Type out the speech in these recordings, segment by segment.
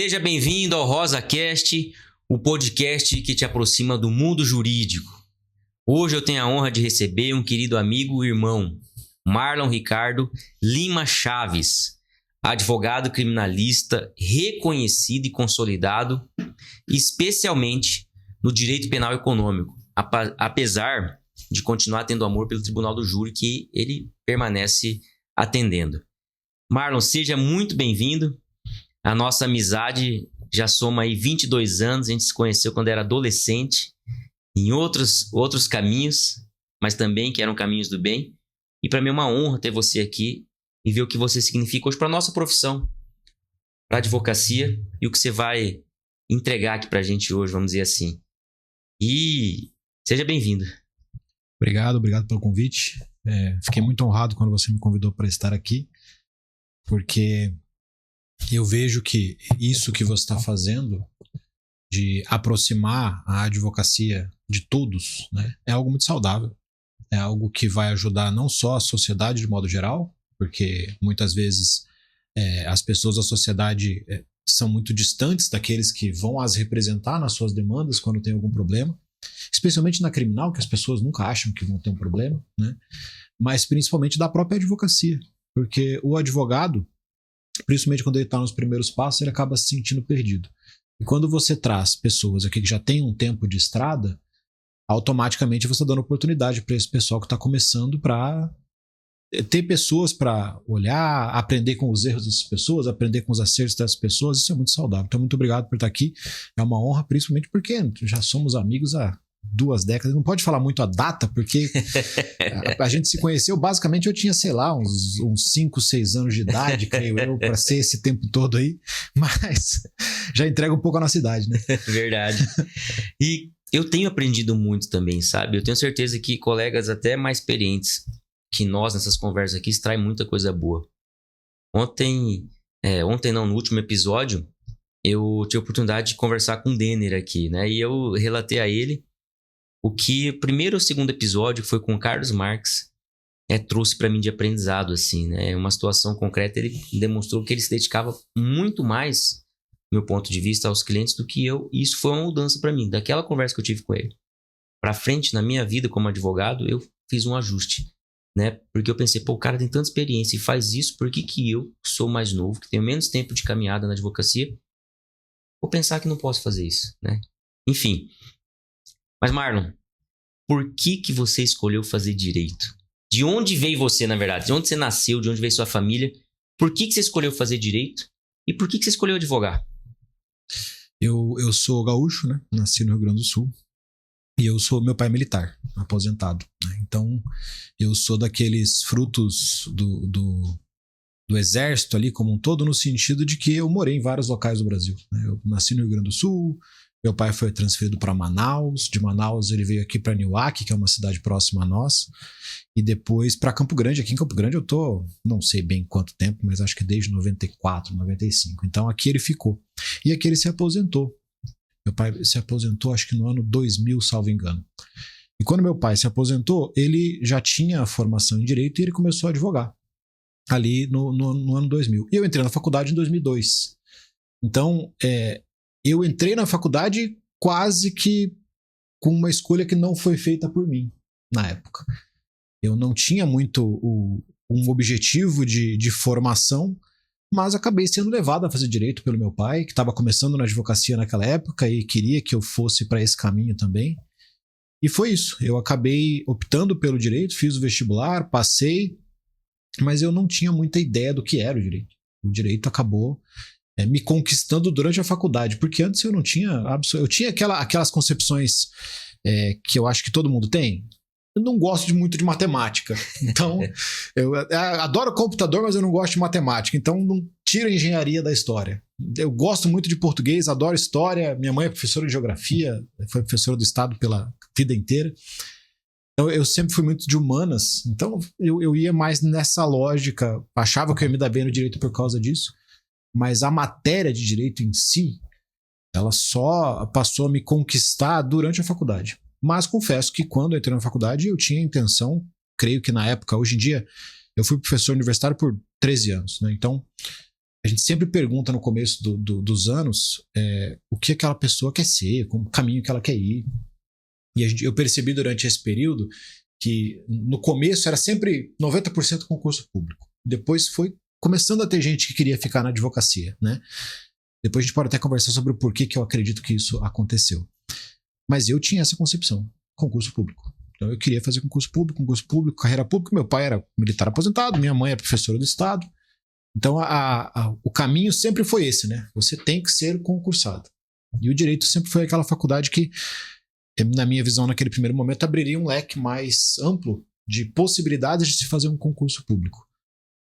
Seja bem-vindo ao RosaCast, o podcast que te aproxima do mundo jurídico. Hoje eu tenho a honra de receber um querido amigo e irmão, Marlon Ricardo Lima Chaves, advogado criminalista reconhecido e consolidado, especialmente no direito penal econômico, apesar de continuar tendo amor pelo Tribunal do Júri que ele permanece atendendo. Marlon, seja muito bem-vindo. A nossa amizade já soma aí 22 anos, a gente se conheceu quando era adolescente, em outros caminhos, mas também que eram caminhos do bem. E para mim é uma honra ter você aqui e ver o que você significa hoje para a nossa profissão, para a advocacia e o que você vai entregar aqui para a gente hoje, vamos dizer assim. E seja bem-vindo. Obrigado pelo convite. Fiquei muito honrado quando você me convidou para estar aqui, porque eu vejo que isso que você está fazendo, de aproximar a advocacia de todos, né, é algo muito saudável. É algo que vai ajudar não só a sociedade de modo geral, porque muitas vezes as pessoas da sociedade são muito distantes daqueles que vão as representar nas suas demandas quando tem algum problema, especialmente na criminal, que as pessoas nunca acham que vão ter um problema, né? Mas principalmente da própria advocacia, porque o advogado, principalmente quando ele está nos primeiros passos, ele acaba se sentindo perdido. E quando você traz pessoas aqui que já têm um tempo de estrada, automaticamente você está dando oportunidade para esse pessoal que está começando, para ter pessoas para olhar, aprender com os erros dessas pessoas, aprender com os acertos dessas pessoas. Isso é muito saudável. Então, muito obrigado por estar aqui. É uma honra, principalmente porque já somos amigos há 2 décadas. Não pode falar muito a data, porque a gente se conheceu, basicamente eu tinha, sei lá, uns 5, 6 anos de idade, creio eu, para ser esse tempo todo aí, mas já entrega um pouco a nossa idade, né? Verdade. E eu tenho aprendido muito também, sabe? Eu tenho certeza que colegas até mais experientes que nós nessas conversas aqui extraem muita coisa boa. Ontem não, no último episódio, eu tive a oportunidade de conversar com o Denner aqui, né? E eu relatei a ele o que o primeiro ou segundo episódio, que foi com o Carlos Marques, trouxe para mim de aprendizado, assim, né? Uma situação concreta, ele demonstrou que ele se dedicava muito mais, do meu ponto de vista, aos clientes do que eu. E isso foi uma mudança para mim. Daquela conversa que eu tive com ele para frente, na minha vida como advogado, eu fiz um ajuste, né? Porque eu pensei, o cara tem tanta experiência e faz isso, por que eu, que sou mais novo, que tenho menos tempo de caminhada na advocacia, vou pensar que não posso fazer isso, né? Enfim. Mas, Marlon, por que você escolheu fazer direito? De onde veio você, na verdade? De onde você nasceu? De onde veio sua família? Por que você escolheu fazer direito? E por que você escolheu advogar? Eu sou gaúcho, né? Nasci no Rio Grande do Sul. E meu pai é militar, aposentado, né? Então, eu sou daqueles frutos do exército ali como um todo, no sentido de que eu morei em vários locais do Brasil, né? Eu nasci no Rio Grande do Sul, meu pai foi transferido para Manaus, de Manaus ele veio aqui para Niuaque, que é uma cidade próxima a nós, e depois para Campo Grande. Aqui em Campo Grande eu tô, não sei bem quanto tempo, mas acho que desde 94, 95. Então aqui ele ficou. E aqui ele se aposentou. Meu pai se aposentou acho que no ano 2000, salvo engano. E quando meu pai se aposentou, ele já tinha formação em Direito e ele começou a advogar ali no ano 2000. E eu entrei na faculdade em 2002. Então, eu entrei na faculdade quase que com uma escolha que não foi feita por mim na época. Eu não tinha muito um objetivo de formação, mas acabei sendo levado a fazer direito pelo meu pai, que estava começando na advocacia naquela época e queria que eu fosse para esse caminho também. E foi isso. Eu acabei optando pelo direito, fiz o vestibular, passei, mas eu não tinha muita ideia do que era o direito. O direito acabou me conquistando durante a faculdade, porque antes eu não tinha... Eu tinha aquelas concepções que eu acho que todo mundo tem. Eu não gosto muito de matemática. Então, eu adoro computador, mas eu não gosto de matemática. Então, não tira a engenharia da história. Eu gosto muito de português, adoro história. Minha mãe é professora de geografia, foi professora do estado pela vida inteira. Então, eu sempre fui muito de humanas. Então, eu ia mais nessa lógica. Achava que eu ia me dar bem no direito por causa disso. Mas a matéria de direito em si, ela só passou a me conquistar durante a faculdade. Mas confesso que quando eu entrei na faculdade eu tinha intenção, creio que na época, hoje em dia, eu fui professor universitário por 13 anos, né? Então a gente sempre pergunta no começo dos anos o que aquela pessoa quer ser, qual o caminho que ela quer ir. E eu percebi durante esse período que no começo era sempre 90% concurso público. Depois foi começando a ter gente que queria ficar na advocacia, né? Depois a gente pode até conversar sobre o porquê que eu acredito que isso aconteceu. Mas eu tinha essa concepção, concurso público. Então eu queria fazer concurso público, carreira pública. Meu pai era militar aposentado, minha mãe era professora do estado. Então o caminho sempre foi esse, né? Você tem que ser concursado. E o direito sempre foi aquela faculdade que, na minha visão, naquele primeiro momento, abriria um leque mais amplo de possibilidades de se fazer um concurso público.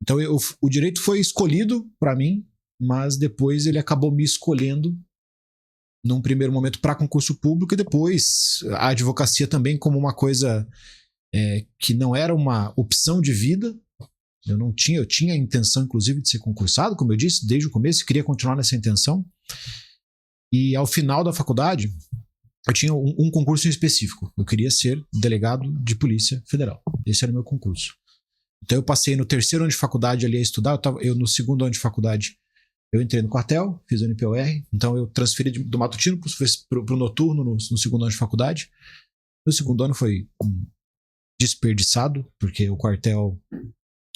Então o direito foi escolhido para mim, mas depois ele acabou me escolhendo num primeiro momento para concurso público e depois a advocacia também como uma coisa que não era uma opção de vida. Eu tinha a intenção, inclusive, de ser concursado, como eu disse, desde o começo, queria continuar nessa intenção. E ao final da faculdade, eu tinha um concurso em específico. Eu queria ser delegado de Polícia Federal. Esse era o meu concurso. Então eu passei no terceiro ano de faculdade ali a estudar. Eu no segundo ano de faculdade, eu entrei no quartel, fiz o NPOR. Então eu transferi do matutino para o noturno no segundo ano de faculdade. No segundo ano foi desperdiçado, porque o quartel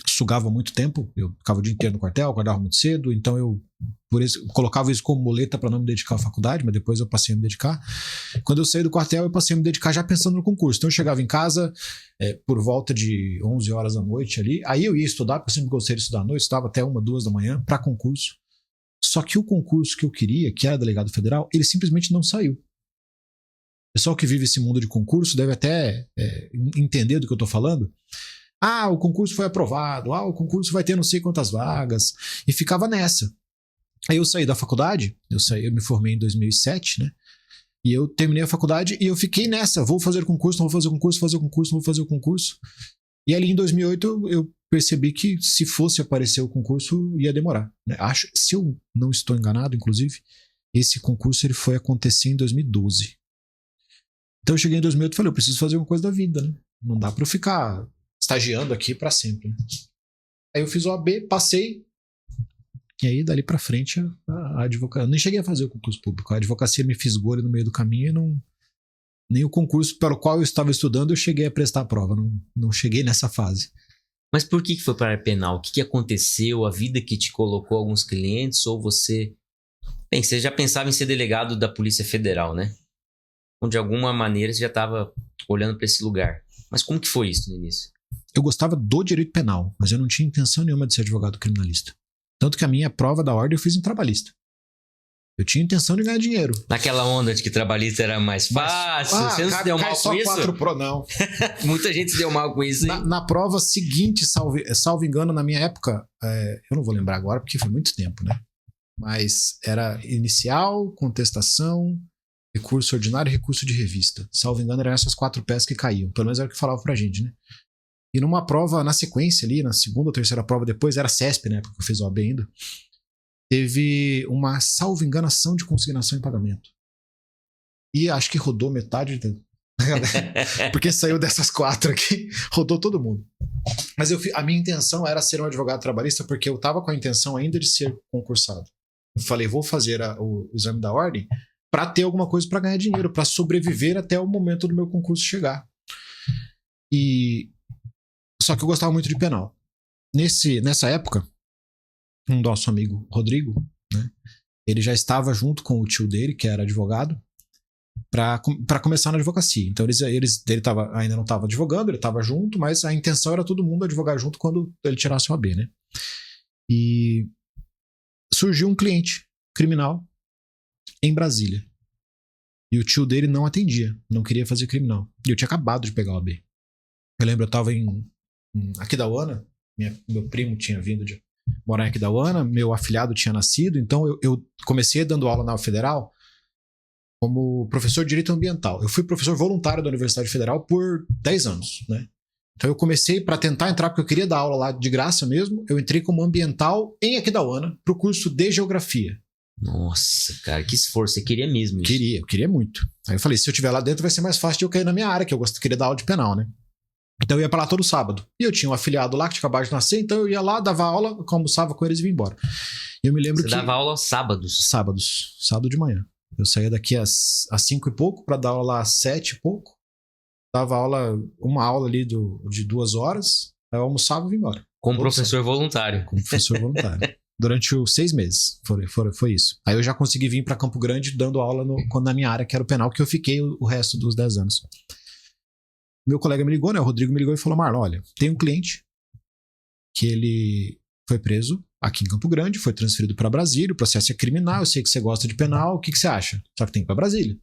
sugava muito tempo. Eu ficava o dia inteiro no quartel, acordava muito cedo. Então eu colocava isso como muleta para não me dedicar à faculdade, mas depois eu passei a me dedicar. Quando eu saí do quartel, eu passei a me dedicar já pensando no concurso. Então eu chegava em casa por volta de 11 horas da noite ali. Aí eu ia estudar, porque eu sempre gostei de estudar à noite, estudava até 1, 2 da manhã para concurso. Só que o concurso que eu queria, que era delegado federal, ele simplesmente não saiu. O pessoal que vive esse mundo de concurso deve até entender do que eu estou falando. O concurso foi aprovado, o concurso vai ter não sei quantas vagas, e ficava nessa. Aí eu saí da faculdade, eu me formei em 2007, né? E eu terminei a faculdade e eu fiquei nessa, vou fazer concurso, não vou fazer concurso, vou fazer o concurso. E ali em 2008 eu percebi que se fosse aparecer o concurso ia demorar, né? Se eu não estou enganado, inclusive, esse concurso ele foi acontecer em 2012. Então eu cheguei em 2008 e falei, eu preciso fazer uma coisa da vida, né? Não dá pra eu ficar estagiando aqui para sempre, né? Aí eu fiz o AB, passei, e aí dali para frente a advocacia, eu nem cheguei a fazer o concurso público, a advocacia me fisgou ali no meio do caminho e nem o concurso para o qual eu estava estudando eu cheguei a prestar a prova, não cheguei nessa fase. Mas por que foi para a área penal? O que aconteceu? A vida que te colocou alguns clientes? Ou você... Bem, você já pensava em ser delegado da Polícia Federal, né? Ou de alguma maneira você já estava olhando para esse lugar. Mas como que foi isso no início? Eu gostava do direito penal, mas eu não tinha intenção nenhuma de ser advogado criminalista. Tanto que a minha prova da ordem eu fiz em trabalhista. Eu tinha intenção de ganhar dinheiro. Naquela onda de que trabalhista era mais fácil. Você não se deu mal com isso? 4 Pro, não. Muita gente se deu mal com isso, hein? Na prova seguinte, salvo engano, na minha época, eu não vou lembrar agora porque foi muito tempo, né? Mas era inicial, contestação, recurso ordinário e recurso de revista. Salvo engano, eram essas 4 pés que caíam. Pelo menos era o que falava pra gente, né? E numa prova, na sequência ali, na segunda ou terceira prova depois, era CESP, né? Porque eu fiz o OAB ainda. Teve uma, salvo enganação de consignação em pagamento. E acho que rodou metade porque saiu dessas 4 aqui, rodou todo mundo. Mas a minha intenção era ser um advogado trabalhista porque eu estava com a intenção ainda de ser concursado. Eu falei, vou fazer o exame da ordem para ter alguma coisa para ganhar dinheiro, para sobreviver até o momento do meu concurso chegar. Só que eu gostava muito de penal. Nessa época, um nosso amigo, Rodrigo, né, ele já estava junto com o tio dele, que era advogado, para começar na advocacia. Então ele ainda não estava advogando, ele estava junto, mas a intenção era todo mundo advogar junto quando ele tirasse o AB, né? E surgiu um cliente criminal em Brasília. E o tio dele não atendia, não queria fazer criminal. E eu tinha acabado de pegar o AB. Eu lembro, eu estava em Aquidauana, meu primo tinha vindo de morar em Aquidauana, meu afilhado tinha nascido, então eu comecei dando aula na Federal como professor de Direito Ambiental. Eu fui professor voluntário da Universidade Federal por 10 anos, né? Então eu comecei para tentar entrar, porque eu queria dar aula lá de graça mesmo, eu entrei como ambiental em Aquidauana para o curso de Geografia. Nossa, cara, que esforço, você queria mesmo isso? Eu queria muito. Aí eu falei, se eu estiver lá dentro vai ser mais fácil de eu cair na minha área, que eu queria dar aula de penal, né? Então eu ia pra lá todo sábado. E eu tinha um afiliado lá que tinha acabado de nascer, então eu ia lá, dava aula, almoçava com eles e vinha embora. E eu me lembro Você que... dava aula aos sábados. Sábado de manhã. Eu saía daqui às 5 e pouco para dar aula lá às 7 e pouco. Dava uma aula ali de 2 horas. Aí eu almoçava e vim embora. Como professor voluntário. Como professor voluntário. Durante os 6 meses. Foi isso. Aí eu já consegui vir para Campo Grande dando aula na minha área, que era o penal, que eu fiquei o resto dos 10 anos. Meu colega me ligou, né? O Rodrigo me ligou e falou: Marlon, olha, tem um cliente que ele foi preso aqui em Campo Grande, foi transferido para Brasília, o processo é criminal, eu sei que você gosta de penal, o que você acha? Só que tem que ir para Brasília.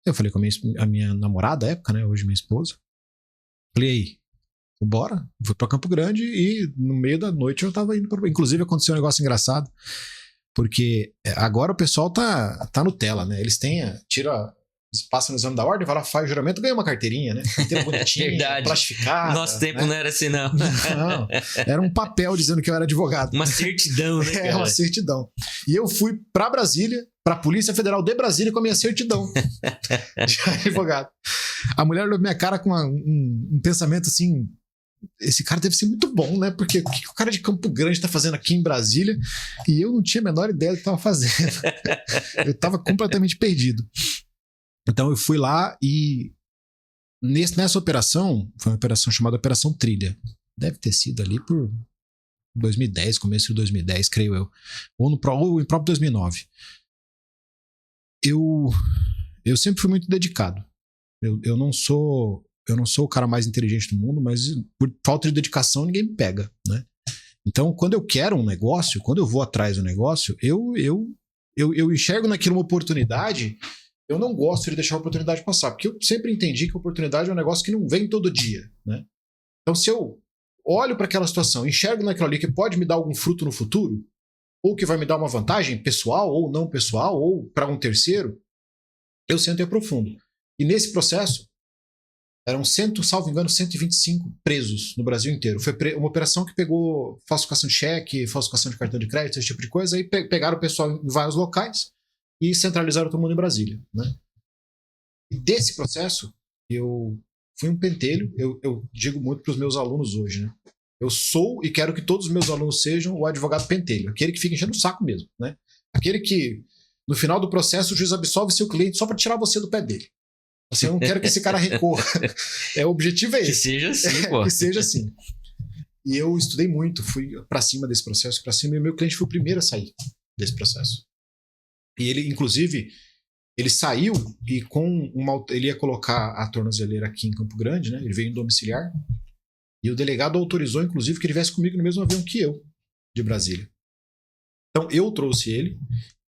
Eu falei com a minha namorada à época, né? Hoje minha esposa. Falei, aí, bora. Fui para Campo Grande e no meio da noite eu tava indo para... Inclusive aconteceu um negócio engraçado, porque agora o pessoal tá Nutella, né? Eles passam no exame da ordem, vai lá, faz o juramento, ganha uma carteirinha, né? Carteira bonitinha, Verdade. plastificada. Nosso tempo né? não era assim, não. Não, era um papel dizendo que eu era advogado. Uma certidão, né, cara? Uma certidão. E eu fui pra Brasília, pra Polícia Federal de Brasília com a minha certidão de advogado. A mulher olhou minha cara com um pensamento assim: esse cara deve ser muito bom, né? Porque o que o cara de Campo Grande tá fazendo aqui em Brasília? E eu não tinha a menor ideia do que tava fazendo. Eu tava completamente perdido. Então eu fui lá e nessa operação, foi uma operação chamada Operação Trilha. Deve ter sido ali por 2010, começo de 2010, creio eu. Ou em próprio 2009. Eu sempre fui muito dedicado. Eu não sou o cara mais inteligente do mundo, mas por falta de dedicação ninguém me pega, né? Então, quando eu quero um negócio, quando eu vou atrás do negócio, eu enxergo naquilo uma oportunidade. Eu não gosto de deixar a oportunidade passar, porque eu sempre entendi que a oportunidade é um negócio que não vem todo dia, né? Então, se eu olho para aquela situação, enxergo naquilo ali que pode me dar algum fruto no futuro, ou que vai me dar uma vantagem pessoal ou não pessoal, ou para um terceiro, eu sento e aprofundo. E nesse processo, eram salvo engano, 125 presos no Brasil inteiro. Foi uma operação que pegou falsificação de cheque, falsificação de cartão de crédito, esse tipo de coisa, e pegaram o pessoal em vários locais e centralizaram todo mundo em Brasília, né? E desse processo, eu fui um pentelho. Eu digo muito para os meus alunos hoje, né? Eu sou e quero que todos os meus alunos sejam o advogado pentelho, aquele que fica enchendo o saco mesmo, né? Aquele que, no final do processo, o juiz absolve seu cliente só para tirar você do pé dele. Assim, eu não quero que esse cara recorra. O objetivo é esse. Que seja assim, pô. Que seja assim. E eu estudei muito, fui para cima desse processo, e meu cliente foi o primeiro a sair desse processo. E ele, inclusive, ele saiu e ele ia colocar a tornozeleira aqui em Campo Grande, né? Ele veio em domiciliar. E o delegado autorizou, inclusive, que ele viesse comigo no mesmo avião que eu, de Brasília. Então, eu trouxe ele,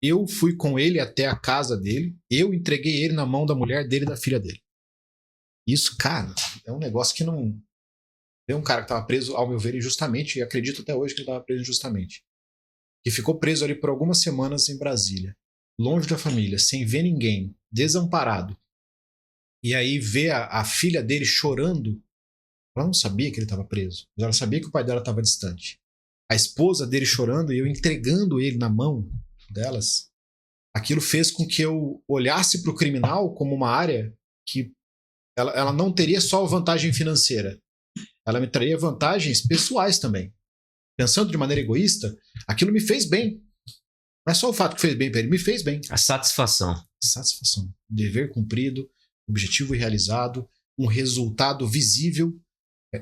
eu fui com ele até a casa dele, eu entreguei ele na mão da mulher dele e da filha dele. Isso, cara, é um negócio que não... Tem um cara que estava preso, ao meu ver, injustamente, e acredito até hoje que ele estava preso injustamente, que ficou preso ali por algumas semanas em Brasília, longe da família, sem ver ninguém, desamparado. E aí vê a filha dele chorando. Ela não sabia que ele estava preso, mas ela sabia que o pai dela estava distante. A esposa dele chorando e eu entregando ele na mão delas. Aquilo fez com que eu olhasse para o criminal como uma área que ela não teria só vantagem financeira. Ela me traria vantagens pessoais também. Pensando de maneira egoísta, aquilo me fez bem. Não é só o fato que fez bem para ele, me fez bem. A satisfação. Satisfação. Dever cumprido, objetivo realizado, um resultado visível.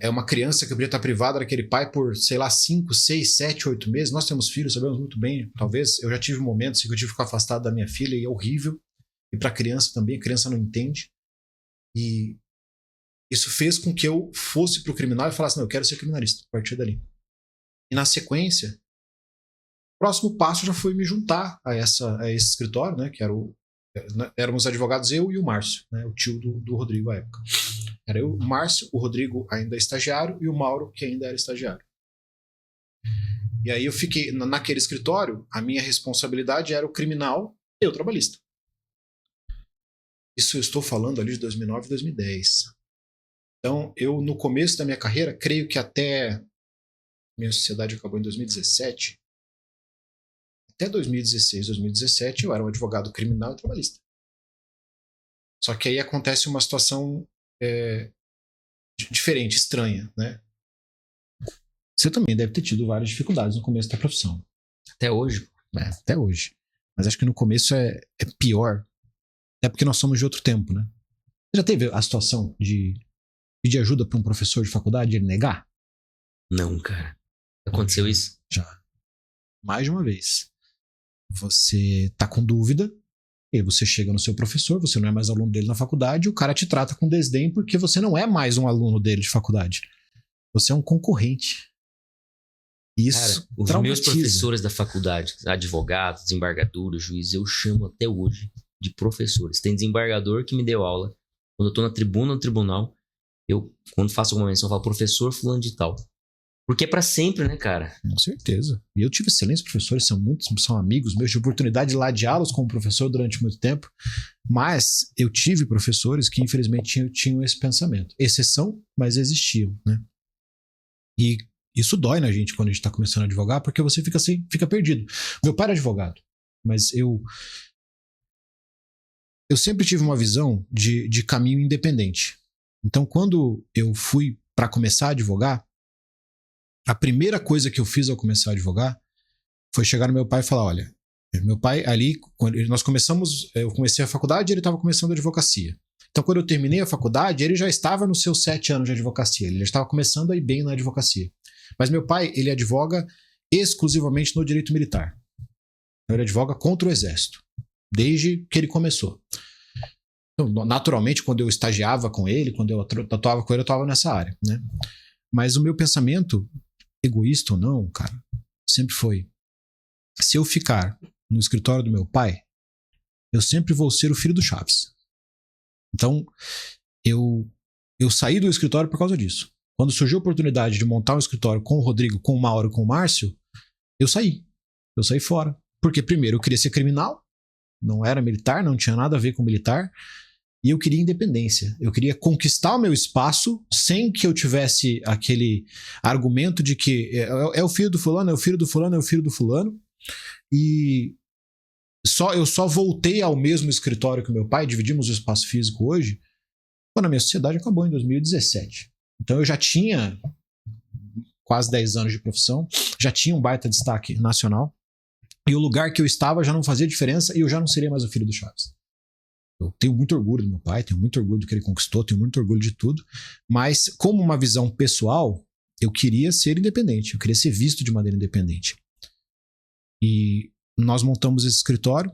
É uma criança que poderia estar privada daquele pai por, sei lá, 5, 6, 7, 8 meses. Nós temos filhos, sabemos muito bem. Talvez eu já tive momentos em que eu tive que ficar afastado da minha filha e é horrível. E para a criança também, a criança não entende. E isso fez com que eu fosse para o criminal e falasse: não, eu quero ser criminalista a partir dali. E na sequência, o próximo passo já foi me juntar a esse escritório, né, que éramos advogados eu e o Márcio, né, o tio do Rodrigo à época. Era eu, o Márcio, o Rodrigo ainda estagiário e o Mauro, que ainda era estagiário. E aí eu fiquei naquele escritório, a minha responsabilidade era o criminal e o trabalhista. Isso eu estou falando ali de 2009 e 2010. Então, eu no começo da minha carreira, creio que até minha sociedade acabou em 2017, até 2016, 2017 eu era um advogado criminal e trabalhista. Só que aí acontece uma situação diferente, estranha, né? Você também deve ter tido várias dificuldades no começo da profissão. Até hoje. Até hoje. Mas acho que no começo é pior. É porque nós somos de outro tempo, né? Você já teve a situação de pedir ajuda para um professor de faculdade e ele negar? Não, cara. Aconteceu isso? Já. Mais de uma vez. Você tá com dúvida, e aí você chega no seu professor, você não é mais aluno dele na faculdade, e o cara te trata com desdém porque você não é mais um aluno dele de faculdade. Você é um concorrente. Isso, cara, os meus professores da faculdade, advogados, desembargadores, juízes, eu chamo até hoje de professores. Tem desembargador que me deu aula. Quando eu tô na tribuna, no tribunal, eu, quando faço alguma menção, eu falo professor fulano de tal. Porque é pra sempre, né, cara? Com certeza. E eu tive excelentes professores, são amigos meus, tive oportunidade de ladeá-los como professor durante muito tempo, mas eu tive professores que infelizmente tinham esse pensamento. Exceção, mas existiam, né? E isso dói na gente quando a gente tá começando a advogar, porque você fica assim, fica perdido. Meu pai era advogado, mas eu sempre tive uma visão de caminho independente. Então, quando eu fui para começar a advogar, a primeira coisa que eu fiz ao começar a advogar foi chegar no meu pai e falar, olha, meu pai ali, quando eu comecei a faculdade, ele estava começando a advocacia. Então, quando eu terminei a faculdade, ele já estava nos seus 7 anos de advocacia, ele já estava começando a ir bem na advocacia. Mas meu pai, ele advoga exclusivamente no direito militar. Ele advoga contra o exército, desde que ele começou. Então, naturalmente, quando eu estagiava com ele, quando eu atuava com ele, eu estava nessa área, né? Mas o meu pensamento, egoísta ou não, cara, sempre foi: se eu ficar no escritório do meu pai, eu sempre vou ser o filho do Chaves. Então, eu saí do escritório por causa disso. Quando surgiu a oportunidade de montar um escritório com o Rodrigo, com o Mauro, com o Márcio, eu saí. Eu saí fora. Porque, primeiro, eu queria ser criminal, não era militar, não tinha nada a ver com militar, e eu queria independência. Eu queria conquistar o meu espaço sem que eu tivesse aquele argumento de que é o filho do fulano, é o filho do fulano, é o filho do fulano. E eu só voltei ao mesmo escritório que o meu pai, dividimos o espaço físico hoje, quando a minha sociedade acabou em 2017. Então eu já tinha quase 10 anos de profissão, já tinha um baita destaque nacional, e o lugar que eu estava já não fazia diferença e eu já não seria mais o filho do Chaves. Eu tenho muito orgulho do meu pai, tenho muito orgulho do que ele conquistou, tenho muito orgulho de tudo, mas como uma visão pessoal, eu queria ser independente, eu queria ser visto de maneira independente. E nós montamos esse escritório,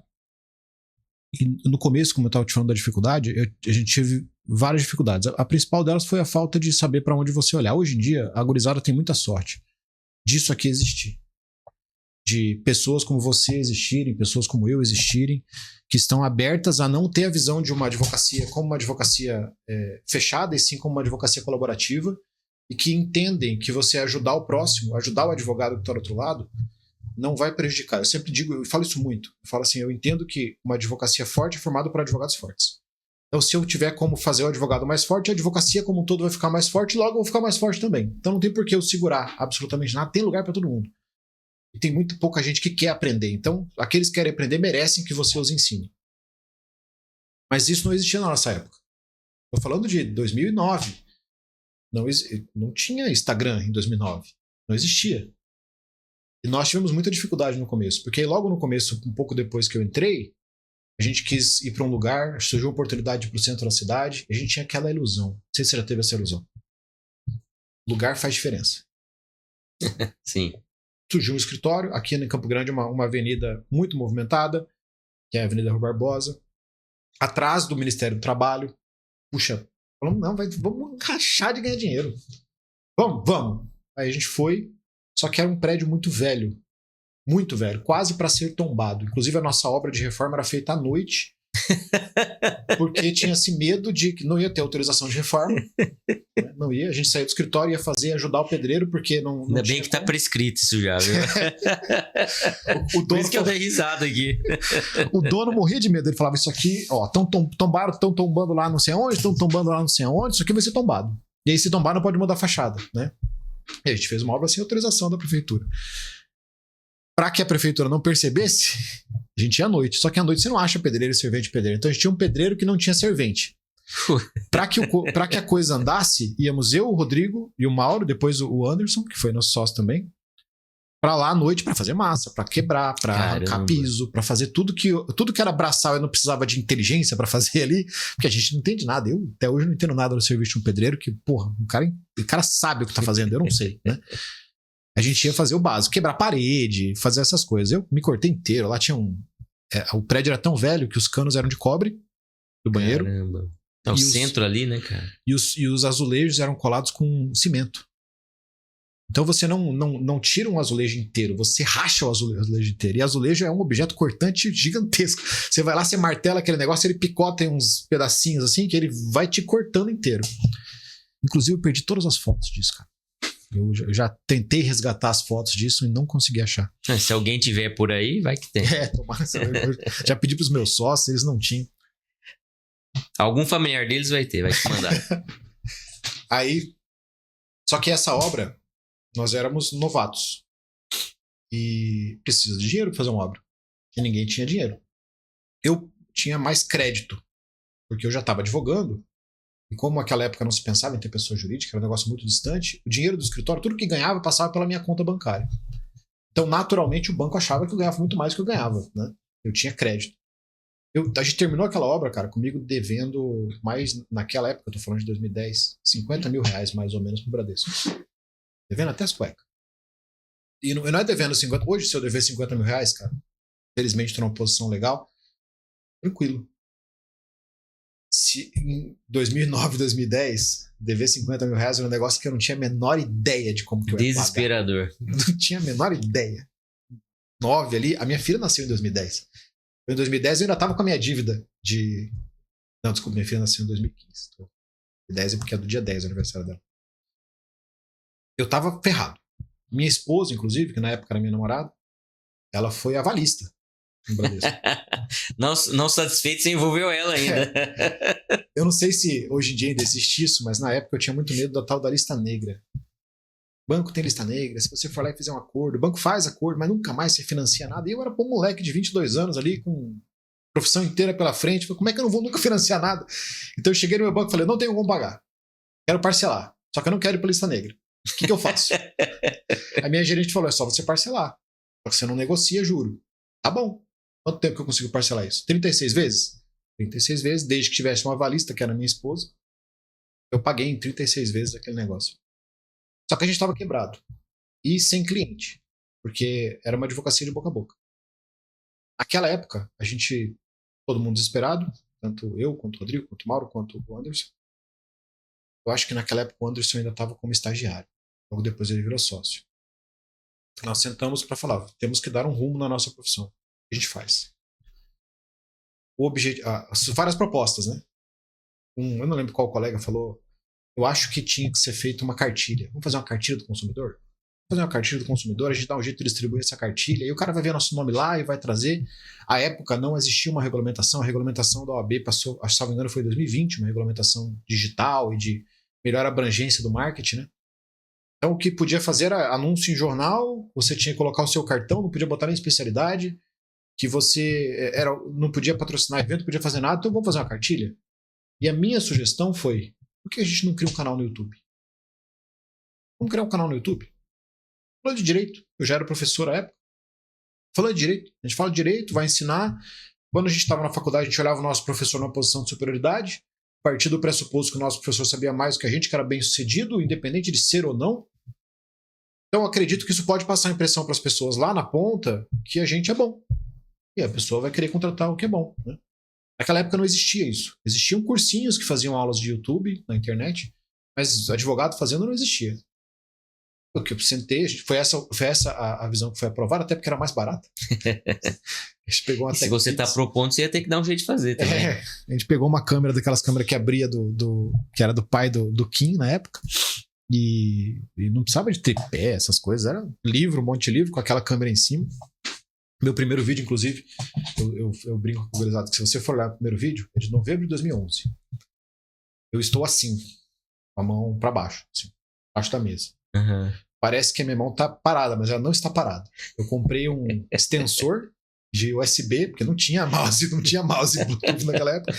e no começo, como eu estava te falando da dificuldade, a gente teve várias dificuldades. A principal delas foi a falta de saber para onde você olhar. Hoje em dia, a gurizada tem muita sorte disso aqui existir. De pessoas como você existirem, pessoas como eu existirem, que estão abertas a não ter a visão de uma advocacia como uma advocacia fechada, e sim como uma advocacia colaborativa, e que entendem que você ajudar o próximo, ajudar o advogado que está do outro lado, não vai prejudicar. Eu sempre digo, eu falo isso muito, eu falo assim, eu entendo que uma advocacia forte é formada por advogados fortes. Então, se eu tiver como fazer o advogado mais forte, a advocacia como um todo vai ficar mais forte, logo eu vou ficar mais forte também. Então não tem por que eu segurar absolutamente nada, tem lugar para todo mundo. E tem muito pouca gente que quer aprender. Então, aqueles que querem aprender merecem que você os ensine. Mas isso não existia na nossa época. Estou falando de 2009. Não tinha Instagram em 2009. Não existia. E nós tivemos muita dificuldade no começo. Porque logo no começo, um pouco depois que eu entrei, a gente quis ir para um lugar, surgiu a oportunidade de ir para o centro da cidade, e a gente tinha aquela ilusão. Não sei se você já teve essa ilusão. Lugar faz diferença. Sim. Surgiu um escritório, aqui em Campo Grande, uma avenida muito movimentada, que é a Avenida Rui Barbosa, atrás do Ministério do Trabalho. Puxa, falamos, não, vamos rachar de ganhar dinheiro. Vamos. Aí a gente foi, só que era um prédio muito velho, quase para ser tombado. Inclusive a nossa obra de reforma era feita à noite, porque tinha-se medo de que não ia ter autorização de reforma. Não ia, a gente saía do escritório, ia ajudar o pedreiro, porque não ainda bem que tá prescrito isso já, viu? O dono, por isso que eu dei risada aqui. O dono morria de medo, ele falava, isso aqui, ó, estão tombando lá não sei aonde, isso aqui vai ser tombado. E aí se tombar não pode mudar a fachada, né? E a gente fez uma obra sem autorização da prefeitura. Para que a prefeitura não percebesse, a gente ia à noite. Só que à noite você não acha pedreiro e servente pedreiro. Então a gente tinha um pedreiro que não tinha servente. Para que a coisa andasse, íamos eu, o Rodrigo e o Mauro, depois o Anderson, que foi nosso sócio também. pra lá à noite pra fazer massa, pra quebrar, pra arrancar piso, pra fazer tudo que era braçal. Eu não precisava de inteligência pra fazer ali, porque a gente não entende nada. Eu até hoje não entendo nada do serviço de um pedreiro, que, porra, o cara sabe o que tá fazendo, eu não sei, né? A gente ia fazer o básico, quebrar parede, fazer essas coisas. Eu me cortei inteiro. Lá tinha o prédio era tão velho que os canos eram de cobre do banheiro. Caramba. É o centro ali, né, cara? E os azulejos eram colados com cimento. Então você não tira um azulejo inteiro, você racha o azulejo inteiro. E azulejo é um objeto cortante gigantesco. Você vai lá, você martela aquele negócio, ele picota em uns pedacinhos assim, que ele vai te cortando inteiro. Inclusive eu perdi todas as fotos disso, cara. Eu já tentei resgatar as fotos disso e não consegui achar. Se alguém tiver por aí, vai que tem. Tomara. Já pedi pros meus sócios, eles não tinham. Algum familiar deles vai ter, vai te mandar. Aí, só que essa obra, nós éramos novatos. E precisa de dinheiro para fazer uma obra. E ninguém tinha dinheiro. Eu tinha mais crédito, porque eu já estava advogando. E como naquela época não se pensava em ter pessoa jurídica, era um negócio muito distante, o dinheiro do escritório, tudo que ganhava, passava pela minha conta bancária. Então, naturalmente, o banco achava que eu ganhava muito mais do que eu ganhava, né? Eu tinha crédito. A gente terminou aquela obra, cara, comigo devendo mais, naquela época, eu tô falando de 2010, 50 mil reais mais ou menos pro Bradesco. Devendo até as cuecas. E não é devendo 50. Hoje, se eu dever 50 mil reais, cara, felizmente tô numa posição legal, tranquilo. Se em 2009, 2010, dever 50 mil reais era um negócio que eu não tinha a menor ideia de como que eu ia pagar. Desesperador. Não tinha a menor ideia. 9 ali, a minha filha nasceu em 2010. Em 2010 eu ainda tava com a minha dívida de... Não, desculpa, minha filha nasceu em 2015. 2010 é porque é do dia 10 o aniversário dela. Eu tava ferrado. Minha esposa, inclusive, que na época era minha namorada, ela foi avalista no Bradesco. Não satisfeito, você envolveu ela ainda. Eu não sei se hoje em dia ainda existe isso, mas na época eu tinha muito medo da tal da lista negra. O banco tem lista negra, se você for lá e fizer um acordo, o banco faz acordo, mas nunca mais você financia nada. E eu era um moleque de 22 anos ali, com profissão inteira pela frente, falei, como é que eu não vou nunca financiar nada? Então eu cheguei no meu banco e falei, não tenho como pagar, quero parcelar, só que eu não quero ir pra lista negra. O que eu faço? A minha gerente falou, é só você parcelar, só que você não negocia juro. Tá bom. Quanto tempo que eu consigo parcelar isso? 36 vezes? 36 vezes, desde que tivesse uma avalista, que era minha esposa, eu paguei em 36 vezes aquele negócio. Só que a gente estava quebrado. E sem cliente. Porque era uma advocacia de boca a boca. Naquela época, todo mundo desesperado, tanto eu, quanto o Rodrigo, quanto o Mauro, quanto o Anderson. Eu acho que naquela época o Anderson ainda estava como estagiário. Logo depois ele virou sócio. Nós sentamos para falar, temos que dar um rumo na nossa profissão. O que a gente faz? Várias propostas, né? Eu não lembro qual colega falou, eu acho que tinha que ser feita uma cartilha. Vamos fazer uma cartilha do consumidor? Vamos fazer uma cartilha do consumidor, a gente dá um jeito de distribuir essa cartilha, e o cara vai ver nosso nome lá e vai trazer. À época não existia uma regulamentação, a regulamentação da OAB passou, acho que, se não me engano, foi em 2020, uma regulamentação digital e de melhor abrangência do marketing, né? Então o que podia fazer era anúncio em jornal, você tinha que colocar o seu cartão, não podia botar nem especialidade, que você não podia patrocinar evento, não podia fazer nada, então vamos fazer uma cartilha? E a minha sugestão foi, por que a gente não cria um canal no YouTube? Vamos criar um canal no YouTube? Falando de direito, eu já era professor à época. Falando de direito, a gente fala de direito, vai ensinar. Quando a gente estava na faculdade, a gente olhava o nosso professor numa posição de superioridade, a partir do pressuposto que o nosso professor sabia mais do que a gente, que era bem sucedido, independente de ser ou não. Então, eu acredito que isso pode passar a impressão para as pessoas lá na ponta que a gente é bom. E a pessoa vai querer contratar o que é bom, né? Naquela época não existia isso. Existiam cursinhos que faziam aulas de YouTube na internet, mas advogado fazendo não existia. O que eu sentei, foi essa a visão que foi aprovada, até porque era mais barata. A gente pegou uma se você está propondo, você ia ter que dar um jeito de fazer também. A gente pegou uma câmera, daquelas câmeras que abria que era do pai do Kim na época, e não precisava de tripé, essas coisas, era livro, um monte de livro com aquela câmera em cima. Meu primeiro vídeo, inclusive, eu brinco com o gurizado que se você for olhar o primeiro vídeo, é de novembro de 2011. Eu estou assim, com a mão para baixo, assim, embaixo da mesa. Uhum. Parece que a minha mão tá parada, mas ela não está parada. Eu comprei um extensor de USB, porque não tinha mouse Bluetooth naquela época.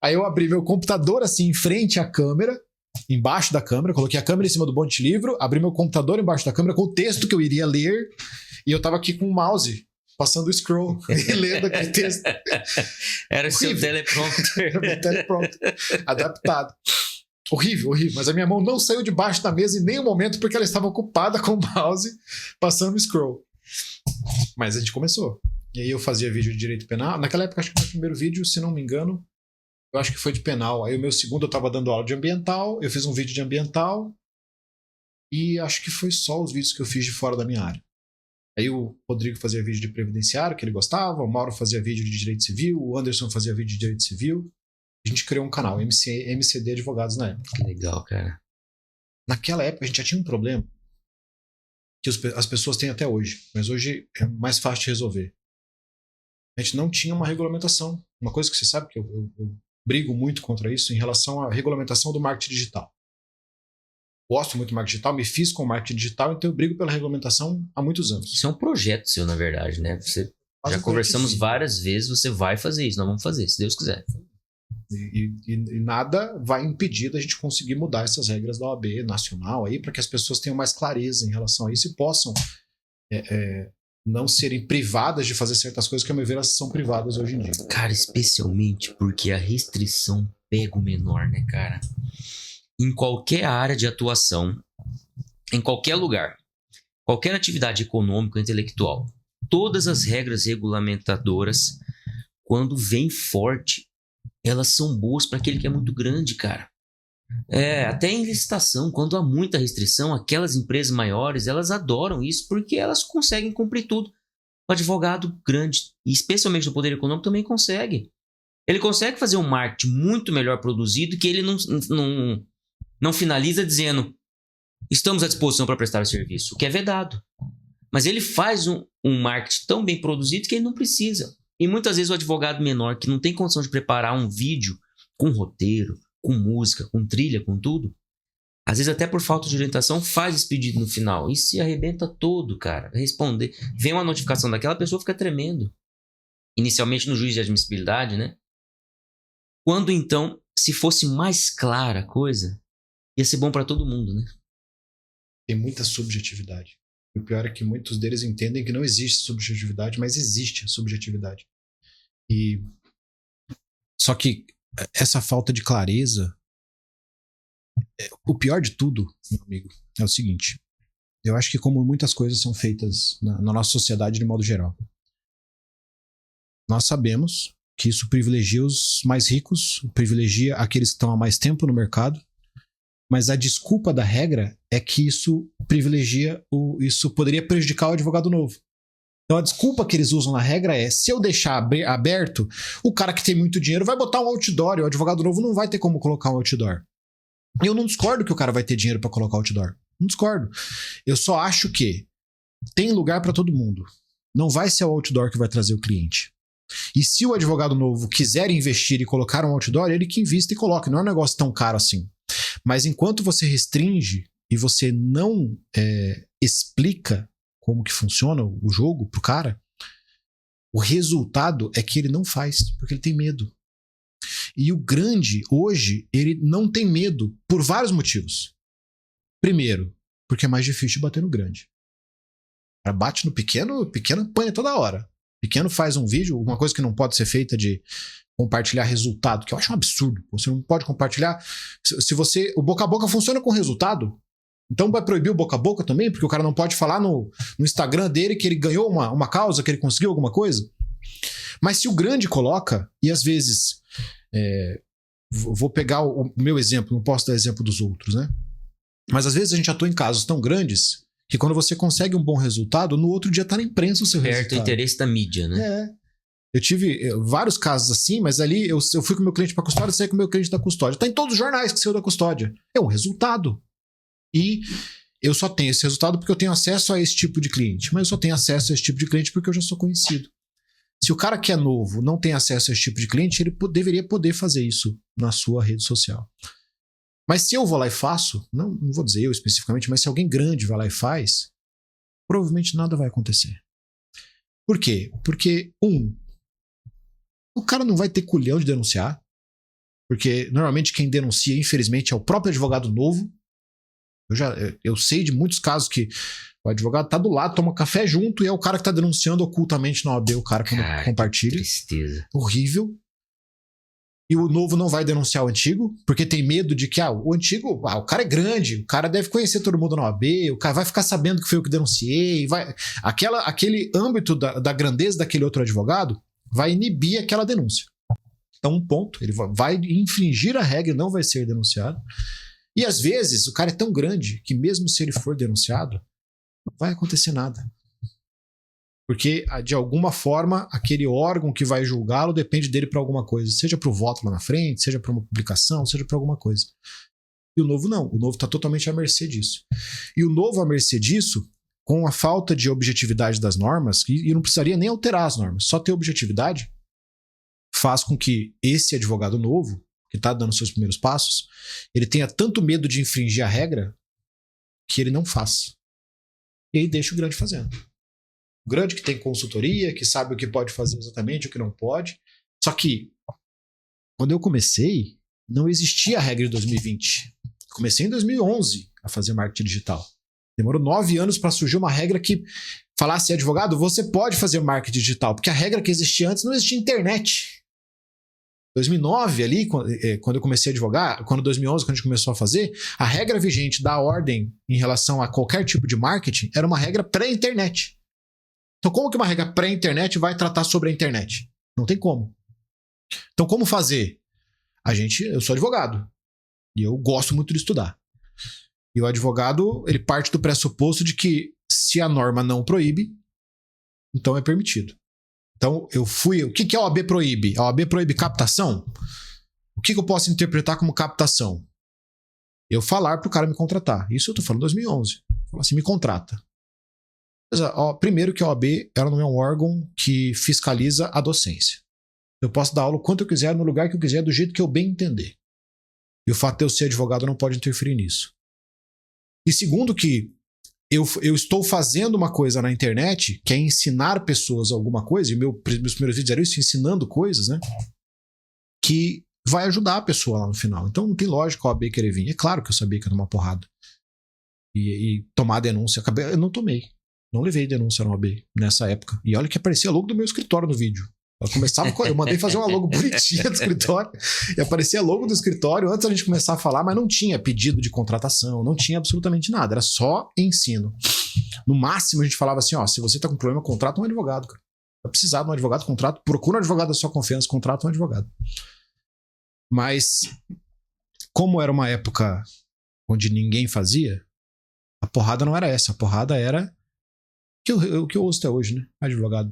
Aí eu abri meu computador assim, em frente à câmera, embaixo da câmera, coloquei a câmera em cima do monte de livro, abri meu computador embaixo da câmera com o texto que eu iria ler, e eu tava aqui com o mouse, passando o scroll e lendo aquele texto. Era o seu teleprompter. Era o meu teleprompter, adaptado. Horrível, horrível. Mas a minha mão não saiu debaixo da mesa em nenhum momento porque ela estava ocupada com o mouse, passando o scroll. Mas a gente começou. E aí eu fazia vídeo de direito penal. Naquela época, acho que o meu primeiro vídeo, se não me engano, eu acho que foi de penal. Aí o meu segundo eu estava dando aula de ambiental, eu fiz um vídeo de ambiental e acho que foi só os vídeos que eu fiz de fora da minha área. Aí o Rodrigo fazia vídeo de previdenciário, que ele gostava, o Mauro fazia vídeo de direito civil, o Anderson fazia vídeo de direito civil. A gente criou um canal, MCD Advogados na época. Que legal, cara. Naquela época a gente já tinha um problema que as pessoas têm até hoje, mas hoje é mais fácil de resolver. A gente não tinha uma regulamentação. Uma coisa que você sabe que eu brigo muito contra isso em relação à regulamentação do marketing digital. Gosto muito do marketing digital, me fiz com o marketing digital, então eu brigo pela regulamentação há muitos anos. Isso é um projeto seu, na verdade, né? Já conversamos várias vezes, você vai fazer isso, nós vamos fazer, se Deus quiser. E nada vai impedir da gente conseguir mudar essas regras da OAB nacional aí para que as pessoas tenham mais clareza em relação a isso e possam não serem privadas de fazer certas coisas que, a meu ver, elas são privadas hoje em dia. Cara, especialmente porque a restrição pega o menor, né, cara? Em qualquer área de atuação, em qualquer lugar, qualquer atividade econômica ou intelectual, todas as regras regulamentadoras, quando vem forte, elas são boas para aquele que é muito grande, cara. Até em licitação, quando há muita restrição, aquelas empresas maiores, elas adoram isso porque elas conseguem cumprir tudo. O advogado grande, e especialmente no poder econômico, também consegue. Ele consegue fazer um marketing muito melhor produzido que ele não finaliza dizendo estamos à disposição para prestar o serviço, o que é vedado. Mas ele faz um marketing tão bem produzido que ele não precisa. E muitas vezes o advogado menor que não tem condição de preparar um vídeo com roteiro, com música, com trilha, com tudo, às vezes até por falta de orientação faz esse pedido no final e se arrebenta todo, cara. Responder. Vem uma notificação daquela pessoa, fica tremendo. Inicialmente no juiz de admissibilidade, né? Quando então, se fosse mais clara a coisa, ia ser bom para todo mundo, né? Tem muita subjetividade. E o pior é que muitos deles entendem que não existe subjetividade, mas existe a subjetividade. Só que essa falta de clareza, o pior de tudo, meu amigo, é o seguinte. Eu acho que como muitas coisas são feitas na nossa sociedade de modo geral, nós sabemos que isso privilegia os mais ricos, privilegia aqueles que estão há mais tempo no mercado, mas a desculpa da regra é que isso privilegia, isso poderia prejudicar o advogado novo. Então a desculpa que eles usam na regra é, se eu deixar aberto, o cara que tem muito dinheiro vai botar um outdoor e o advogado novo não vai ter como colocar um outdoor. Eu não discordo que o cara vai ter dinheiro para colocar outdoor. Não discordo. Eu só acho que tem lugar para todo mundo. Não vai ser o outdoor que vai trazer o cliente. E se o advogado novo quiser investir e colocar um outdoor, ele que invista e coloque. Não é um negócio tão caro assim. Mas enquanto você restringe e você não explica como que funciona o jogo pro cara, o resultado é que ele não faz, porque ele tem medo. E o grande, hoje, ele não tem medo por vários motivos. Primeiro, porque é mais difícil de bater no grande. O cara bate no pequeno, o pequeno apanha toda hora. O pequeno faz um vídeo, uma coisa que não pode ser feita de compartilhar resultado, que eu acho um absurdo. Você não pode compartilhar. Se você, o boca a boca funciona com resultado, então vai proibir o boca a boca também, porque o cara não pode falar no Instagram dele que ele ganhou uma causa, que ele conseguiu alguma coisa. Mas se o grande coloca, e às vezes, vou pegar o meu exemplo, não posso dar exemplo dos outros, né? Mas às vezes a gente atua em casos tão grandes que quando você consegue um bom resultado, no outro dia tá na imprensa o seu resultado. Perto o interesse da mídia, né? Eu tive vários casos assim, mas ali eu fui com o meu cliente para custódia, saí com o meu cliente da custódia. Tá em todos os jornais que saiu da custódia. É um resultado. E eu só tenho esse resultado porque eu tenho acesso a esse tipo de cliente. Mas eu só tenho acesso a esse tipo de cliente porque eu já sou conhecido. Se o cara que é novo não tem acesso a esse tipo de cliente, ele deveria poder fazer isso na sua rede social. Mas se eu vou lá e faço, não vou dizer eu especificamente, mas se alguém grande vai lá e faz, provavelmente nada vai acontecer. Por quê? Porque, o cara não vai ter culhão de denunciar. Porque normalmente quem denuncia, infelizmente, é o próprio advogado novo. Eu sei de muitos casos que o advogado tá do lado, toma café junto e é o cara que tá denunciando ocultamente na OAB, o cara que não compartilha. Tristeza. Horrível. E o novo não vai denunciar o antigo, porque tem medo de que o antigo, o cara é grande, o cara deve conhecer todo mundo na OAB, o cara vai ficar sabendo que foi eu que denunciei. Aquele âmbito da grandeza daquele outro advogado vai inibir aquela denúncia. Então, um ponto, ele vai infringir a regra e não vai ser denunciado. E às vezes o cara é tão grande que mesmo se ele for denunciado, não vai acontecer nada. Porque, de alguma forma, aquele órgão que vai julgá-lo depende dele para alguma coisa. Seja para o voto lá na frente, seja para uma publicação, seja para alguma coisa. E o novo não. O novo está totalmente à mercê disso. E o novo à mercê disso, com a falta de objetividade das normas, e não precisaria nem alterar as normas, só ter objetividade, faz com que esse advogado novo, que está dando seus primeiros passos, ele tenha tanto medo de infringir a regra que ele não faz. E aí deixa o grande fazendo. O grande que tem consultoria, que sabe o que pode fazer exatamente, o que não pode. Só que, quando eu comecei, não existia a regra de 2020. Comecei em 2011 a fazer marketing digital. Demorou 9 anos para surgir uma regra que falasse, advogado, você pode fazer marketing digital, porque a regra que existia antes não existia internet. 2009 ali, quando eu comecei a advogar, 2011, quando a gente começou a fazer, a regra vigente da ordem em relação a qualquer tipo de marketing era uma regra pré-internet. Então, como que uma regra pré-internet vai tratar sobre a internet? Não tem como. Então, como fazer? Eu sou advogado. E eu gosto muito de estudar. E o advogado, ele parte do pressuposto de que se a norma não proíbe, então é permitido. Então, o que a OAB proíbe? A OAB proíbe captação? O que eu posso interpretar como captação? Eu falar para o cara me contratar. Isso eu estou falando em 2011. Falar assim, me contrata. Primeiro que a OAB ela não é um órgão que fiscaliza a docência. Eu posso dar aula o quanto eu quiser, no lugar que eu quiser, do jeito que eu bem entender. E o fato de eu ser advogado não pode interferir nisso. E segundo que eu estou fazendo uma coisa na internet, que é ensinar pessoas alguma coisa, e meus primeiros vídeos eram isso, ensinando coisas, né? Que vai ajudar a pessoa lá no final. Então não tem lógica a OAB querer vir. É claro que eu sabia que ia tomar porrada. E tomar denúncia. Eu não tomei. Não levei denúncia na OAB nessa época. E olha que aparecia logo do meu escritório no vídeo. Eu mandei fazer uma logo bonitinha do escritório e aparecia logo do escritório antes da gente começar a falar, mas não tinha pedido de contratação, não tinha absolutamente nada, era só ensino. No máximo a gente falava assim, se você tá com problema, contrata um advogado, cara. Vai precisar de um advogado, procura um advogado da sua confiança, contrata um advogado. Mas como era uma época onde ninguém fazia, a porrada não era essa, a porrada era o que eu ouço até hoje, né?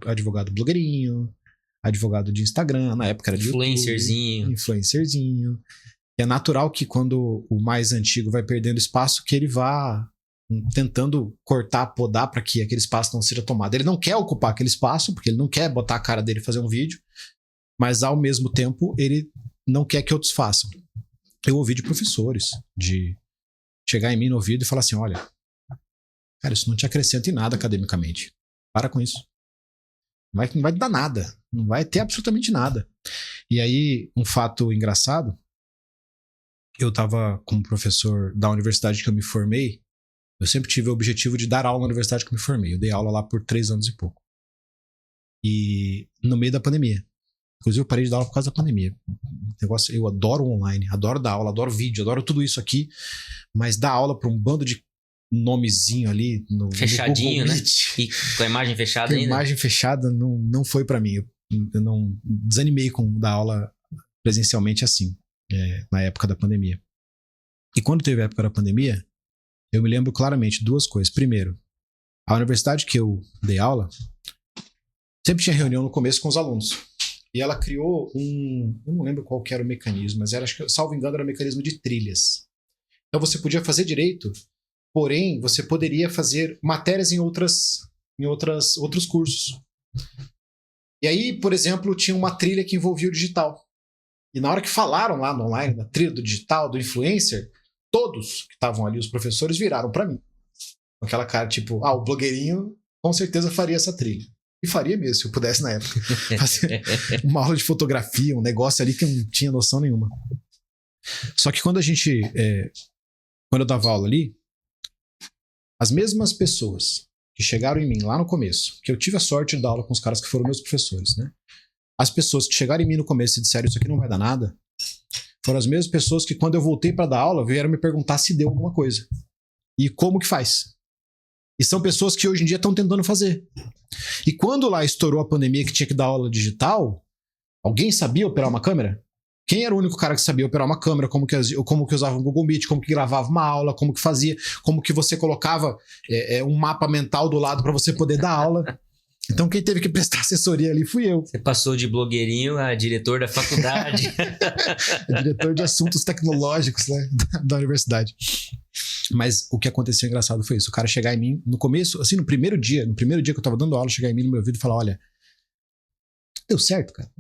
Advogado blogueirinho, advogado de Instagram, na época era de influencerzinho. É natural que quando o mais antigo vai perdendo espaço, que ele vá tentando cortar, podar para que aquele espaço não seja tomado. Ele não quer ocupar aquele espaço, porque ele não quer botar a cara dele e fazer um vídeo, mas ao mesmo tempo ele não quer que outros façam. Eu ouvi de professores, de chegar em mim no ouvido e falar assim, olha, cara, isso não te acrescenta em nada academicamente. Para com isso. Não vai dar nada. Não vai ter absolutamente nada. E aí, um fato engraçado, eu estava como professor da universidade que eu me formei, eu sempre tive o objetivo de dar aula na universidade que eu me formei. Eu dei aula lá por 3 anos e pouco. E no meio da pandemia. Inclusive, eu parei de dar aula por causa da pandemia. Eu adoro online, adoro dar aula, adoro vídeo, adoro tudo isso aqui, mas dar aula para um bando de nomezinho ali fechadinho, no né? E com a imagem fechada ainda. A imagem fechada não foi para mim. Eu não desanimei com dar aula presencialmente assim, na época da pandemia. E quando teve a época da pandemia, eu me lembro claramente 2 coisas. Primeiro, a universidade que eu dei aula sempre tinha reunião no começo com os alunos. E ela criou eu não lembro qual que era o mecanismo, mas acho que, salvo engano, era um mecanismo de trilhas. Então você podia fazer direito, porém você poderia fazer matérias em outros cursos. E aí, por exemplo, tinha uma trilha que envolvia o digital. E na hora que falaram lá no online, da trilha do digital, do influencer, todos que estavam ali, os professores, viraram para mim. Com aquela cara tipo, o blogueirinho com certeza faria essa trilha. E faria mesmo, se eu pudesse na época. Fazer uma aula de fotografia, um negócio ali que eu não tinha noção nenhuma. Só que quando eu dava aula ali, as mesmas pessoas que chegaram em mim lá no começo, que eu tive a sorte de dar aula com os caras que foram meus professores, né? As pessoas que chegaram em mim no começo e disseram isso aqui não vai dar nada, foram as mesmas pessoas que quando eu voltei para dar aula vieram me perguntar se deu alguma coisa. E como que faz? E são pessoas que hoje em dia estão tentando fazer. E quando lá estourou a pandemia que tinha que dar aula digital, alguém sabia operar uma câmera? Quem era o único cara que sabia operar uma câmera, como que usava o Google Meet, como que gravava uma aula, como que fazia, como que você colocava um mapa mental do lado para você poder dar aula. Então quem teve que prestar assessoria ali fui eu. Você passou de blogueirinho a diretor da faculdade. Diretor de assuntos tecnológicos, né, da universidade. Mas o que aconteceu engraçado foi isso. O cara chegar em mim no começo, assim, no primeiro dia que eu tava dando aula, chegar em mim no meu ouvido e falar, olha, deu certo, cara.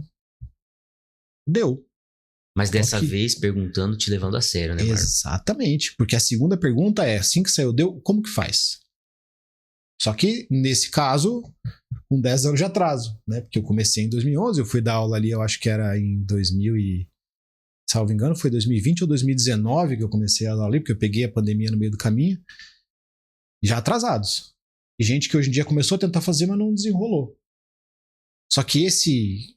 Deu. Mas dessa vez perguntando, te levando a sério, né, Marlon? Exatamente, porque a segunda pergunta é, assim que saiu, deu, como que faz? Só que, nesse caso, com 10 anos de atraso, né? Porque eu comecei em 2011, eu fui dar aula ali, eu acho que era em 2000 e... salvo engano, foi 2020 ou 2019 que eu comecei a dar aula ali, porque eu peguei a pandemia no meio do caminho, já atrasados. E gente que hoje em dia começou a tentar fazer, mas não desenrolou. Só que esse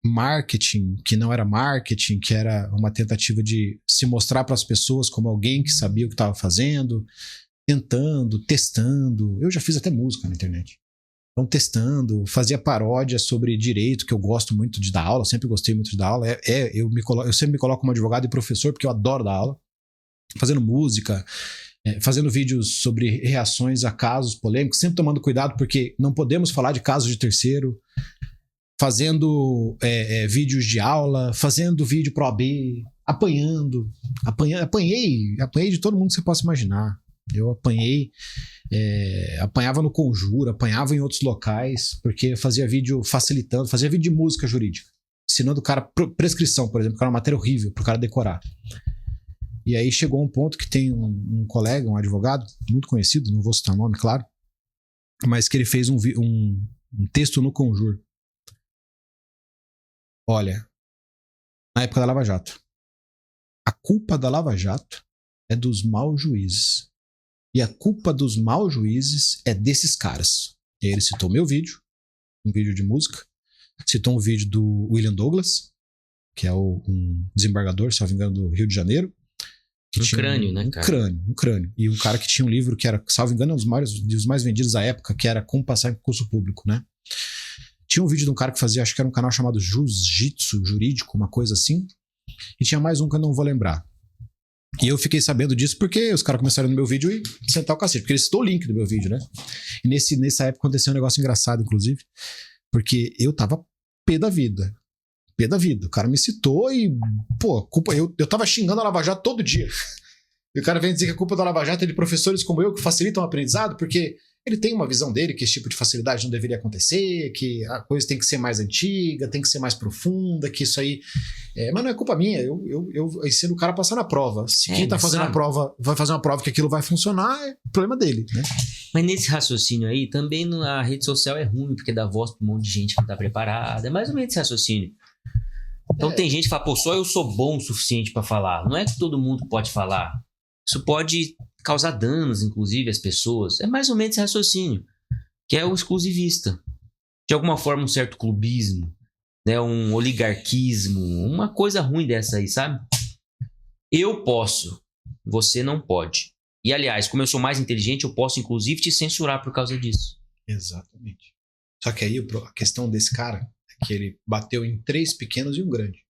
marketing, que não era marketing, que era uma tentativa de se mostrar para as pessoas como alguém que sabia o que estava fazendo, tentando, testando. Eu já fiz até música na internet. Então, testando, fazia paródia sobre direito, que eu gosto muito de dar aula, sempre gostei muito de dar aula. Eu sempre me coloco como advogado e professor, porque eu adoro dar aula. Fazendo música, fazendo vídeos sobre reações a casos polêmicos, sempre tomando cuidado, porque não podemos falar de casos de terceiro. Fazendo vídeos de aula, fazendo vídeo pro AB, apanhei de todo mundo que você possa imaginar. Eu apanhava no Conjuro, apanhava em outros locais, porque fazia vídeo facilitando, fazia vídeo de música jurídica, ensinando o cara prescrição, por exemplo, que era uma matéria horrível pro cara decorar. E aí chegou um ponto que tem um colega, um advogado, muito conhecido, não vou citar o nome, claro, mas que ele fez um texto no Conjuro. Olha, na época da Lava Jato, a culpa da Lava Jato é dos maus juízes. E a culpa dos maus juízes é desses caras. E aí ele citou meu vídeo, um vídeo de música, citou um vídeo do William Douglas, que é um desembargador, se não me engano, do Rio de Janeiro. Um crânio, né, cara? Um crânio. E um cara que tinha um livro que era, salvo engano, um dos mais vendidos da época, que era Como Passar em Concurso Público, né? Tinha um vídeo de um cara que fazia, acho que era um canal chamado Jiu-Jitsu Jurídico, uma coisa assim. E tinha mais um que eu não vou lembrar. E eu fiquei sabendo disso porque os caras começaram no meu vídeo e sentar o cacete, porque ele citou o link do meu vídeo, né? E nessa época aconteceu um negócio engraçado, inclusive, porque eu tava pé da vida. Pé da vida. O cara me citou e, pô, eu tava xingando a Lava Jato todo dia. E o cara vem dizer que a culpa da Lava Jato é de professores como eu que facilitam o aprendizado, porque ele tem uma visão dele que esse tipo de facilidade não deveria acontecer, que a coisa tem que ser mais antiga, tem que ser mais profunda, que isso aí... mas não é culpa minha, eu ensino o cara a passar na prova. Se quem tá fazendo a prova vai fazer uma prova que aquilo vai funcionar, é problema dele, né? Mas nesse raciocínio aí, também a rede social é ruim, porque dá voz pra um monte de gente que não tá preparada. É mais ou menos esse raciocínio. Então tem gente que fala, pô, só eu sou bom o suficiente pra falar. Não é que todo mundo pode falar. Isso pode causar danos, inclusive, às pessoas. É mais ou menos esse raciocínio, que é o exclusivista. De alguma forma, um certo clubismo, né? Um oligarquismo, uma coisa ruim dessa aí, sabe? Eu posso, você não pode. E, aliás, como eu sou mais inteligente, eu posso, inclusive, te censurar por causa disso. Exatamente. Só que aí a questão desse cara é que ele bateu em 3 pequenos e um grande.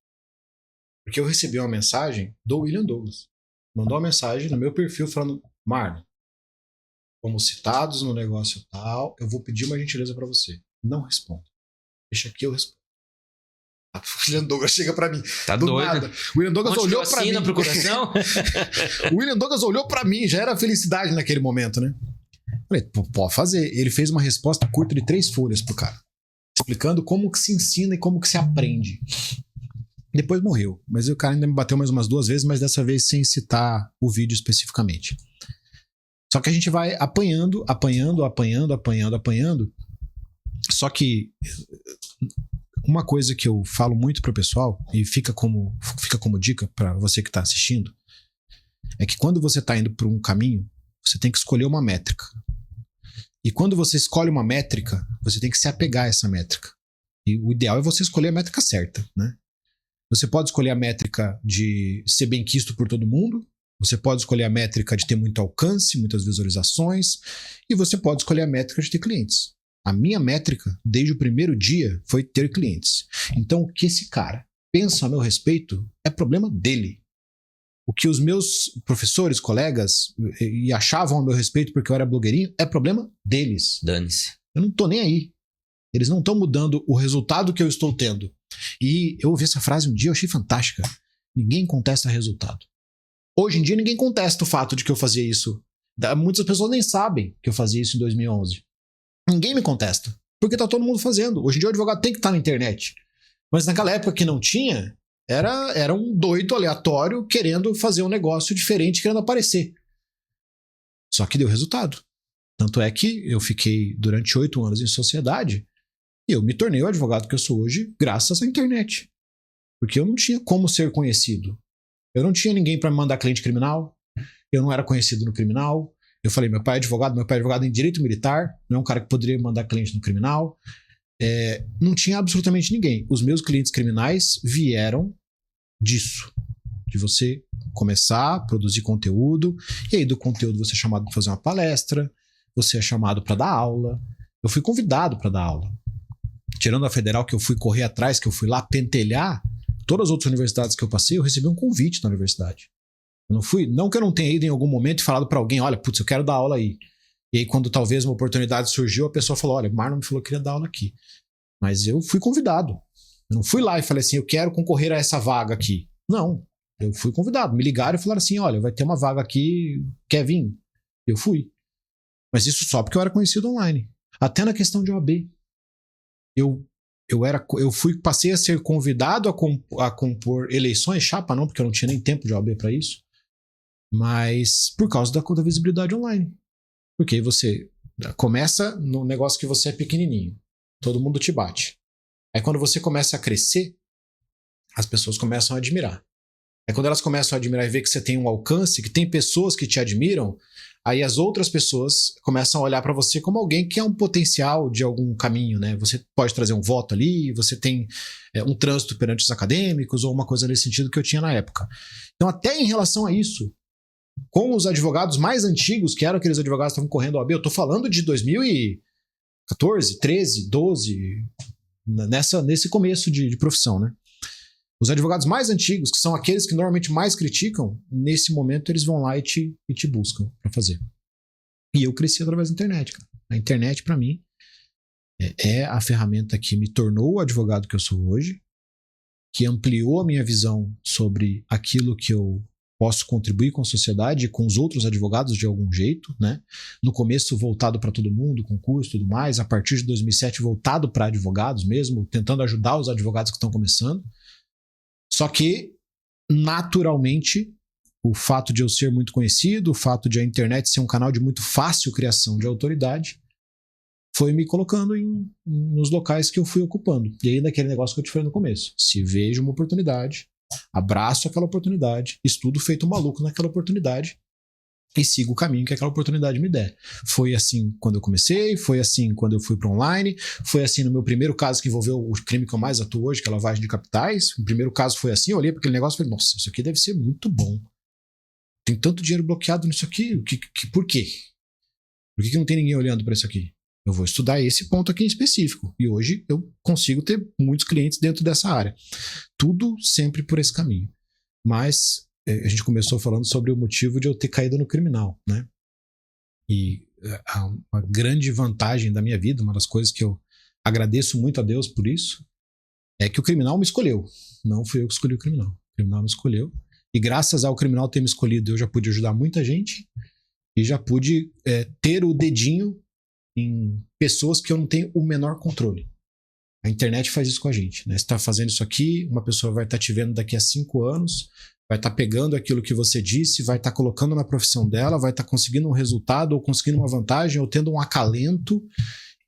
Porque eu recebi uma mensagem do William Douglas. Mandou uma mensagem no meu perfil falando: Marlon, fomos citados no negócio tal, eu vou pedir uma gentileza pra você. Não responda. Deixa aqui, eu respondo. O William Douglas chega pra mim. Tá do doido. Nada. O William Douglas olhou pra mim. Procuração? O William Douglas olhou pra mim, já era felicidade naquele momento, né? Falei, pode fazer. Ele fez uma resposta curta de 3 folhas pro cara, explicando como que se ensina e como que se aprende. Depois morreu, mas o cara ainda me bateu mais umas 2 vezes, mas dessa vez sem citar o vídeo especificamente. Só que a gente vai apanhando. Só que uma coisa que eu falo muito pro pessoal, e fica como dica para você que tá assistindo, é que quando você tá indo por um caminho, você tem que escolher uma métrica. E quando você escolhe uma métrica, você tem que se apegar a essa métrica. E o ideal é você escolher a métrica certa, né? Você pode escolher a métrica de ser benquisto por todo mundo, você pode escolher a métrica de ter muito alcance, muitas visualizações, e você pode escolher a métrica de ter clientes. A minha métrica, desde o primeiro dia, foi ter clientes. Então, o que esse cara pensa a meu respeito é problema dele. O que os meus professores, colegas, e achavam a meu respeito porque eu era blogueirinho, é problema deles. Dane-se. Eu não tô nem aí. Eles não estão mudando o resultado que eu estou tendo. E eu ouvi essa frase um dia, eu achei fantástica. Ninguém contesta resultado. Hoje em dia, ninguém contesta o fato de que eu fazia isso. Muitas pessoas nem sabem que eu fazia isso em 2011. Ninguém me contesta. Porque tá todo mundo fazendo. Hoje em dia, o advogado tem que estar na internet. Mas naquela época que não tinha, era um doido aleatório querendo fazer um negócio diferente, querendo aparecer. Só que deu resultado. Tanto é que eu fiquei durante 8 anos em sociedade e eu me tornei o advogado que eu sou hoje graças à internet. Porque eu não tinha como ser conhecido. Eu não tinha ninguém para me mandar cliente criminal. Eu não era conhecido no criminal. Eu falei, meu pai é advogado em direito militar, não é um cara que poderia me mandar cliente no criminal. Não tinha absolutamente ninguém. Os meus clientes criminais vieram disso. De você começar a produzir conteúdo, e aí do conteúdo você é chamado para fazer uma palestra, você é chamado para dar aula. Eu fui convidado para dar aula. Tirando a federal, que eu fui correr atrás, que eu fui lá pentelhar, todas as outras universidades que eu passei, eu recebi um convite na universidade. Eu não fui, não que eu não tenha ido em algum momento e falado para alguém, olha, putz, eu quero dar aula aí. E aí quando talvez uma oportunidade surgiu, a pessoa falou, olha, o Marlon me falou que queria dar aula aqui. Mas eu fui convidado. Eu não fui lá e falei assim, eu quero concorrer a essa vaga aqui. Não, eu fui convidado. Me ligaram e falaram assim, olha, vai ter uma vaga aqui, quer vir? Eu fui. Mas isso só porque eu era conhecido online. Até na questão de OAB. Passei a ser convidado a compor eleições, chapa não, porque eu não tinha nem tempo de OAB para isso. Mas por causa da visibilidade online. Porque aí você começa no negócio que você é pequenininho. Todo mundo te bate. Aí quando você começa a crescer, as pessoas começam a admirar. Aí quando elas começam a admirar e ver que você tem um alcance, que tem pessoas que te admiram, aí as outras pessoas começam a olhar para você como alguém que é um potencial de algum caminho, né? Você pode trazer um voto ali, você tem um trânsito perante os acadêmicos ou uma coisa nesse sentido que eu tinha na época. Então até em relação a isso, com os advogados mais antigos, que eram aqueles advogados que estavam correndo a OAB, eu tô falando de 2014, 13, 12, nesse começo de profissão, né? Os advogados mais antigos, que são aqueles que normalmente mais criticam, nesse momento eles vão lá e te buscam para fazer. E eu cresci através da internet, cara. A internet, para mim, é a ferramenta que me tornou o advogado que eu sou hoje, que ampliou a minha visão sobre aquilo que eu posso contribuir com a sociedade e com os outros advogados de algum jeito, né? No começo voltado para todo mundo, concurso e tudo mais, a partir de 2007 voltado para advogados mesmo, tentando ajudar os advogados que estão começando. Só que, naturalmente, o fato de eu ser muito conhecido, o fato de a internet ser um canal de muito fácil criação de autoridade, foi me colocando nos locais que eu fui ocupando. E aí, naquele negócio que eu te falei no começo. Se vejo uma oportunidade, abraço aquela oportunidade, estudo feito maluco naquela oportunidade e sigo o caminho que aquela oportunidade me der. Foi assim quando eu comecei, foi assim quando eu fui para online, foi assim no meu primeiro caso que envolveu o crime que eu mais atuo hoje, que é a lavagem de capitais. O primeiro caso foi assim, eu olhei para aquele negócio e falei, nossa, isso aqui deve ser muito bom. Tem tanto dinheiro bloqueado nisso aqui, por quê? Por que não tem ninguém olhando para isso aqui? Eu vou estudar esse ponto aqui em específico. E hoje eu consigo ter muitos clientes dentro dessa área. Tudo sempre por esse caminho. Mas a gente começou falando sobre o motivo de eu ter caído no criminal, né? E uma grande vantagem da minha vida, uma das coisas que eu agradeço muito a Deus por isso, é que o criminal me escolheu. Não fui eu que escolhi o criminal. O criminal me escolheu. E graças ao criminal ter me escolhido, eu já pude ajudar muita gente e já pude ter o dedinho em pessoas que eu não tenho o menor controle. A internet faz isso com a gente, né? Você está fazendo isso aqui, uma pessoa vai estar te vendo daqui a 5 anos, vai estar pegando aquilo que você disse, vai estar colocando na profissão dela, vai estar conseguindo um resultado, ou conseguindo uma vantagem, ou tendo um acalento,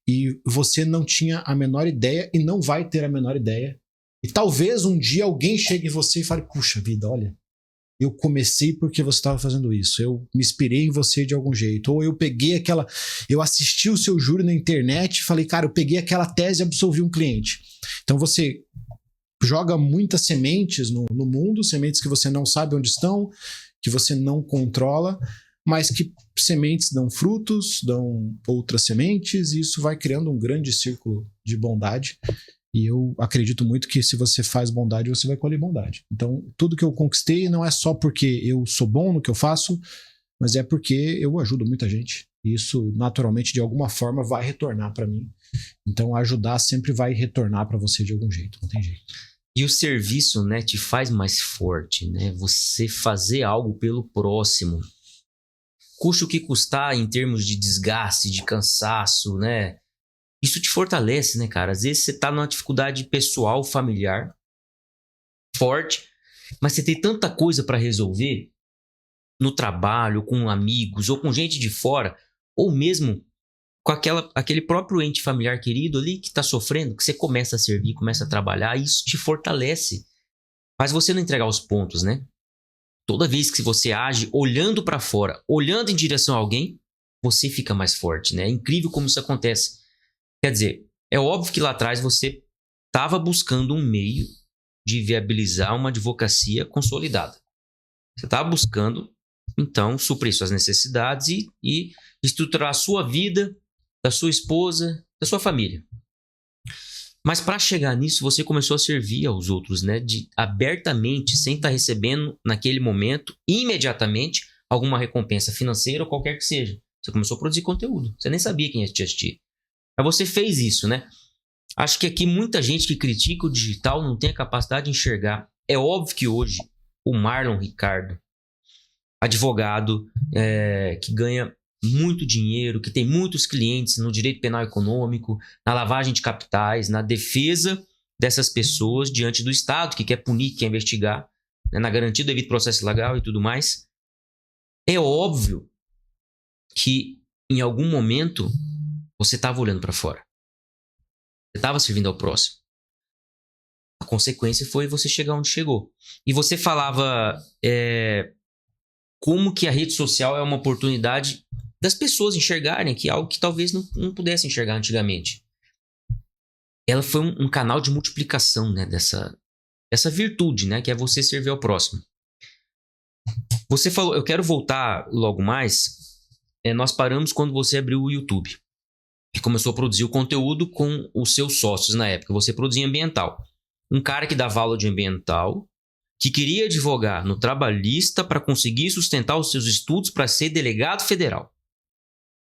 e você não tinha a menor ideia e não vai ter a menor ideia. E talvez um dia alguém chegue em você e fale, puxa vida, olha, eu comecei porque você estava fazendo isso, eu me inspirei em você de algum jeito, ou eu assisti o seu júri na internet e falei, cara, eu peguei aquela tese e absolvi um cliente. Então você joga muitas sementes no mundo, sementes que você não sabe onde estão, que você não controla, mas que sementes dão frutos, dão outras sementes, e isso vai criando um grande círculo de bondade. E eu acredito muito que se você faz bondade, você vai colher bondade. Então, tudo que eu conquistei não é só porque eu sou bom no que eu faço, mas é porque eu ajudo muita gente. E isso, naturalmente, de alguma forma, vai retornar para mim. Então, ajudar sempre vai retornar para você de algum jeito, não tem jeito. E o serviço, né, te faz mais forte, né? Você fazer algo pelo próximo. Custe o que custar em termos de desgaste, de cansaço, né? Isso te fortalece, né, cara? Às vezes você tá numa dificuldade pessoal, familiar, forte, mas você tem tanta coisa para resolver no trabalho, com amigos, ou com gente de fora, ou mesmo com aquele próprio ente familiar querido ali que tá sofrendo, que você começa a servir, começa a trabalhar, e isso te fortalece. Faz você não entregar os pontos, né? Toda vez que você age olhando para fora, olhando em direção a alguém, você fica mais forte, né? É incrível como isso acontece. Quer dizer, é óbvio que lá atrás você estava buscando um meio de viabilizar uma advocacia consolidada. Você estava buscando, então, suprir suas necessidades e estruturar a sua vida, da sua esposa, da sua família. Mas para chegar nisso, você começou a servir aos outros, né? Abertamente, sem estar recebendo naquele momento, imediatamente, alguma recompensa financeira ou qualquer que seja. Você começou a produzir conteúdo. Você nem sabia quem ia te assistir. Mas você fez isso, né? Acho que aqui muita gente que critica o digital não tem a capacidade de enxergar. É óbvio que hoje o Marlon Ricardo, advogado que ganha muito dinheiro, que tem muitos clientes no direito penal econômico, na lavagem de capitais, na defesa dessas pessoas diante do Estado, que quer punir, que quer investigar, né, na garantia do devido processo legal e tudo mais. É óbvio que em algum momento você estava olhando para fora. Você estava servindo ao próximo. A consequência foi você chegar onde chegou. E você falava como que a rede social é uma oportunidade das pessoas enxergarem que algo que talvez não pudessem enxergar antigamente. Ela foi um canal de multiplicação, né, dessa virtude, né, que é você servir ao próximo. Você falou, eu quero voltar logo mais. Nós paramos quando você abriu o YouTube e começou a produzir o conteúdo com os seus sócios na época. Você produzia ambiental. Um cara que dava aula de ambiental, que queria advogar no trabalhista para conseguir sustentar os seus estudos para ser delegado federal.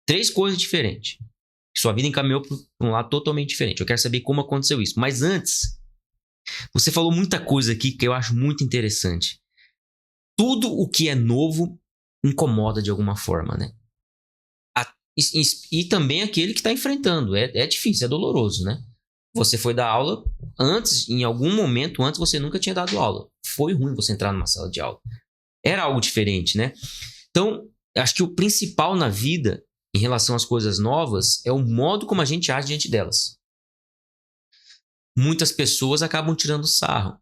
3 coisas diferentes. Sua vida encaminhou para um lado totalmente diferente. Eu quero saber como aconteceu isso. Mas antes, você falou muita coisa aqui que eu acho muito interessante. Tudo o que é novo incomoda de alguma forma, né? E também aquele que está enfrentando. É difícil, é doloroso, né? Você foi dar aula antes, em algum momento antes, você nunca tinha dado aula. Foi ruim você entrar numa sala de aula. Era algo diferente, né? Então, acho que o principal na vida, em relação às coisas novas, é o modo como a gente age diante delas. Muitas pessoas acabam tirando sarro.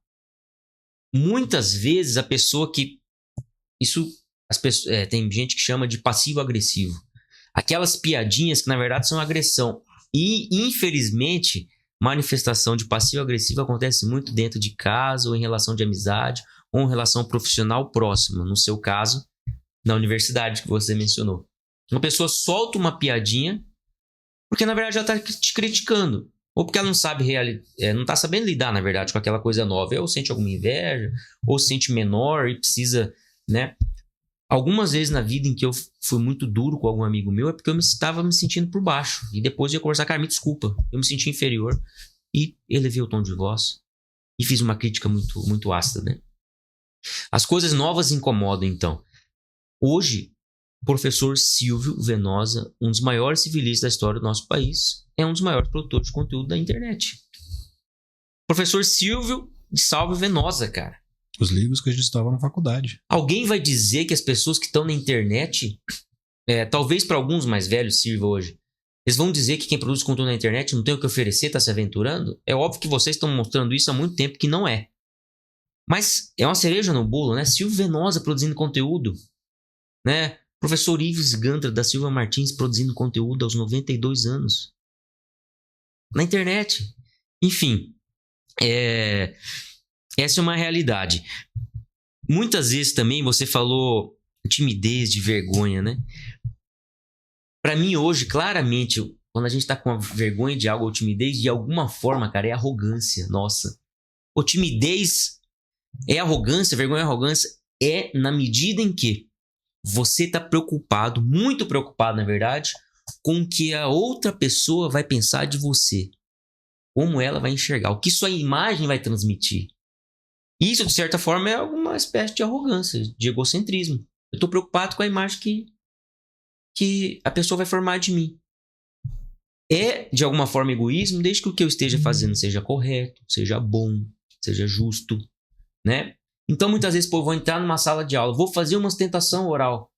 Muitas vezes a pessoa que... tem gente que chama de passivo-agressivo. Aquelas piadinhas que na verdade são agressão. E, infelizmente, manifestação de passivo-agressivo acontece muito dentro de casa, ou em relação de amizade, ou em relação profissional próxima. No seu caso, na universidade que você mencionou. Uma pessoa solta uma piadinha porque na verdade ela está te criticando. Ou porque ela não sabe não está sabendo lidar, na verdade, com aquela coisa nova. Ou sente alguma inveja, ou se sente menor e precisa, né? Algumas vezes na vida em que eu fui muito duro com algum amigo meu é porque eu estava me sentindo por baixo. E depois eu ia conversar, cara, me desculpa. Eu me senti inferior. E elevei o tom de voz. E fiz uma crítica muito, muito ácida, né? As coisas novas incomodam, então. Hoje, o professor Silvio Venosa, um dos maiores civilistas da história do nosso país, é um dos maiores produtores de conteúdo da internet. Professor Silvio de Salve Venosa, cara. Os livros que a gente estava na faculdade. Alguém vai dizer que as pessoas que estão na internet, talvez para alguns mais velhos sirva hoje, Eles vão dizer que quem produz conteúdo na internet não tem o que oferecer, está se aventurando? É óbvio que vocês estão mostrando isso há muito tempo que não é. Mas é uma cereja no bolo, né? Silvio Venosa produzindo conteúdo, né? Professor Ives Gandra da Silva Martins produzindo conteúdo aos 92 anos. Na internet. Enfim, essa é uma realidade. Muitas vezes também você falou timidez, de vergonha, né? Pra mim hoje, claramente, quando a gente tá com vergonha de algo ou timidez, de alguma forma, cara, é arrogância. Nossa. Ou timidez é arrogância, vergonha é arrogância. É na medida em que você tá preocupado, muito preocupado, na verdade, com o que a outra pessoa vai pensar de você. Como ela vai enxergar, o que sua imagem vai transmitir. Isso, de certa forma, é alguma espécie de arrogância, de egocentrismo. Eu tô preocupado com a imagem que a pessoa vai formar de mim. É, de alguma forma, egoísmo, desde que o que eu esteja fazendo seja correto, seja bom, seja justo, né? Então, muitas vezes, pô, eu vou entrar numa sala de aula, vou fazer uma ostentação oral.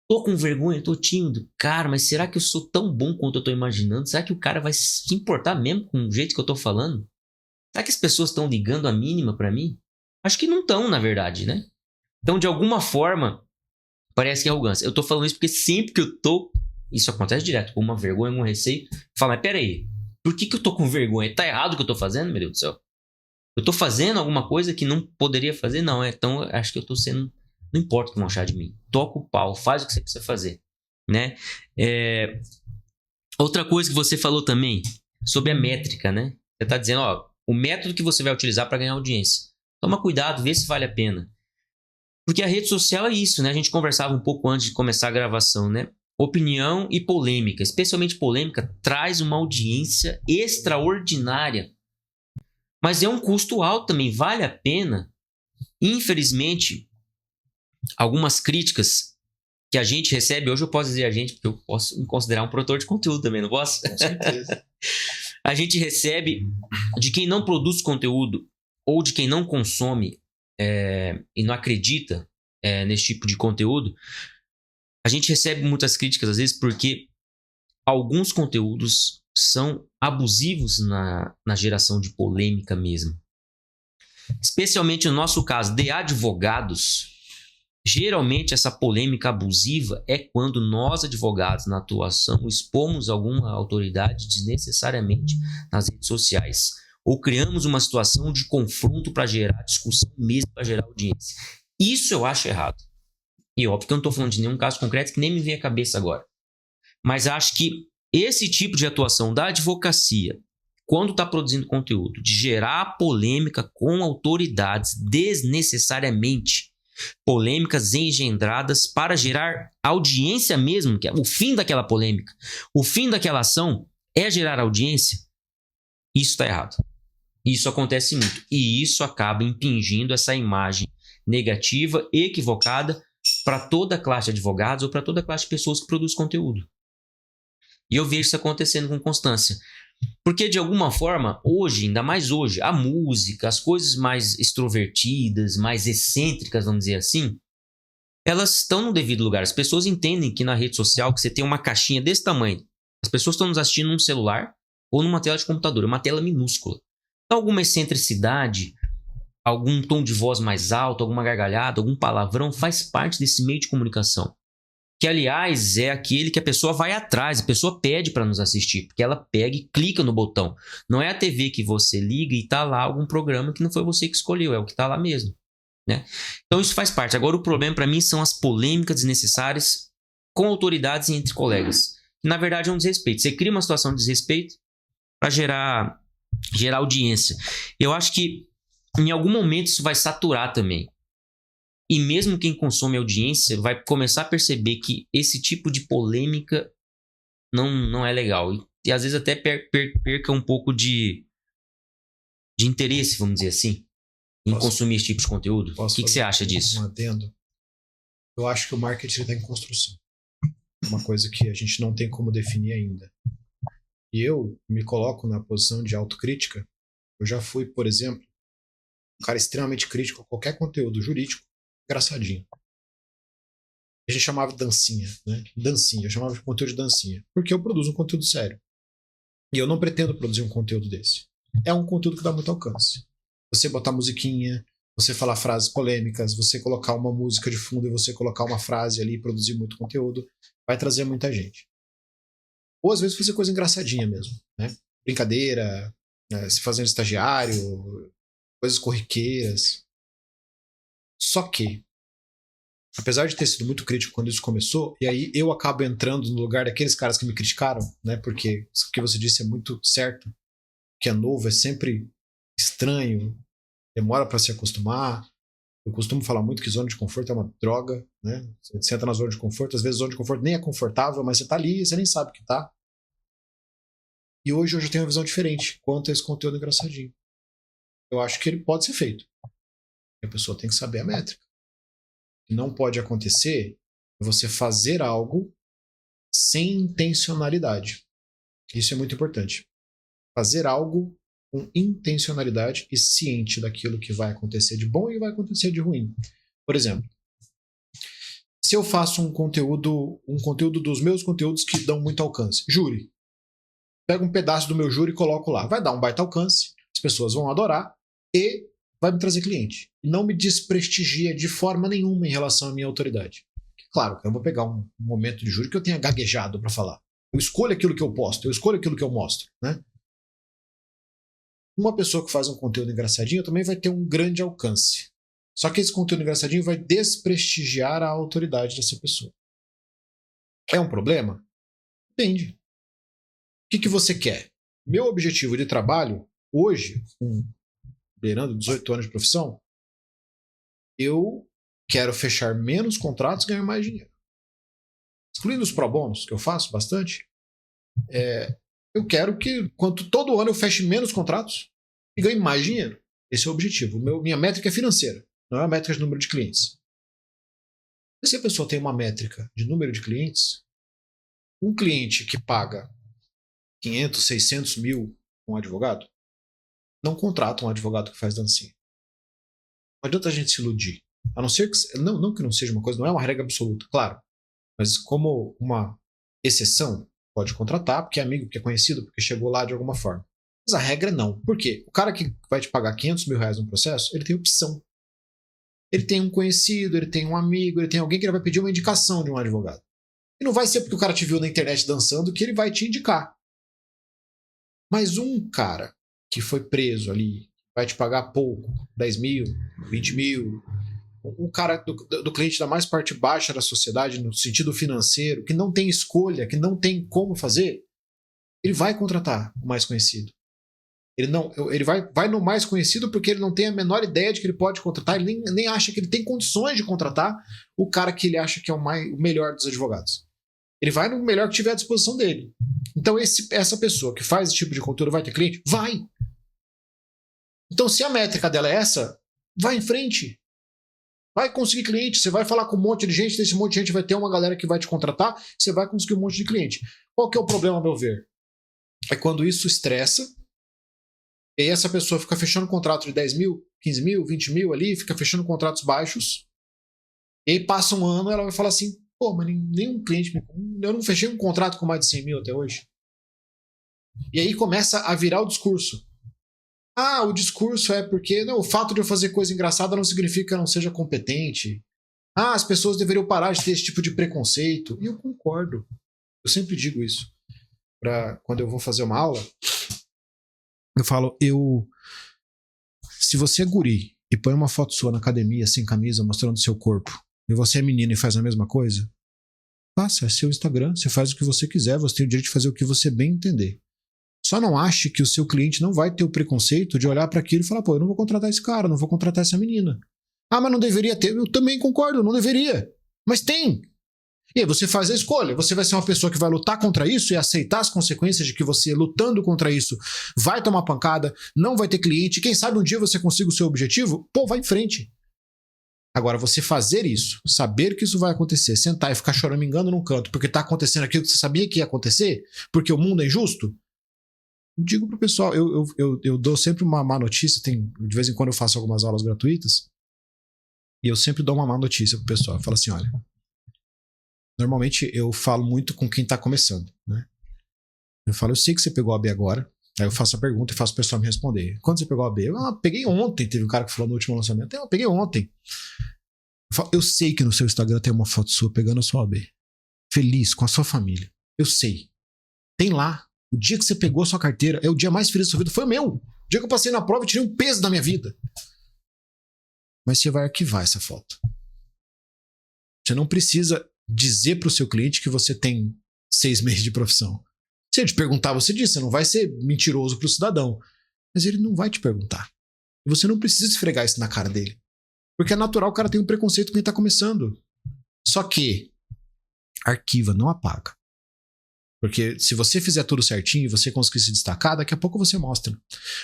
Tô com vergonha, tô tímido. Cara, mas será que eu sou tão bom quanto eu tô imaginando? Será que o cara vai se importar mesmo com o jeito que eu tô falando? Será que as pessoas estão ligando a mínima pra mim? Acho que não estão, na verdade, né? Então, de alguma forma, parece que é arrogância. Eu tô falando isso porque sempre que eu tô... Isso acontece direto, com uma vergonha, um receio. Fala, mas peraí, por que eu tô com vergonha? Tá errado o que eu tô fazendo, meu Deus do céu? Eu tô fazendo alguma coisa que não poderia fazer? Não, então acho que eu tô sendo... Não importa o que vão achar de mim. Toca o pau, faz o que você precisa fazer, né? Outra coisa que você falou também, sobre a métrica, né? Você tá dizendo, ó, o método que você vai utilizar para ganhar audiência. Toma cuidado, vê se vale a pena. Porque a rede social é isso, né? A gente conversava um pouco antes de começar a gravação, né? Opinião e polêmica, especialmente polêmica, traz uma audiência extraordinária. Mas é um custo alto também, vale a pena. Infelizmente, algumas críticas que a gente recebe, hoje eu posso dizer a gente, porque eu posso me considerar um produtor de conteúdo também, não posso? Com certeza. A gente recebe de quem não produz conteúdo ou de quem não consome e não acredita nesse tipo de conteúdo, a gente recebe muitas críticas às vezes porque alguns conteúdos são abusivos na geração de polêmica mesmo. Especialmente no nosso caso de advogados, geralmente essa polêmica abusiva é quando nós, advogados, na atuação, expomos alguma autoridade desnecessariamente nas redes sociais. Ou criamos uma situação de confronto para gerar discussão mesmo, para gerar audiência. Isso eu acho errado. E óbvio que eu não estou falando de nenhum caso concreto que nem me vem à cabeça agora. Mas acho que esse tipo de atuação da advocacia, quando está produzindo conteúdo, de gerar polêmica com autoridades desnecessariamente, polêmicas engendradas para gerar audiência mesmo, que é o fim daquela polêmica, o fim daquela ação é gerar audiência, isso está errado. Isso acontece muito. E isso acaba impingindo essa imagem negativa, equivocada, para toda a classe de advogados ou para toda a classe de pessoas que produzem conteúdo. E eu vejo isso acontecendo com constância. Porque, de alguma forma, hoje, ainda mais hoje, a música, as coisas mais extrovertidas, mais excêntricas, vamos dizer assim, elas estão no devido lugar. As pessoas entendem que na rede social, que você tem uma caixinha desse tamanho, as pessoas estão nos assistindo num celular ou numa tela de computador, uma tela minúscula. Então, alguma excentricidade, algum tom de voz mais alto, alguma gargalhada, algum palavrão faz parte desse meio de comunicação. Que, aliás, é aquele que a pessoa vai atrás, a pessoa pede para nos assistir, porque ela pega e clica no botão. Não é a TV que você liga e tá lá algum programa que não foi você que escolheu, é o que tá lá mesmo, né? Então isso faz parte. Agora o problema para mim são as polêmicas desnecessárias com autoridades e entre colegas. Na verdade é um desrespeito. Você cria uma situação de desrespeito para gerar audiência. Eu acho que em algum momento isso vai saturar também. E mesmo quem consome audiência vai começar a perceber que esse tipo de polêmica não é legal. E às vezes até perca um pouco de interesse, vamos dizer assim, em consumir esse tipo de conteúdo. O que você acha disso? Um adendo. Eu acho que o marketing está em construção. É uma coisa que a gente não tem como definir ainda. E eu me coloco na posição de autocrítica. Eu já fui, por exemplo, um cara extremamente crítico a qualquer conteúdo jurídico engraçadinho. A gente chamava de dancinha, né? Dancinha, eu chamava de conteúdo de dancinha. Porque eu produzo um conteúdo sério. E eu não pretendo produzir um conteúdo desse. É um conteúdo que dá muito alcance. Você botar musiquinha, você falar frases polêmicas, você colocar uma música de fundo e você colocar uma frase ali e produzir muito conteúdo, vai trazer muita gente. Ou às vezes fazer coisa engraçadinha mesmo, né? Brincadeira, se fazendo estagiário, coisas corriqueiras. Só que, apesar de ter sido muito crítico quando isso começou, e aí eu acabo entrando no lugar daqueles caras que me criticaram, né? Porque o que você disse é muito certo. O que é novo é sempre estranho, demora para se acostumar. Eu costumo falar muito que zona de conforto é uma droga, né? Você entra na zona de conforto, às vezes a zona de conforto nem é confortável, mas você tá ali e você nem sabe que tá. E hoje eu já tenho uma visão diferente quanto a esse conteúdo engraçadinho. Eu acho que ele pode ser feito. A pessoa tem que saber a métrica. O que não pode acontecer é você fazer algo sem intencionalidade. Isso é muito importante. Fazer algo com intencionalidade e ciente daquilo que vai acontecer de bom e vai acontecer de ruim. Por exemplo, se eu faço um conteúdo dos meus conteúdos que dão muito alcance, júri. Pego um pedaço do meu júri e coloco lá. Vai dar um baita alcance, as pessoas vão adorar e vai me trazer cliente. E não me desprestigia de forma nenhuma em relação à minha autoridade. Claro, eu vou pegar um momento de júri que eu tenha gaguejado para falar. Eu escolho aquilo que eu posto, eu escolho aquilo que eu mostro, né? Uma pessoa que faz um conteúdo engraçadinho também vai ter um grande alcance. Só que esse conteúdo engraçadinho vai desprestigiar a autoridade dessa pessoa. É um problema? Depende. O que você quer? Meu objetivo de trabalho, hoje, beirando 18 anos de profissão, eu quero fechar menos contratos e ganhar mais dinheiro. Excluindo os pro bônus, que eu faço bastante, eu quero que, todo ano eu feche menos contratos e ganhe mais dinheiro. Esse é o objetivo. Minha métrica é financeira, não é a métrica de número de clientes. E se a pessoa tem uma métrica de número de clientes, um cliente que paga 500, 600 mil com um advogado, não contrata um advogado que faz dancinha. Não adianta a gente se iludir. A não ser que, não que não seja uma coisa, não é uma regra absoluta, claro. Mas como uma exceção, pode contratar, porque é amigo, porque é conhecido, porque chegou lá de alguma forma. Mas a regra não. Por quê? O cara que vai te pagar 500 mil reais no processo, ele tem opção. Ele tem um conhecido, ele tem um amigo, ele tem alguém que ele vai pedir uma indicação de um advogado. E não vai ser porque o cara te viu na internet dançando que ele vai te indicar. Mas um cara que foi preso ali, vai te pagar pouco, 10 mil, 20 mil, um cara do cliente da mais parte baixa da sociedade, no sentido financeiro, que não tem escolha, que não tem como fazer, ele vai contratar o mais conhecido. Ele vai no mais conhecido porque ele não tem a menor ideia de que ele pode contratar, ele nem acha que ele tem condições de contratar o cara que ele acha que é o melhor dos advogados. Ele vai no melhor que tiver à disposição dele. Então essa pessoa que faz esse tipo de conteúdo vai ter cliente? Vai! Então se a métrica dela é essa, vai em frente. Vai conseguir cliente, você vai falar com um monte de gente, desse monte de gente vai ter uma galera que vai te contratar, você vai conseguir um monte de cliente. Qual que é o problema, a meu ver? É quando isso estressa, e aí essa pessoa fica fechando contrato de 10 mil, 15 mil, 20 mil ali, fica fechando contratos baixos, e aí passa um ano, ela vai falar assim, pô, mas nenhum cliente, eu não fechei um contrato com mais de 100 mil até hoje. E aí começa a virar o discurso. Ah, o discurso é porque o fato de eu fazer coisa engraçada não significa que eu não seja competente. Ah, as pessoas deveriam parar de ter esse tipo de preconceito. E eu concordo. Eu sempre digo isso. Quando eu vou fazer uma aula, eu falo, se você é guri e põe uma foto sua na academia sem camisa mostrando seu corpo, e você é menina e faz a mesma coisa, faça, é seu Instagram, você faz o que você quiser, você tem o direito de fazer o que você bem entender. Só não ache que o seu cliente não vai ter o preconceito de olhar para aquilo e falar, pô, eu não vou contratar esse cara, não vou contratar essa menina. Ah, mas não deveria ter. Eu também concordo, não deveria. Mas tem. E aí você faz a escolha. Você vai ser uma pessoa que vai lutar contra isso e aceitar as consequências de que você, lutando contra isso, vai tomar pancada, não vai ter cliente. Quem sabe um dia você consiga o seu objetivo? Pô, vai em frente. Agora, você fazer isso, saber que isso vai acontecer, sentar e ficar choramingando num canto porque tá acontecendo aquilo que você sabia que ia acontecer, porque o mundo é injusto, digo pro pessoal, eu dou sempre uma má notícia, de vez em quando eu faço algumas aulas gratuitas, e eu sempre dou uma má notícia pro pessoal. Eu falo assim, olha, Normalmente eu falo muito com quem tá começando, né? Eu falo, eu sei que você pegou a AB agora. Aí eu faço a pergunta e faço o pessoal me responder. Quando você pegou a AB? Peguei ontem. Teve um cara que falou no último lançamento. Eu peguei ontem. Eu sei que no seu Instagram tem uma foto sua pegando a sua AB. Feliz, com a sua família. Eu sei. Tem lá. O dia que você pegou a sua carteira é o dia mais feliz da sua vida. Foi o meu. O dia que eu passei na prova e tirei um peso da minha vida. Mas você vai arquivar essa foto. Você não precisa dizer para o seu cliente que você tem 6 meses de profissão. Se ele te perguntar, você diz. Você não vai ser mentiroso para o cidadão. Mas ele não vai te perguntar. E você não precisa esfregar isso na cara dele. Porque é natural, o cara tem um preconceito com quem está começando. Só que arquiva, não apaga. Porque se você fizer tudo certinho e você conseguir se destacar, daqui a pouco você mostra.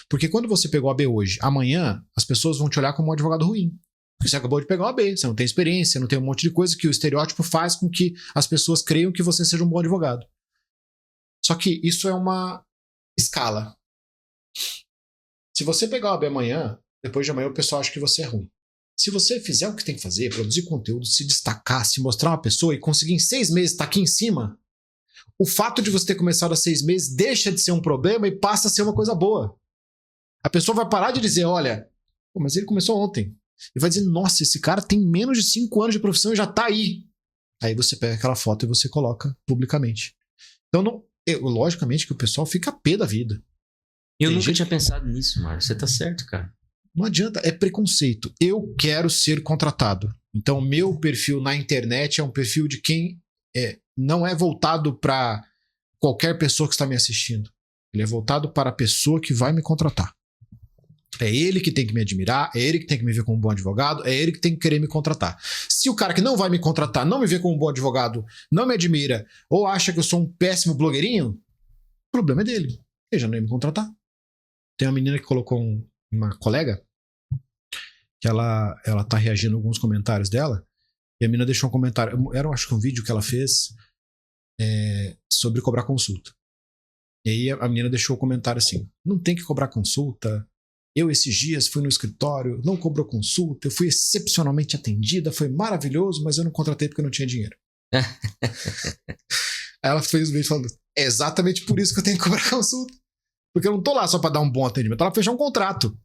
Porque quando você pegou a AB hoje, amanhã as pessoas vão te olhar como um advogado ruim. Porque você acabou de pegar a AB, você não tem experiência, não tem um monte de coisa que o estereótipo faz com que as pessoas creiam que você seja um bom advogado. Só que isso é uma escala. Se você pegar a AB amanhã, depois de amanhã o pessoal acha que você é ruim. Se você fizer o que tem que fazer, produzir conteúdo, se destacar, se mostrar uma pessoa e conseguir em 6 meses estar aqui em cima, o fato de você ter começado há 6 meses deixa de ser um problema e passa a ser uma coisa boa. A pessoa vai parar de dizer, olha, mas ele começou ontem. E vai dizer, nossa, esse cara tem menos de 5 anos de profissão e já tá aí. Aí você pega aquela foto e você coloca publicamente. Então, logicamente que o pessoal fica pé da vida. Eu nunca tinha pensado nisso, Mário. Você tá certo, cara. Não adianta, é preconceito. Eu quero ser contratado. Então, meu perfil na internet é um perfil de quem não é voltado para qualquer pessoa que está me assistindo. Ele é voltado para a pessoa que vai me contratar. É ele que tem que me admirar, é ele que tem que me ver como um bom advogado, é ele que tem que querer me contratar. Se o cara que não vai me contratar não me vê como um bom advogado, não me admira, ou acha que eu sou um péssimo blogueirinho, o problema é dele. Ele já não ia me contratar. Tem uma menina que colocou uma colega, que ela tá reagindo a alguns comentários dela, e a menina deixou um comentário, era acho que um vídeo que ela fez sobre cobrar consulta. E aí a menina deixou o comentário assim, não tem que cobrar consulta, eu esses dias fui no escritório, não cobrou consulta, eu fui excepcionalmente atendida, foi maravilhoso, mas eu não contratei porque eu não tinha dinheiro. Aí ela fez o vídeo falando, é exatamente por isso que eu tenho que cobrar consulta. Porque eu não tô lá só para dar um bom atendimento, tô lá pra fechar um contrato.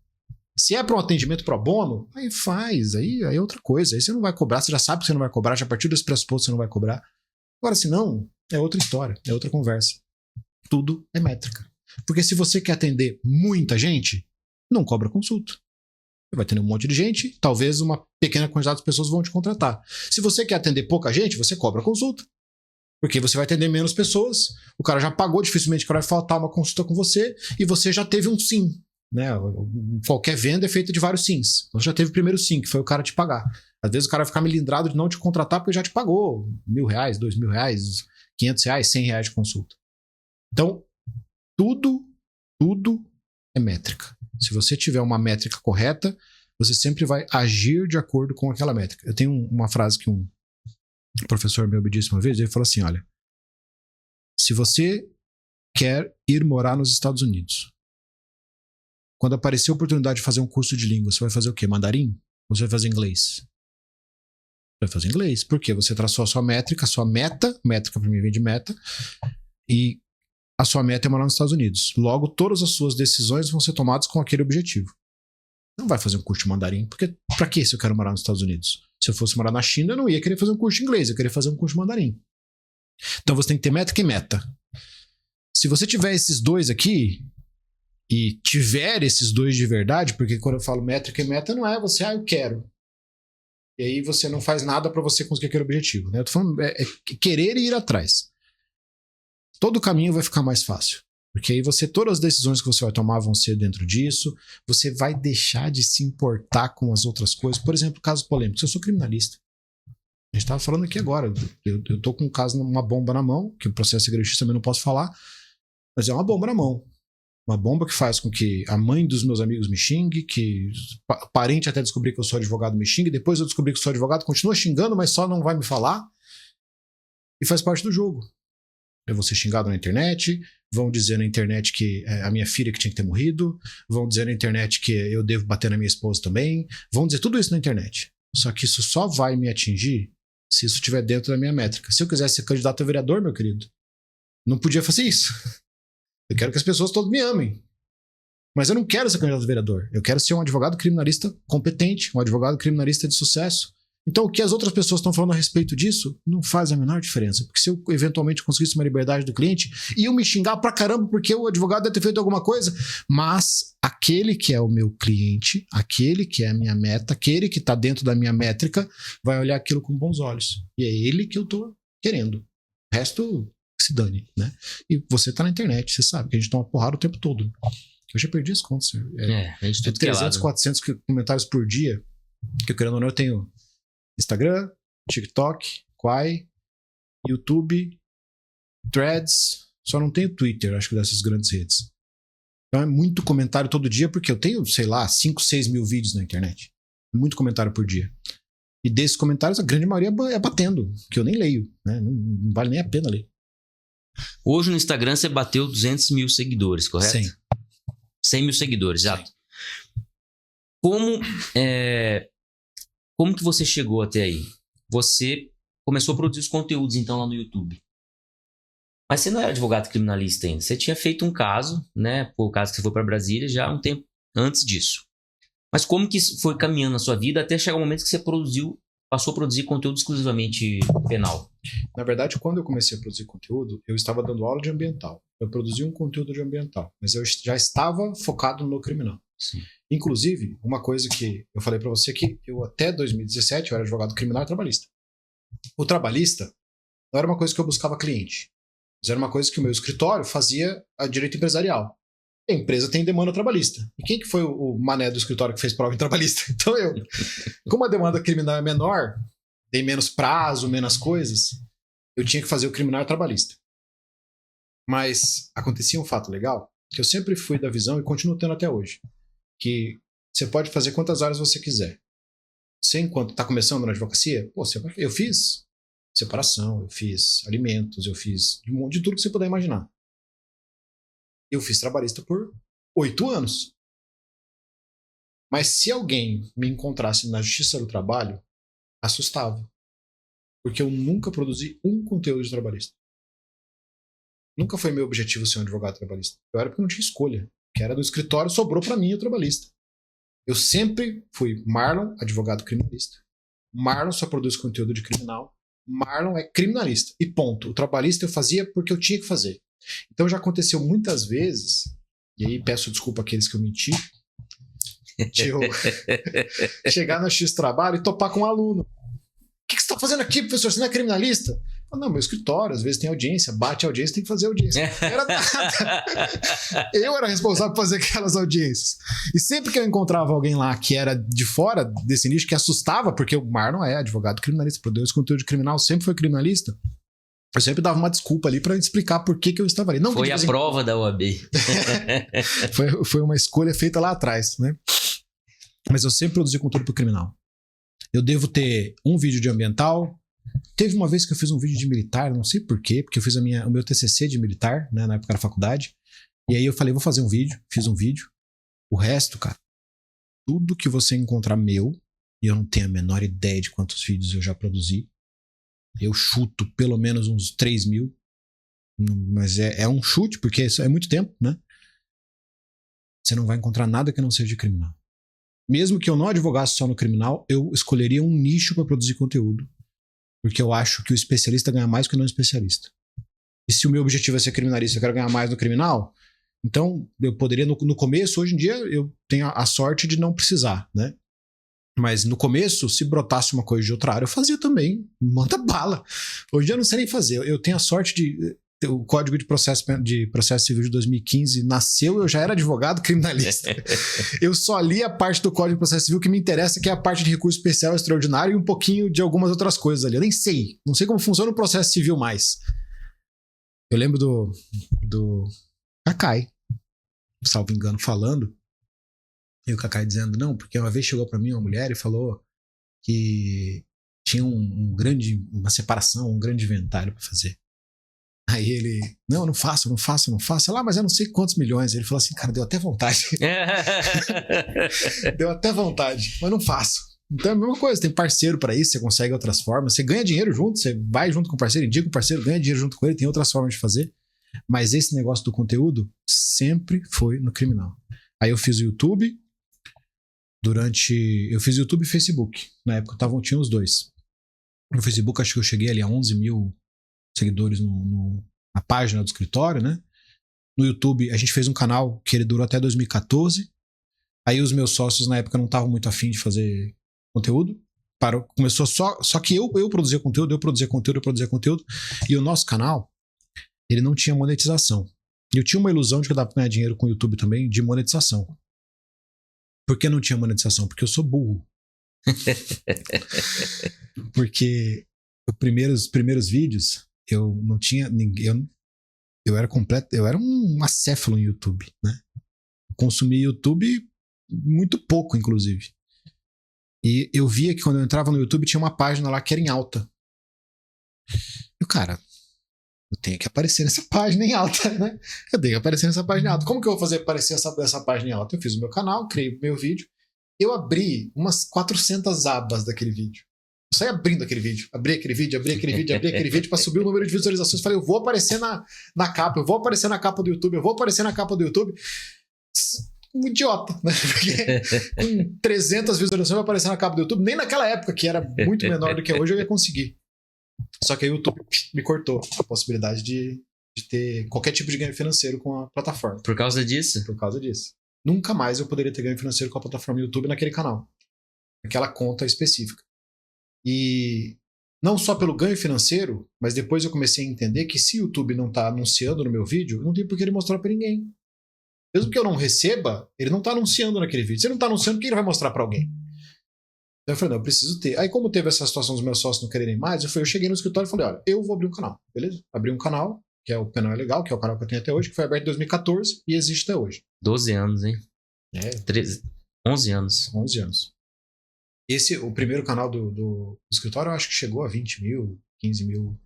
Se é para um atendimento pro bono, aí faz, aí é outra coisa. Aí você não vai cobrar, você já sabe que você não vai cobrar, já a partir desse pressuposto você não vai cobrar. Agora, se não, é outra história, é outra conversa. Tudo é métrica. Porque se você quer atender muita gente, não cobra consulta. Você vai atender um monte de gente, talvez uma pequena quantidade de pessoas vão te contratar. Se você quer atender pouca gente, você cobra consulta. Porque você vai atender menos pessoas, o cara já pagou, dificilmente o cara vai faltar uma consulta com você, e você já teve um sim. Né? Qualquer venda é feita de vários sims. Você já teve o primeiro sim, que foi o cara te pagar. Às vezes o cara vai ficar melindrado de não te contratar porque já te pagou R$1.000, R$2.000, R$500, R$100 de consulta. Então, tudo é métrica. Se você tiver uma métrica correta, você sempre vai agir de acordo com aquela métrica. Eu tenho uma frase que um professor meu me disse uma vez, ele falou assim, olha, se você quer ir morar nos Estados Unidos, quando aparecer a oportunidade de fazer um curso de língua, você vai fazer o quê? Mandarim? Ou você vai fazer inglês? Você vai fazer inglês. Por quê? Você traçou a sua métrica, a sua meta para mim vem de meta, e a sua meta é morar nos Estados Unidos. Logo, todas as suas decisões vão ser tomadas com aquele objetivo. Não vai fazer um curso de mandarim, porque pra que se eu quero morar nos Estados Unidos? Se eu fosse morar na China, eu não ia querer fazer um curso de inglês, eu queria fazer um curso de mandarim. Então você tem que ter métrica e meta. Se você tiver esses dois aqui, e tiver esses dois de verdade, porque quando eu falo métrica e meta, não é você, eu quero. E aí você não faz nada pra você conseguir aquele objetivo. Né? Eu tô falando, é querer e ir atrás. Todo o caminho vai ficar mais fácil. Porque aí todas as decisões que você vai tomar vão ser dentro disso, você vai deixar de se importar com as outras coisas. Por exemplo, casos polêmicos. Eu sou criminalista. A gente estava falando aqui agora. Eu tô com um caso, uma bomba na mão, que o processo de justiça também não posso falar, mas é uma bomba na mão. Uma bomba que faz com que a mãe dos meus amigos me xingue, que parente até descobrir que eu sou advogado me xingue, depois eu descobri que sou advogado, continua xingando, mas só não vai me falar. E faz parte do jogo. Eu vou ser xingado na internet, vão dizer na internet que é a minha filha que tinha que ter morrido, vão dizer na internet que eu devo bater na minha esposa também, vão dizer tudo isso na internet. Só que isso só vai me atingir se isso estiver dentro da minha métrica. Se eu quisesse ser candidato a vereador, meu querido, não podia fazer isso. Eu quero que as pessoas todas me amem. Mas eu não quero ser candidato a vereador. Eu quero ser um advogado criminalista competente, um advogado criminalista de sucesso. Então, o que as outras pessoas estão falando a respeito disso não faz a menor diferença. Porque se eu eventualmente conseguisse uma liberdade do cliente, iam me xingar pra caramba porque o advogado deve ter feito alguma coisa. Mas aquele que é o meu cliente, aquele que é a minha meta, aquele que tá dentro da minha métrica, vai olhar aquilo com bons olhos. E é ele que eu tô querendo. O resto se dane, né? E você tá na internet, você sabe que a gente toma porrada o tempo todo. Eu já perdi as contas. A gente tudo 300, 400 comentários por dia. Que eu querendo ou não, eu tenho Instagram, TikTok, Quai, YouTube, Threads. Só não tenho Twitter, acho que dessas grandes redes. Então é muito comentário todo dia, porque eu tenho, sei lá, 5, 6 mil vídeos na internet. Muito comentário por dia. E desses comentários, a grande maioria é batendo, que eu nem leio, né? Não vale nem a pena ler. Hoje no Instagram você bateu 200 mil seguidores, correto? 100 mil seguidores, exato. Como que você chegou até aí? Você começou a produzir os conteúdos, então, lá no YouTube. Mas você não era advogado criminalista ainda. Você tinha feito um caso, né? Foi o caso que você foi para Brasília já um tempo antes disso. Mas como que isso foi caminhando na sua vida até chegar o momento que você passou a produzir conteúdo exclusivamente penal? Na verdade, quando eu comecei a produzir conteúdo, eu estava dando aula de ambiental. Eu produzi um conteúdo de ambiental, mas eu já estava focado no criminal. Sim. Inclusive, uma coisa que eu falei para você que eu até 2017 eu era advogado criminal e trabalhista. O trabalhista não era uma coisa que eu buscava cliente, mas era uma coisa que o meu escritório fazia a direito empresarial. A empresa tem demanda trabalhista. E quem que foi o mané do escritório que fez prova em trabalhista? Então eu. Como a demanda criminal é menor, tem menos prazo, menos coisas, eu tinha que fazer o criminal trabalhista. Mas acontecia um fato legal, que eu sempre fui da visão e continuo tendo até hoje, que você pode fazer quantas horas você quiser. Você, enquanto está começando na advocacia, eu fiz separação, eu fiz alimentos, eu fiz de tudo que você puder imaginar. Eu fiz trabalhista por 8 anos. Mas se alguém me encontrasse na Justiça do Trabalho, assustava. Porque eu nunca produzi um conteúdo de trabalhista. Nunca foi meu objetivo ser um advogado trabalhista. Eu era porque não tinha escolha. Que era do escritório, sobrou para mim o trabalhista. Eu sempre fui Marlon, advogado criminalista. Marlon só produz conteúdo de criminal. Marlon é criminalista. E ponto. O trabalhista eu fazia porque eu tinha que fazer. Então já aconteceu muitas vezes, e aí peço desculpa àqueles que eu menti, de eu chegar no X trabalho e topar com um aluno. O que você está fazendo aqui, professor? Você não é criminalista? Não, meu escritório, às vezes tem audiência, bate a audiência, tem que fazer audiência. Era nada. Eu era responsável por fazer aquelas audiências. E sempre que eu encontrava alguém lá que era de fora desse nicho, que assustava, porque o Marlon é advogado criminalista, produz conteúdo criminal, sempre foi criminalista, eu sempre dava uma desculpa ali para explicar por que eu estava ali. Não, foi a prova da OAB. foi uma escolha feita lá atrás, né? Mas eu sempre produzi conteúdo pro criminal. Eu devo ter um vídeo de ambiental. Teve uma vez que eu fiz um vídeo de militar, não sei por quê, porque eu fiz o meu TCC de militar, né, na época da faculdade. E aí eu falei, vou fazer um vídeo. Fiz um vídeo. O resto, cara, tudo que você encontrar meu, e eu não tenho a menor ideia de quantos vídeos eu já produzi, eu chuto pelo menos uns 3 mil. Mas é um chute, porque isso é muito tempo, né? Você não vai encontrar nada que não seja de criminal. Mesmo que eu não advogasse só no criminal, eu escolheria um nicho para produzir conteúdo. Porque eu acho que o especialista ganha mais que o não especialista. E se o meu objetivo é ser criminalista, eu quero ganhar mais no criminal, então eu poderia, no começo, hoje em dia, eu tenho a sorte de não precisar, né? Mas no começo, se brotasse uma coisa de outra área, eu fazia também. Manda bala. Hoje em dia eu não sei nem fazer. Eu tenho a sorte de... O Código de Processo Civil de 2015 nasceu, eu já era advogado criminalista. Eu só li a parte do Código de Processo Civil que me interessa, que é a parte de recurso especial e extraordinário e um pouquinho de algumas outras coisas ali. Eu nem sei. Não sei como funciona o processo civil mais. Eu lembro do Cacai, salvo engano, falando. E o Cacai dizendo, não, porque uma vez chegou pra mim uma mulher e falou que tinha uma separação, um grande inventário pra fazer. Aí ele, não faço. Lá, mas eu não sei quantos milhões. Ele falou assim, cara, deu até vontade. Deu até vontade, mas não faço. Então é a mesma coisa, tem parceiro para isso, você consegue outras formas, você ganha dinheiro junto, você vai junto com o parceiro, indica o parceiro, ganha dinheiro junto com ele, tem outras formas de fazer. Mas esse negócio do conteúdo sempre foi no criminal. Aí eu fiz o YouTube, eu fiz YouTube e Facebook. Na época tinha os dois. No Facebook acho que eu cheguei ali a 11 mil seguidores na página do escritório, né? No YouTube a gente fez um canal que ele durou até 2014. Aí os meus sócios na época não estavam muito afim de fazer conteúdo. Começou só que eu produzia conteúdo. E o nosso canal, ele não tinha monetização. E eu tinha uma ilusão de que eu dava pra ganhar dinheiro com o YouTube também, de monetização. Por que não tinha monetização? Porque eu sou burro. Porque os primeiros vídeos, eu não tinha ninguém. Eu era um acéfalo em YouTube, né? Eu consumi YouTube muito pouco, inclusive. E eu via que quando eu entrava no YouTube tinha uma página lá que era em alta. E o cara, eu tenho que aparecer nessa página em alta, né? Eu tenho que aparecer nessa página em alta. Como que eu vou fazer aparecer essa página em alta? Eu fiz o meu canal, criei o meu vídeo. Eu abri umas 400 abas daquele vídeo. Eu saí abrindo aquele vídeo. Abri aquele vídeo pra subir o número de visualizações. Falei, eu vou aparecer na capa, eu vou aparecer na capa do YouTube, Um idiota, né? Porque com 300 visualizações vai aparecer na capa do YouTube. Nem naquela época, que era muito menor do que hoje, eu ia conseguir. Só que aí o YouTube me cortou a possibilidade de ter qualquer tipo de ganho financeiro com a plataforma. Por causa disso? Por causa disso. Nunca mais eu poderia ter ganho financeiro com a plataforma YouTube naquele canal. Naquela conta específica. E não só pelo ganho financeiro, mas depois eu comecei a entender que se o YouTube não está anunciando no meu vídeo, não tem por que ele mostrar para ninguém. Mesmo que eu não receba, ele não está anunciando naquele vídeo. Se ele não está anunciando, quem ele vai mostrar para alguém? Então eu falei, não, eu preciso ter. Aí como teve essa situação dos meus sócios não quererem mais, eu cheguei no escritório e falei, olha, eu vou abrir um canal, beleza? Abri um canal, que é o canal é legal, que é o canal que eu tenho até hoje, que foi aberto em 2014 e existe até hoje. 12 anos, hein? 11 anos. 11 anos. O primeiro canal do escritório, eu acho que chegou a 20 mil, 15 mil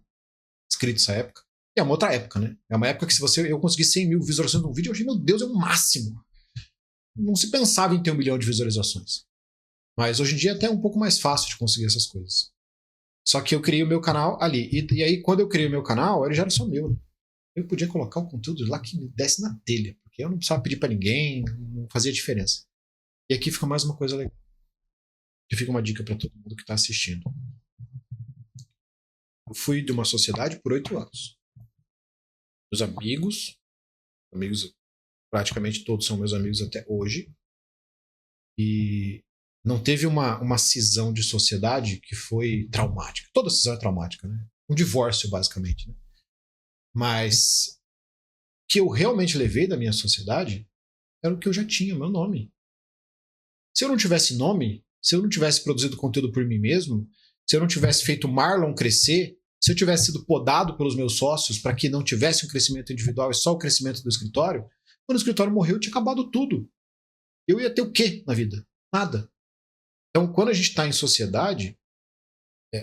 inscritos nessa época. E é uma outra época, né? É uma época que se eu conseguir 100 mil visualizações num vídeo, eu achei, meu Deus, é o máximo. Não se pensava em ter 1 milhão de visualizações. Mas hoje em dia é até um pouco mais fácil de conseguir essas coisas. Só que eu criei o meu canal ali. E aí, quando eu criei o meu canal, ele já era só meu. Eu podia colocar o conteúdo lá que me desse na telha. Porque eu não precisava pedir pra ninguém, não fazia diferença. E aqui fica mais uma coisa legal. Que fica uma dica pra todo mundo que tá assistindo. Eu fui de uma sociedade por 8 anos. Meus amigos praticamente todos são meus amigos até hoje. E não teve uma cisão de sociedade que foi traumática. Toda cisão é traumática, né? Um divórcio, basicamente. Né? Mas o que eu realmente levei da minha sociedade era o que eu já tinha, meu nome. Se eu não tivesse nome, se eu não tivesse produzido conteúdo por mim mesmo, se eu não tivesse feito Marlon crescer, se eu tivesse sido podado pelos meus sócios para que não tivesse um crescimento individual e só o crescimento do escritório, quando o escritório morreu, tinha acabado tudo. Eu ia ter o quê na vida? Nada. Então, quando a gente está em sociedade,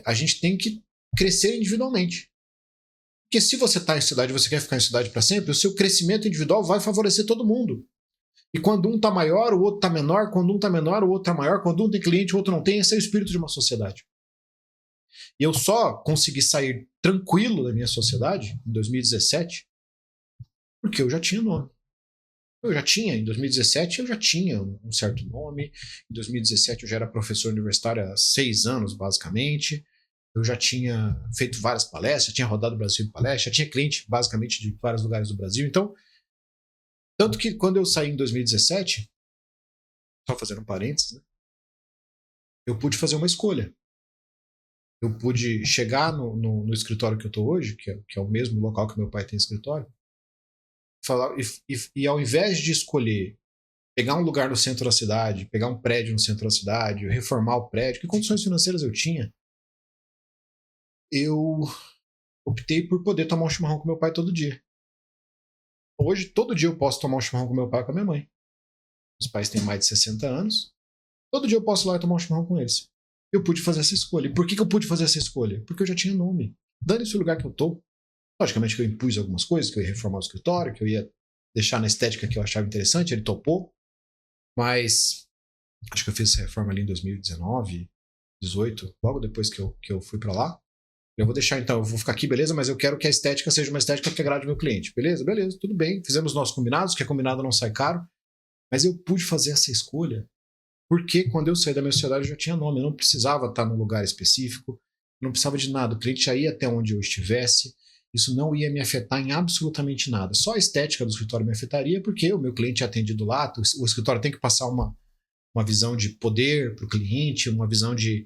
a gente tem que crescer individualmente. Porque se você está em cidade e você quer ficar em cidade para sempre, o seu crescimento individual vai favorecer todo mundo. E quando um está maior, o outro está menor. Quando um está menor, o outro está maior. Quando um tem cliente, o outro não tem. Esse é o espírito de uma sociedade. E eu só consegui sair tranquilo da minha sociedade em 2017 porque eu já tinha nome. Em 2017 eu já tinha um certo nome. Em 2017 eu já era professor universitário há 6 anos, basicamente. Eu já tinha feito várias palestras, tinha rodado o Brasil em palestra, já tinha cliente, basicamente, de vários lugares do Brasil. Então, tanto que quando eu saí em 2017, só fazendo um parênteses, né, eu pude fazer uma escolha. Eu pude chegar no escritório que eu estou hoje, que é o mesmo local que meu pai tem escritório, falar, e ao invés de escolher pegar um lugar no centro da cidade, pegar um prédio no centro da cidade, reformar o prédio, que condições financeiras eu tinha, eu optei por poder tomar um chimarrão com meu pai todo dia. Hoje, todo dia eu posso tomar um chimarrão com meu pai e com a minha mãe. Os pais têm mais de 60 anos. Todo dia eu posso ir lá e tomar um chimarrão com eles. Eu pude fazer essa escolha. E por que eu pude fazer essa escolha? Porque eu já tinha nome. Dane-se o lugar que eu tô. Logicamente que eu impus algumas coisas, que eu ia reformar o escritório, que eu ia deixar na estética que eu achava interessante, ele topou. Mas Acho que eu fiz essa reforma ali em 2019, 18, logo depois que eu fui pra lá. Eu vou deixar então, eu vou ficar aqui, beleza? Mas eu quero que a estética seja uma estética que agrade o meu cliente. Beleza? Beleza, tudo bem. Fizemos nossos combinados, que é combinado não sai caro. Mas eu pude fazer essa escolha porque quando eu saí da minha sociedade eu já tinha nome. Eu não precisava estar num lugar específico, não precisava de nada. O cliente já ia até onde eu estivesse. Isso não ia me afetar em absolutamente nada. Só a estética do escritório me afetaria porque o meu cliente é atendido lá. O escritório tem que passar uma visão de poder para o cliente, uma visão de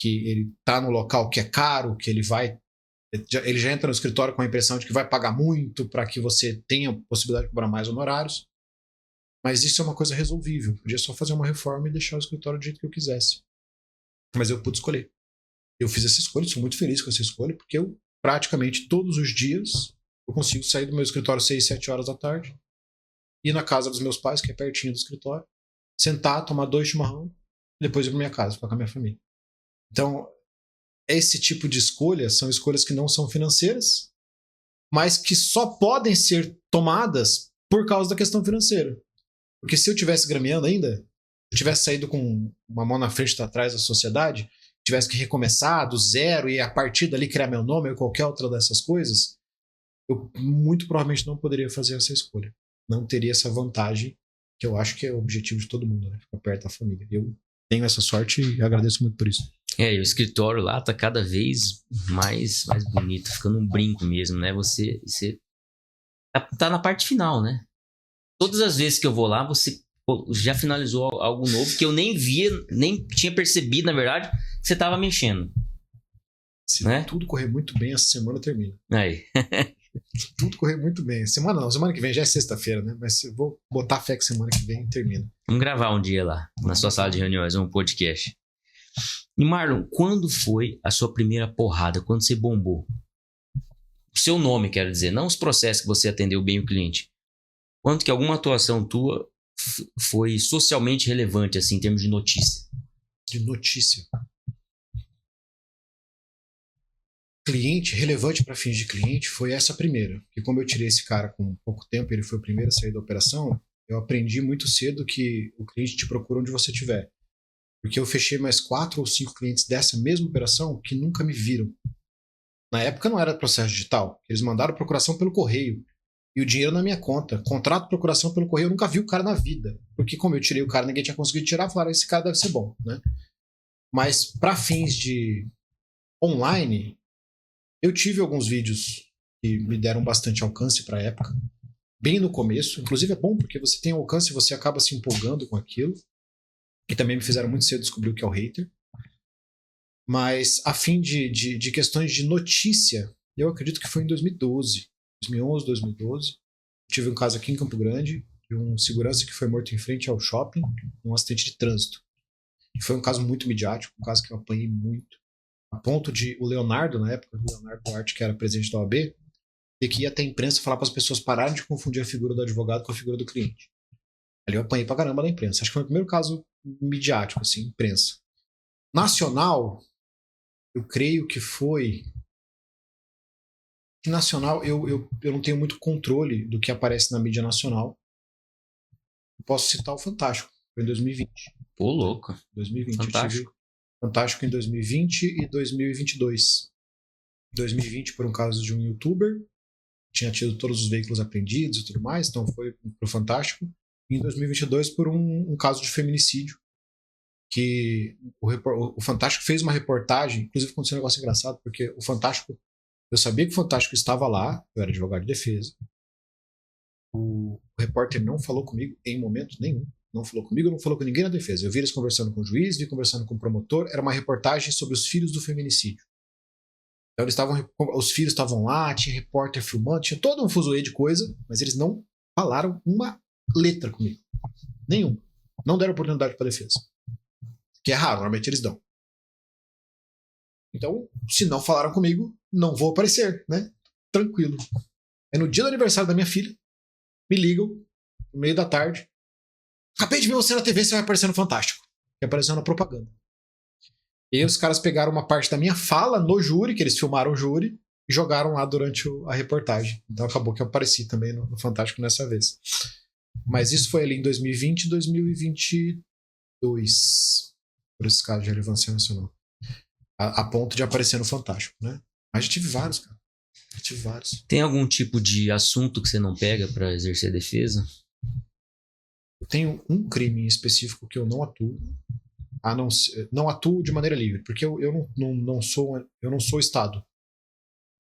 que ele está no local que é caro, que ele já entra no escritório com a impressão de que vai pagar muito para que você tenha possibilidade de cobrar mais honorários. Mas isso é uma coisa resolvível. Eu podia só fazer uma reforma e deixar o escritório do jeito que eu quisesse. Mas eu pude escolher. Eu fiz essa escolha, sou muito feliz com essa escolha, porque eu praticamente todos os dias eu consigo sair do meu escritório 6, 7 horas da tarde, ir na casa dos meus pais, que é pertinho do escritório, sentar, tomar 2 chimarrão, e depois ir para minha casa, ficar com a minha família. Então, esse tipo de escolha são escolhas que não são financeiras, mas que só podem ser tomadas por causa da questão financeira. Porque se eu tivesse grameando ainda, eu tivesse saído com uma mão na frente e atrás da sociedade, tivesse que recomeçar do zero e a partir dali criar meu nome ou qualquer outra dessas coisas, eu muito provavelmente não poderia fazer essa escolha. Não teria essa vantagem, que eu acho que é o objetivo de todo mundo, né? Ficar perto da família. Eu tenho essa sorte e agradeço muito por isso. E o escritório lá tá cada vez mais bonito, ficando um brinco mesmo, né? Você tá na parte final, né? Todas as vezes que eu vou lá, você já finalizou algo novo que eu nem via, nem tinha percebido, na verdade, que você tava mexendo. Se né? tudo correr muito bem, essa semana termina. Aí. Se tudo correr muito bem. Semana que vem já é sexta-feira, né? Mas eu vou botar fé que semana que vem termina. Vamos gravar um dia lá, na sua sala de reuniões, um podcast. E Marlon, quando foi a sua primeira porrada? Quando você bombou? O seu nome, quero dizer, não os processos que você atendeu bem o cliente. Quanto que alguma atuação tua foi socialmente relevante, assim, em termos de notícia? De notícia. Cliente, relevante para fins de cliente, foi essa primeira. Porque como eu tirei esse cara com pouco tempo, ele foi o primeiro a sair da operação, eu aprendi muito cedo que o cliente te procura onde você estiver. Porque eu fechei mais 4 ou 5 clientes dessa mesma operação que nunca me viram. Na época não era processo digital. Eles mandaram procuração pelo correio. E o dinheiro na minha conta. Contrato de procuração pelo correio, eu nunca vi o cara na vida. Porque como eu tirei o cara, ninguém tinha conseguido tirar, falaram, esse cara deve ser bom, né? Mas para fins de online, eu tive alguns vídeos que me deram bastante alcance para a época. Bem no começo. Inclusive é bom porque você tem alcance e você acaba se empolgando com aquilo. E também me fizeram muito cedo descobrir o que é o hater. Mas a fim de questões de notícia, eu acredito que foi em 2012. 2011, 2012. Tive um caso aqui em Campo Grande de um segurança que foi morto em frente ao shopping, num acidente de trânsito. E foi um caso muito midiático, um caso que eu apanhei muito. A ponto de o Leonardo, na época, o Leonardo Duarte, que era presidente da OAB, ter que ir até a imprensa falar para as pessoas pararem de confundir a figura do advogado com a figura do cliente. Ali eu apanhei pra caramba da imprensa. Acho que foi o primeiro caso midiático, assim, imprensa. Nacional, eu creio que foi... Nacional, eu não tenho muito controle do que aparece na mídia nacional. Posso citar o Fantástico, foi em 2020. Pô, louco. 2020. Fantástico. Eu tive Fantástico em 2020 e 2022. 2020 por um caso de um youtuber, tinha tido todos os veículos apreendidos e tudo mais, então foi pro Fantástico. E em 2022 por um caso de feminicídio, que o Fantástico fez uma reportagem, inclusive aconteceu um negócio engraçado, porque o Fantástico, eu sabia que o Fantástico estava lá, eu era advogado de defesa. O repórter não falou comigo em momento nenhum. Não falou comigo, não falou com ninguém na defesa. Eu vi eles conversando com o juiz, vi conversando com o promotor. Era uma reportagem sobre os filhos do feminicídio. Então os filhos estavam lá, tinha repórter filmando, tinha todo um fuzuê de coisa, mas eles não falaram uma letra comigo. Nenhuma. Não deram oportunidade para a defesa. Que é raro, normalmente eles dão. Então, se não falaram comigo, não vou aparecer, né? Tranquilo. É no dia do aniversário da minha filha, me ligam, no meio da tarde. Acabei de ver você na TV, você vai aparecer no Fantástico. Que apareceu na propaganda. E aí os caras pegaram uma parte da minha fala no júri, que eles filmaram o júri, e jogaram lá durante a reportagem. Então acabou que eu apareci também no Fantástico nessa vez. Mas isso foi ali em 2020 e 2022. 2 por esse caso de relevância nacional. A ponto de aparecer no Fantástico, né? Mas já tive vários, cara. Já tive vários. Tem algum tipo de assunto que você não pega pra exercer defesa? Eu tenho um crime em específico que eu não atuo. Não atuo de maneira livre, porque eu não sou Estado.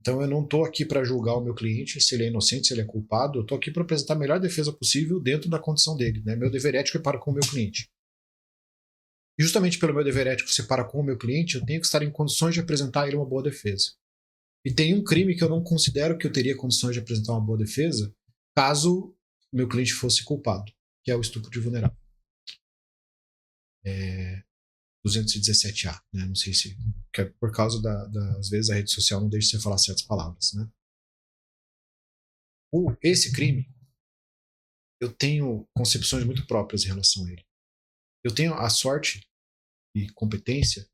Então eu não estou aqui para julgar o meu cliente, se ele é inocente, se ele é culpado. Eu estou aqui para apresentar a melhor defesa possível dentro da condição dele. Né? Meu dever ético é para com o meu cliente. E justamente pelo meu dever ético ser para com o meu cliente, eu tenho que estar em condições de apresentar a ele uma boa defesa. E tem um crime que eu não considero que eu teria condições de apresentar uma boa defesa caso meu cliente fosse culpado, que é o estupro de vulnerável. 217A, né? Não sei se... Que é por causa às vezes a rede social não deixa você falar certas palavras, né? Esse crime, eu tenho concepções muito próprias em relação a ele. Eu tenho a sorte e competência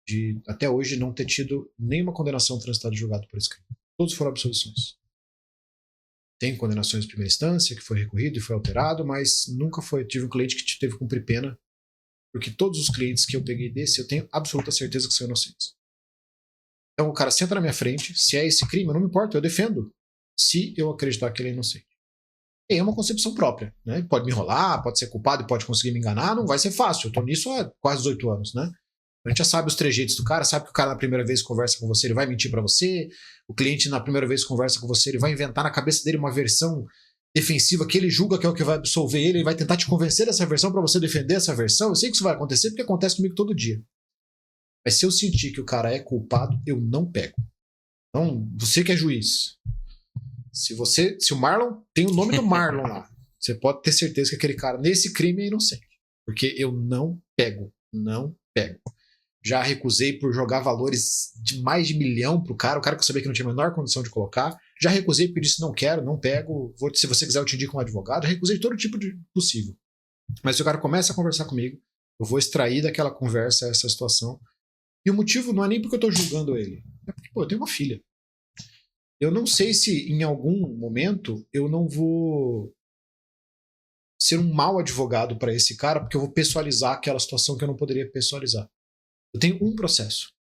de, até hoje, não ter tido nenhuma condenação transitada em julgado por esse crime. Todos foram absoluções. Tem condenações de primeira instância, que foi recorrido e foi alterado, mas nunca tive um cliente que teve que cumprir pena, porque todos os clientes que eu peguei desse, eu tenho absoluta certeza que são inocentes. Então o cara senta na minha frente, se é esse crime, não me importa, eu defendo, se eu acreditar que ele é inocente. E é uma concepção própria, né? Pode me enrolar, pode ser culpado, pode conseguir me enganar, não vai ser fácil. Eu tô nisso há quase 18 anos, né? A gente já sabe os trejeitos do cara, sabe que o cara na primeira vez que conversa com você, ele vai mentir para você, o cliente na primeira vez que conversa com você, ele vai inventar na cabeça dele uma versão defensiva que ele julga que é o que vai absolver ele vai tentar te convencer dessa versão para você defender essa versão. Eu sei que isso vai acontecer porque acontece comigo todo dia. Mas se eu sentir que o cara é culpado, eu não pego. Então, você que é juiz, se o Marlon tem o nome do Marlon lá, você pode ter certeza que aquele cara nesse crime é inocente. Porque eu não pego. Já recusei por jogar valores de mais de 1 milhão pro cara, o cara que eu sabia que não tinha a menor condição de colocar. Já recusei porque disse, não quero, não pego, se você quiser eu te indico um advogado. Já recusei todo tipo de possível. Mas se o cara começa a conversar comigo, eu vou extrair daquela conversa essa situação. E o motivo não é nem porque eu tô julgando ele. É porque, eu tenho uma filha. Eu não sei se em algum momento eu não vou ser um mau advogado para esse cara, porque eu vou pessoalizar aquela situação que eu não poderia pessoalizar. Eu tenho um processo,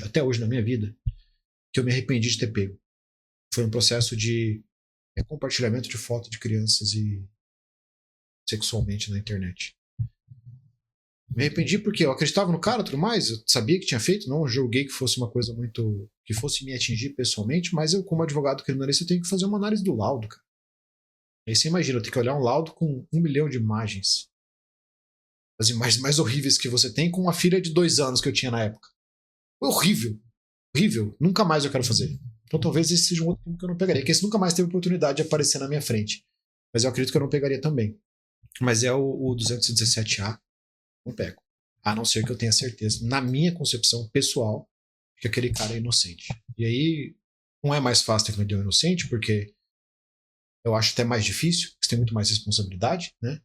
até hoje na minha vida, que eu me arrependi de ter pego. Foi um processo de compartilhamento de foto de crianças e sexualmente na internet. Me arrependi porque eu acreditava no cara e tudo mais, eu sabia que tinha feito, não julguei que fosse uma coisa muito... que fosse me atingir pessoalmente, mas eu, como advogado criminalista, eu tenho que fazer uma análise do laudo, cara. Aí você imagina, eu tenho que olhar um laudo com 1 milhão de imagens. As imagens mais horríveis que você tem com uma filha de 2 anos que eu tinha na época. Foi horrível. Horrível. Nunca mais eu quero fazer. Então talvez esse seja um outro filme que eu não pegaria, que esse nunca mais teve oportunidade de aparecer na minha frente. Mas eu acredito que eu não pegaria também. Mas é o 217A. Não pego. A não ser que eu tenha certeza, na minha concepção pessoal, que aquele cara é inocente. E aí, não é mais fácil defender um inocente, porque eu acho até mais difícil, você tem muito mais responsabilidade, né?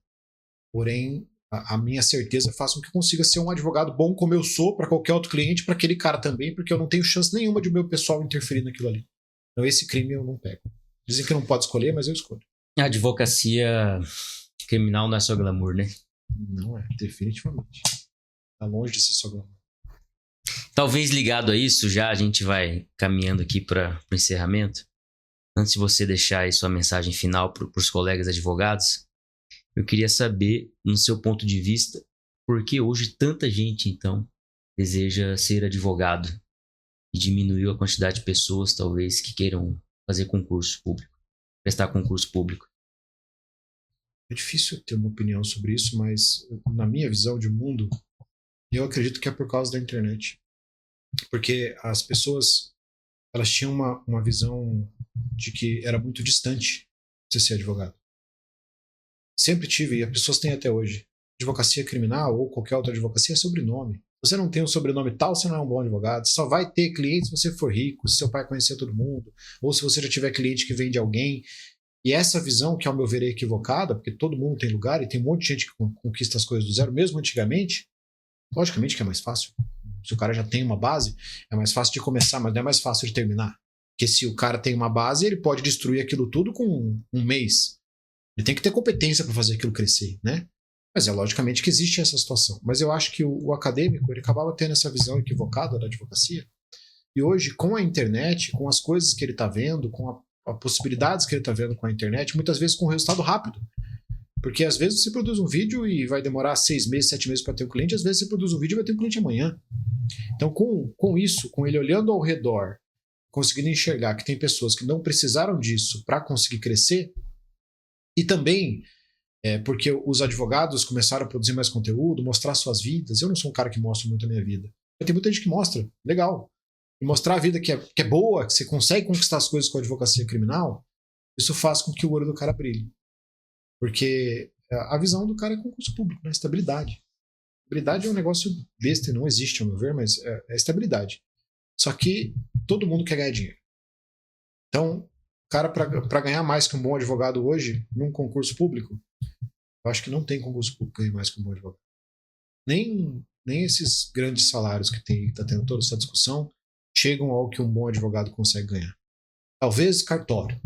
Porém, a minha certeza faz com que eu consiga ser um advogado bom como eu sou para qualquer outro cliente, para aquele cara também, porque eu não tenho chance nenhuma de o meu pessoal interferir naquilo ali. Então esse crime eu não pego. Dizem que não pode escolher, mas eu escolho. A advocacia criminal não é só glamour, né? Não é, definitivamente. Tá longe de ser só glamour. Talvez ligado a isso, já a gente vai caminhando aqui para o encerramento. Antes de você deixar aí sua mensagem final para os colegas advogados, eu queria saber, no seu ponto de vista, por que hoje tanta gente, então, deseja ser advogado e diminuiu a quantidade de pessoas, talvez, que queiram fazer concurso público, prestar concurso público. É difícil ter uma opinião sobre isso, mas na minha visão de mundo, eu acredito que é por causa da internet. Porque as pessoas, elas tinham uma visão de que era muito distante você ser advogado. Sempre tive, e as pessoas têm até hoje. Advocacia criminal ou qualquer outra advocacia é sobrenome. Se você não tem um sobrenome tal, você não é um bom advogado. Você só vai ter cliente se você for rico, se seu pai conhecer todo mundo, ou se você já tiver cliente que vende alguém. E essa visão, que ao meu ver é equivocada, porque todo mundo tem lugar e tem um monte de gente que conquista as coisas do zero, mesmo antigamente, logicamente que é mais fácil. Se o cara já tem uma base, é mais fácil de começar, mas não é mais fácil de terminar. Porque se o cara tem uma base, ele pode destruir aquilo tudo com um mês. Ele tem que ter competência para fazer aquilo crescer, né? Mas é logicamente que existe essa situação. Mas eu acho que o acadêmico, ele acabava tendo essa visão equivocada da advocacia. E hoje, com a internet, com as coisas que ele está vendo, com as possibilidades que ele está vendo com a internet, muitas vezes com resultado rápido. Porque às vezes você produz um vídeo e vai demorar 6 meses, 7 meses para ter um cliente, às vezes você produz um vídeo e vai ter um cliente amanhã. Então, com isso, com ele olhando ao redor, conseguindo enxergar que tem pessoas que não precisaram disso para conseguir crescer, e também porque os advogados começaram a produzir mais conteúdo, mostrar suas vidas. Eu não sou um cara que mostra muito a minha vida. Mas tem muita gente que mostra, legal. E mostrar a vida que é boa, que você consegue conquistar as coisas com a advocacia criminal, isso faz com que o olho do cara brilhe. Porque a visão do cara é concurso público, né? Estabilidade. Estabilidade é um negócio besta e não existe, ao meu ver, mas é estabilidade. Só que todo mundo quer ganhar dinheiro. Então, o cara, para ganhar mais que um bom advogado hoje, num concurso público, eu acho que não tem concurso público que ganhe mais que um bom advogado. Nem esses grandes salários que está tendo toda essa discussão chegam ao que um bom advogado consegue ganhar. Talvez cartório.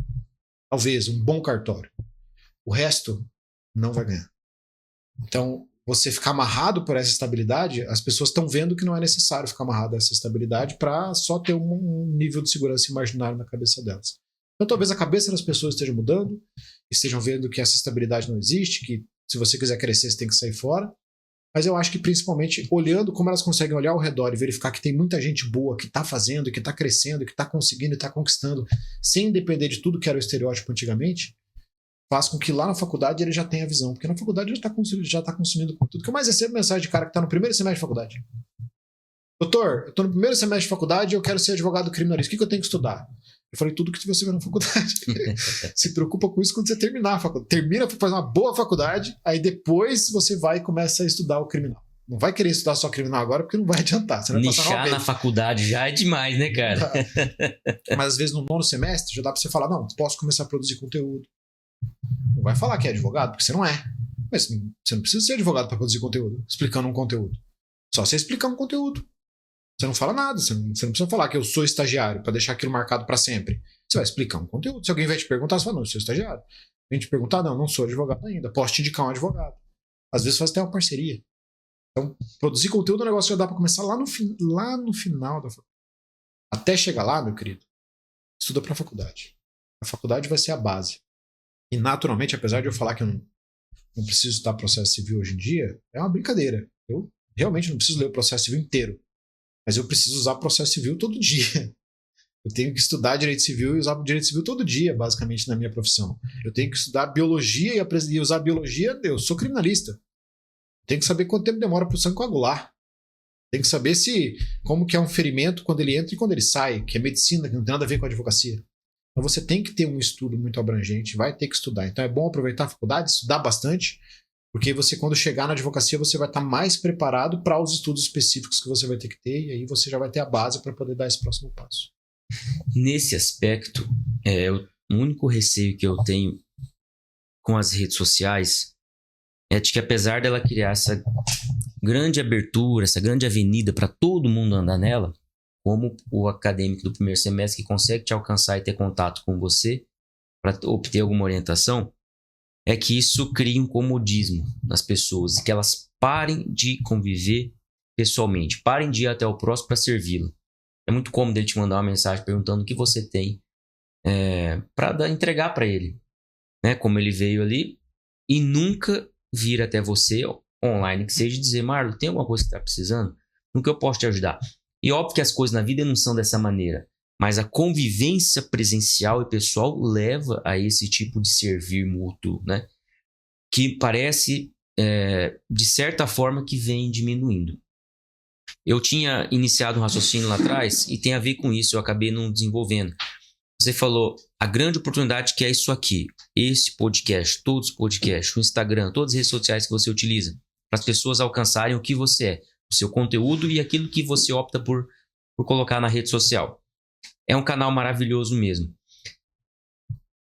Talvez um bom cartório. O resto não vai ganhar. Então, você ficar amarrado por essa estabilidade, as pessoas estão vendo que não é necessário ficar amarrado a essa estabilidade para só ter um nível de segurança imaginário na cabeça delas. Então, talvez a cabeça das pessoas esteja mudando, estejam vendo que essa estabilidade não existe, que se você quiser crescer, você tem que sair fora. Mas eu acho que, principalmente, olhando como elas conseguem olhar ao redor e verificar que tem muita gente boa que está fazendo, que está crescendo, que está conseguindo e está conquistando, sem depender de tudo que era o estereótipo antigamente, faz com que lá na faculdade ele já tenha a visão. Porque na faculdade ele já está consumindo conteúdo. O que eu mais recebo mensagem de cara que está no primeiro semestre de faculdade. Doutor, eu estou no primeiro semestre de faculdade e eu quero ser advogado criminalista. O que eu tenho que estudar? Eu falei tudo que você vê na faculdade. Se preocupa com isso quando você terminar a faculdade. Termina para fazer uma boa faculdade, aí depois você vai e começa a estudar o criminal. Não vai querer estudar só criminal agora porque não vai adiantar. Você vai nichar na faculdade já é demais, né, cara? Mas às vezes no 9º semestre já dá para você falar, não, posso começar a produzir conteúdo. Não vai falar que é advogado, porque você não é. Mas você não precisa ser advogado para produzir conteúdo, explicando um conteúdo. Só você explicar um conteúdo. Você não fala nada, você não precisa falar que eu sou estagiário para deixar aquilo marcado para sempre. Você vai explicar um conteúdo. Se alguém vai te perguntar, você fala, não, eu sou estagiário. Vem te perguntar, não sou advogado ainda. Posso te indicar um advogado. Às vezes faz até uma parceria. Então, produzir conteúdo é um negócio que já dá para começar lá no final da faculdade. Até chegar lá, meu querido, estuda para a faculdade. A faculdade vai ser a base. E naturalmente, apesar de eu falar que eu não preciso estudar processo civil hoje em dia, é uma brincadeira. Eu realmente não preciso ler o processo civil inteiro. Mas eu preciso usar processo civil todo dia. Eu tenho que estudar direito civil e usar direito civil todo dia, basicamente, na minha profissão. Eu tenho que estudar biologia e usar biologia. Eu sou criminalista. Eu tenho que saber quanto tempo demora para o sangue coagular. Tem que saber como que é um ferimento quando ele entra e quando ele sai, que é medicina, que não tem nada a ver com a advocacia. Então você tem que ter um estudo muito abrangente, vai ter que estudar. Então é bom aproveitar a faculdade, estudar bastante, porque você, quando chegar na advocacia, você vai estar mais preparado para os estudos específicos que você vai ter que ter, e aí você já vai ter a base para poder dar esse próximo passo. Nesse aspecto, o único receio que eu tenho com as redes sociais é de que, apesar dela criar essa grande abertura, essa grande avenida para todo mundo andar nela, como o acadêmico do primeiro semestre que consegue te alcançar e ter contato com você para obter alguma orientação, é que isso cria um comodismo nas pessoas e que elas parem de conviver pessoalmente, parem de ir até o próximo para servi-lo. É muito cômodo ele te mandar uma mensagem perguntando o que você tem para entregar para ele, né? Como ele veio ali, e nunca vir até você online, que seja dizer, Marlon, tem alguma coisa que você está precisando? No que eu posso te ajudar? E óbvio que as coisas na vida não são dessa maneira, mas a convivência presencial e pessoal leva a esse tipo de servir mútuo, né? Que parece, de certa forma, que vem diminuindo. Eu tinha iniciado um raciocínio lá atrás e tem a ver com isso, eu acabei não desenvolvendo. Você falou, a grande oportunidade que é isso aqui, esse podcast, todos os podcasts, o Instagram, todas as redes sociais que você utiliza, para as pessoas alcançarem o que você é, o seu conteúdo e aquilo que você opta por colocar na rede social. É um canal maravilhoso mesmo.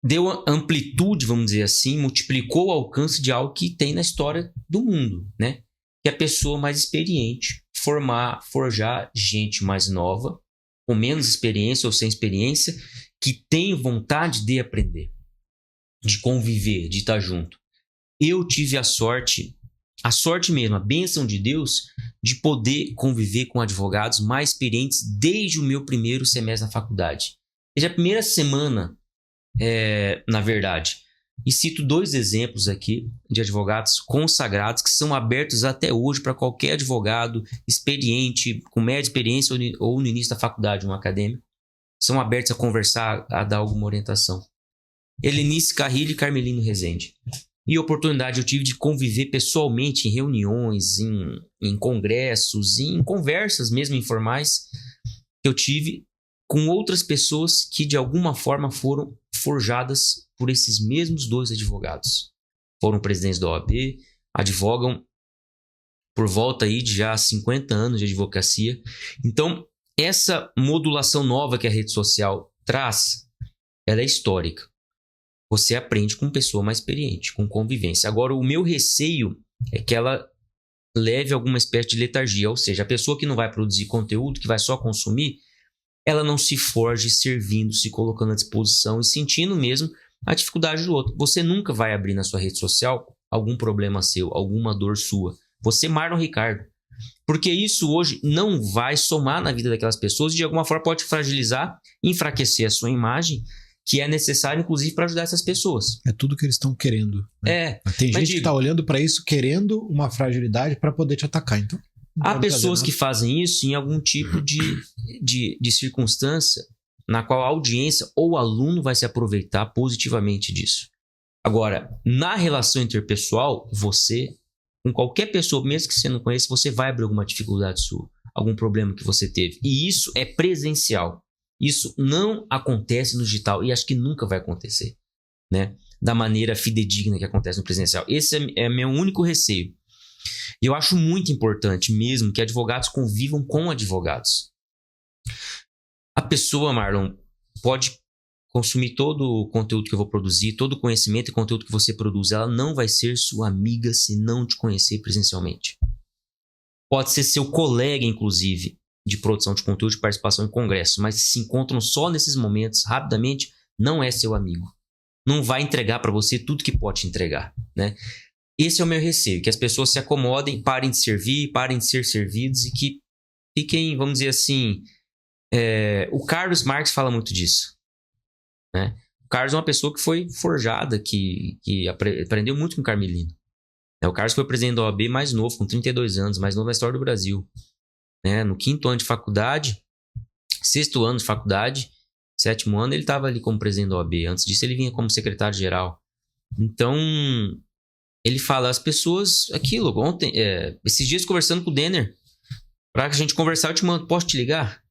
Deu amplitude, vamos dizer assim, multiplicou o alcance de algo que tem na história do mundo, né? Que é a pessoa mais experiente, forjar gente mais nova, com menos experiência ou sem experiência, que tem vontade de aprender, de conviver, de estar junto. Eu tive a sorte a sorte mesmo, a bênção de Deus de poder conviver com advogados mais experientes desde o meu primeiro semestre na faculdade. Desde a primeira semana, na verdade. E cito 2 exemplos aqui de advogados consagrados que são abertos até hoje para qualquer advogado experiente, com média experiência ou no início da faculdade, um acadêmico. São abertos a conversar, a dar alguma orientação. Helenice Carrilho e Carmelino Rezende. E oportunidade eu tive de conviver pessoalmente em reuniões, em congressos, em conversas mesmo informais que eu tive com outras pessoas que de alguma forma foram forjadas por esses mesmos 2 advogados. Foram presidentes da OAB, advogam por volta aí de já 50 anos de advocacia. Então, essa modulação nova que a rede social traz, ela é histórica. Você aprende com pessoa mais experiente, com convivência. Agora, o meu receio é que ela leve alguma espécie de letargia, ou seja, a pessoa que não vai produzir conteúdo, que vai só consumir, ela não se forge servindo, se colocando à disposição e sentindo mesmo a dificuldade do outro. Você nunca vai abrir na sua rede social algum problema seu, alguma dor sua. Você, Marlon Ricardo. Porque isso hoje não vai somar na vida daquelas pessoas e de alguma forma pode fragilizar, enfraquecer a sua imagem, que é necessário, inclusive, para ajudar essas pessoas. É tudo que eles estão querendo. Né? Tem gente que está olhando para isso querendo uma fragilidade para poder te atacar. Então, há pessoas que fazem isso em algum tipo de circunstância na qual a audiência ou o aluno vai se aproveitar positivamente disso. Agora, na relação interpessoal, você, com qualquer pessoa, mesmo que você não conheça, você vai abrir alguma dificuldade sua, algum problema que você teve. E isso é presencial. Isso não acontece no digital e acho que nunca vai acontecer, né? Da maneira fidedigna que acontece no presencial. Esse é meu único receio. E eu acho muito importante mesmo que advogados convivam com advogados. A pessoa, Marlon, pode consumir todo o conteúdo que eu vou produzir, todo o conhecimento e conteúdo que você produz. Ela não vai ser sua amiga se não te conhecer presencialmente. Pode ser seu colega, inclusive, de produção de conteúdo, de participação em congressos, mas se encontram só nesses momentos, rapidamente, não é seu amigo. Não vai entregar para você tudo que pode te entregar, né? Esse é o meu receio, que as pessoas se acomodem, parem de servir, parem de ser servidos e que fiquem, vamos dizer assim... o Carlos Marx fala muito disso, né? O Carlos é uma pessoa que foi forjada, que aprendeu muito com o Carmelino. O Carlos foi presidente da OAB mais novo, com 32 anos, mais novo na história do Brasil. No 5º ano de faculdade, 6º ano de faculdade, 7º ano, ele estava ali como presidente da OAB. Antes disso, ele vinha como secretário-geral. Então, ele fala, as pessoas, aquilo, ontem, esses dias conversando com o Denner, para a gente conversar, eu te mando, posso te ligar?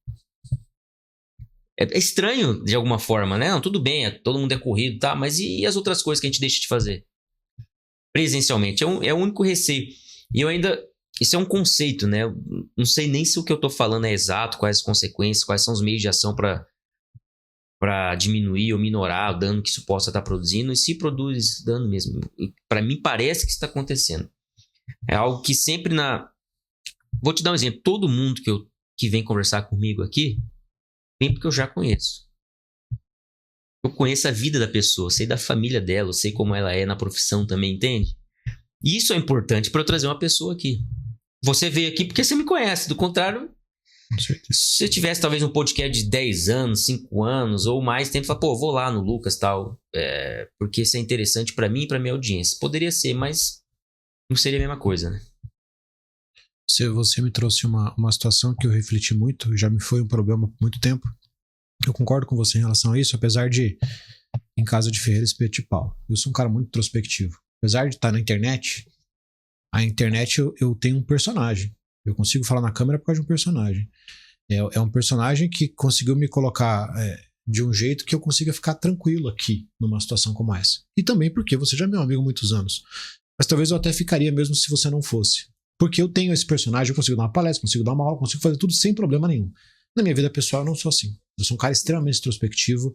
É estranho, de alguma forma, né? Não, tudo bem, todo mundo é corrido, tá? Mas e as outras coisas que a gente deixa de fazer? Presencialmente. É o único receio. E eu ainda... Isso é um conceito, né? Eu não sei nem se o que eu estou falando é exato, quais as consequências, quais são os meios de ação para diminuir ou minorar o dano que isso possa estar produzindo. E se produz dano mesmo. Para mim, parece que isso está acontecendo. É algo que sempre Vou te dar um exemplo. Todo mundo que vem conversar comigo aqui, vem porque eu já conheço. Eu conheço a vida da pessoa, sei da família dela, eu sei como ela é na profissão também, entende? E isso é importante para eu trazer uma pessoa aqui. Você veio aqui porque você me conhece, do contrário, se você tivesse talvez um podcast de 10 anos, 5 anos ou mais tempo, fala, vou lá no Lucas e tal, porque isso é interessante para mim e para minha audiência. Poderia ser, mas não seria a mesma coisa, né? Você me trouxe uma situação que eu refleti muito, já me foi um problema por muito tempo. Eu concordo com você em relação a isso, apesar de, em casa de Ferreira, Espeto de Pau, eu sou um cara muito introspectivo. Apesar de estar na internet, a internet eu tenho um personagem. Eu consigo falar na câmera por causa de um personagem. É um personagem que conseguiu me colocar de um jeito que eu consiga ficar tranquilo aqui, numa situação como essa. E também porque você já é meu amigo há muitos anos. Mas talvez eu até ficaria mesmo se você não fosse. Porque eu tenho esse personagem, eu consigo dar uma palestra, consigo dar uma aula, consigo fazer tudo sem problema nenhum. Na minha vida pessoal eu não sou assim. Eu sou um cara extremamente introspectivo,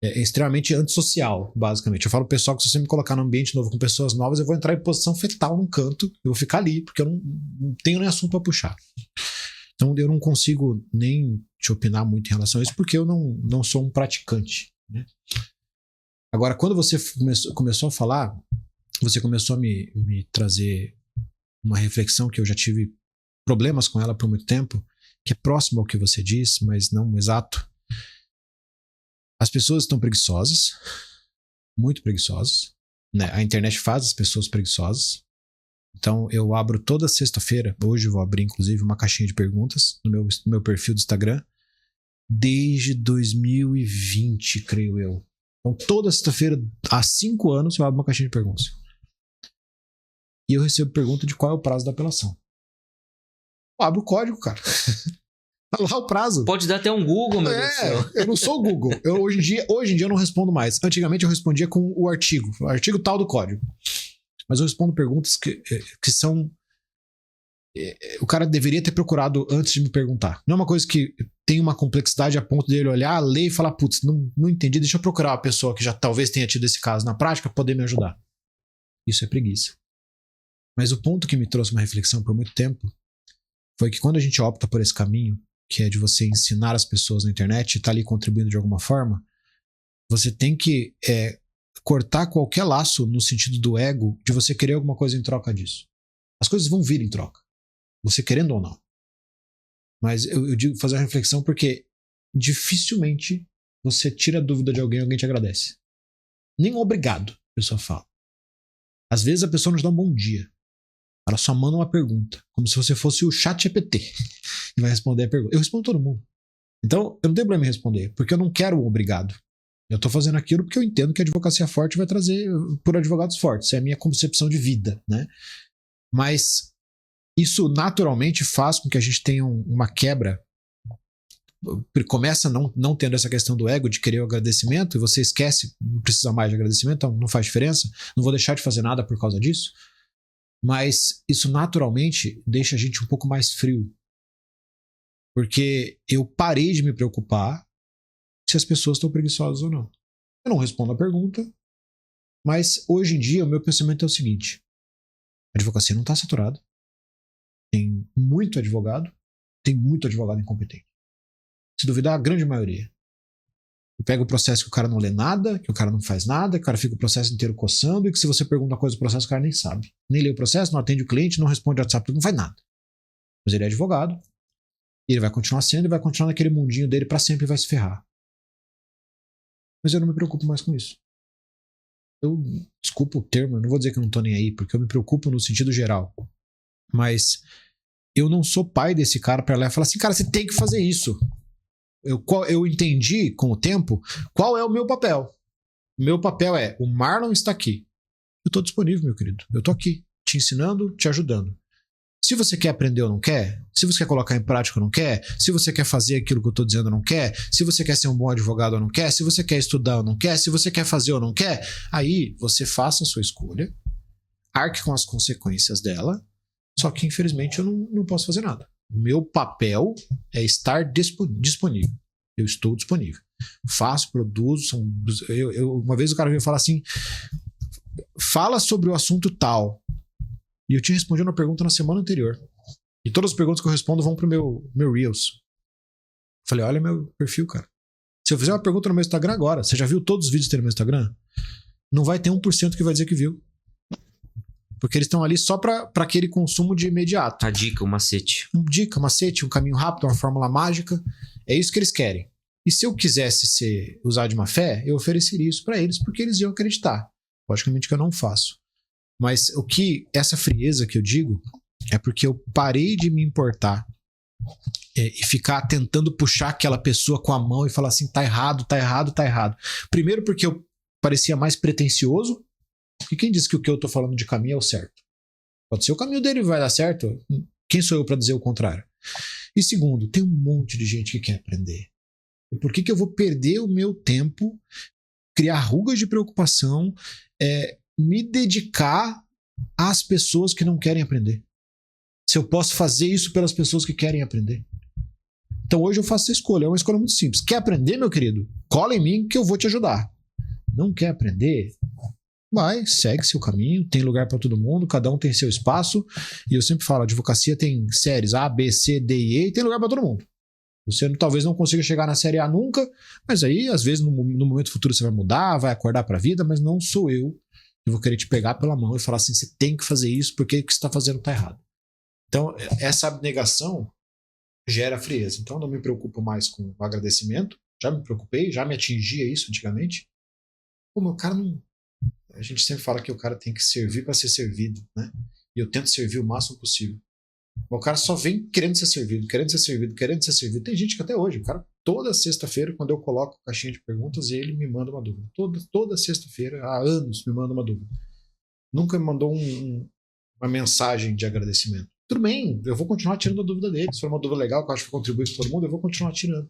extremamente antissocial, basicamente. Eu falo pro pessoal que se você me colocar num ambiente novo com pessoas novas, eu vou entrar em posição fetal num canto, eu vou ficar ali, porque eu não tenho nem assunto para puxar. Então eu não consigo nem te opinar muito em relação a isso, porque eu não sou um praticante, né? Agora, quando você começou a falar, você começou a me trazer uma reflexão que eu já tive problemas com ela por muito tempo, que é próximo ao que você diz, mas não exato. As pessoas estão preguiçosas, muito preguiçosas, né? A internet faz as pessoas preguiçosas. Então eu abro toda sexta-feira, hoje eu vou abrir inclusive uma caixinha de perguntas no meu perfil do Instagram, desde 2020, creio eu. Então toda sexta-feira, há 5 anos, eu abro uma caixinha de perguntas. E eu recebo pergunta de qual é o prazo da apelação. Eu abro o código, cara. Tá lá o prazo. Pode dar até um Google, meu Deus do céu. Eu não sou o Google. Hoje em dia eu não respondo mais. Antigamente eu respondia com o artigo tal do código. Mas eu respondo perguntas que são... O cara deveria ter procurado antes de me perguntar. Não é uma coisa que tem uma complexidade a ponto dele olhar, ler e falar, putz, não entendi, deixa eu procurar uma pessoa que já talvez tenha tido esse caso na prática para poder me ajudar. Isso é preguiça. Mas o ponto que me trouxe uma reflexão por muito tempo foi que quando a gente opta por esse caminho, que é de você ensinar as pessoas na internet e estar ali contribuindo de alguma forma, você tem que cortar qualquer laço no sentido do ego de você querer alguma coisa em troca disso. As coisas vão vir em troca, você querendo ou não. Mas eu digo fazer uma reflexão porque dificilmente você tira a dúvida de alguém te agradece. Nem obrigado, a pessoa fala. Às vezes a pessoa nos dá um bom dia. Ela só manda uma pergunta, como se você fosse o ChatGPT e vai responder a pergunta. Eu respondo todo mundo. Então, eu não tenho problema em responder, porque eu não quero o obrigado. Eu estou fazendo aquilo porque eu entendo que a advocacia forte vai trazer por advogados fortes. Essa é a minha concepção de vida, né? Mas isso naturalmente faz com que a gente tenha uma quebra. Começa não tendo essa questão do ego, de querer o agradecimento, e você esquece, não precisa mais de agradecimento, então não faz diferença. Não vou deixar de fazer nada por causa disso. Mas isso naturalmente deixa a gente um pouco mais frio. Porque eu parei de me preocupar se as pessoas estão preguiçosas ou não. Eu não respondo a pergunta, mas hoje em dia o meu pensamento é o seguinte: a advocacia não está saturada. Tem muito advogado incompetente. Se duvidar, a grande maioria. Eu pego o processo que o cara não lê nada, que o cara não faz nada, que o cara fica o processo inteiro coçando, e que se você pergunta uma coisa do processo, o cara nem sabe. Nem lê o processo, não atende o cliente, não responde o WhatsApp, não faz nada. Mas ele é advogado, e ele vai continuar sendo, e vai continuar naquele mundinho dele pra sempre e vai se ferrar. Mas eu não me preocupo mais com isso. Desculpa o termo, eu não vou dizer que eu não tô nem aí, porque eu me preocupo no sentido geral. Mas eu não sou pai desse cara pra lá e falar assim, cara, você tem que fazer isso. Eu entendi com o tempo qual é o meu papel. O meu papel é, o Marlon está aqui. Eu estou disponível, meu querido. Eu estou aqui, te ensinando, te ajudando. Se você quer aprender ou não quer, se você quer colocar em prática ou não quer, se você quer fazer aquilo que eu estou dizendo ou não quer, se você quer ser um bom advogado ou não quer, se você quer estudar ou não quer, se você quer fazer ou não quer, aí você faça a sua escolha, arque com as consequências dela, só que infelizmente eu não posso fazer nada. Meu papel é estar disponível. Eu estou disponível. Faço, produzo. Uma vez o cara veio falar assim: fala sobre o assunto tal. E eu tinha respondido uma pergunta na semana anterior. E todas as perguntas que eu respondo vão pro meu Reels. Falei, olha meu perfil, cara. Se eu fizer uma pergunta no meu Instagram agora, você já viu todos os vídeos que tem no meu Instagram? Não vai ter 1% que vai dizer que viu. Porque eles estão ali só para aquele consumo de imediato. A dica, o macete. Um caminho rápido, uma fórmula mágica. É isso que eles querem. E se eu quisesse usar de má fé, eu ofereceria isso para eles, porque eles iam acreditar. Logicamente que eu não faço. Mas essa frieza que eu digo é porque eu parei de me importar e ficar tentando puxar aquela pessoa com a mão e falar assim, tá errado, tá errado, tá errado. Primeiro porque eu parecia mais pretensioso. E quem disse que o que eu tô falando de caminho é o certo? Pode ser o caminho dele vai dar certo. Quem sou eu para dizer o contrário? E segundo, tem um monte de gente que quer aprender. E por que eu vou perder o meu tempo, criar rugas de preocupação, me dedicar às pessoas que não querem aprender? Se eu posso fazer isso pelas pessoas que querem aprender. Então hoje eu faço essa escolha. É uma escolha muito simples. Quer aprender, meu querido? Cola em mim que eu vou te ajudar. Não quer aprender? Vai, segue seu caminho, tem lugar para todo mundo, cada um tem seu espaço, e eu sempre falo, a advocacia tem séries A, B, C, D e E, e tem lugar para todo mundo. Você talvez não consiga chegar na série A nunca, mas aí às vezes no momento futuro você vai mudar, vai acordar para a vida, mas não sou eu eu vou querer te pegar pela mão e falar assim, você tem que fazer isso porque o que você está fazendo tá errado. Então, essa abnegação gera frieza. Então, eu não me preocupo mais com o agradecimento. Já me preocupei, já me atingia isso antigamente. Pô, meu cara não... A gente sempre fala que o cara tem que servir para ser servido, né? E eu tento servir o máximo possível. O cara só vem querendo ser servido, querendo ser servido, querendo ser servido. Tem gente que até hoje, o cara, toda sexta-feira, quando eu coloco caixinha de perguntas, ele me manda uma dúvida. Toda sexta-feira, há anos, me manda uma dúvida. Nunca me mandou uma mensagem de agradecimento. Tudo bem, eu vou continuar tirando a dúvida dele. Se for uma dúvida legal, que eu acho que contribui com todo mundo, eu vou continuar tirando.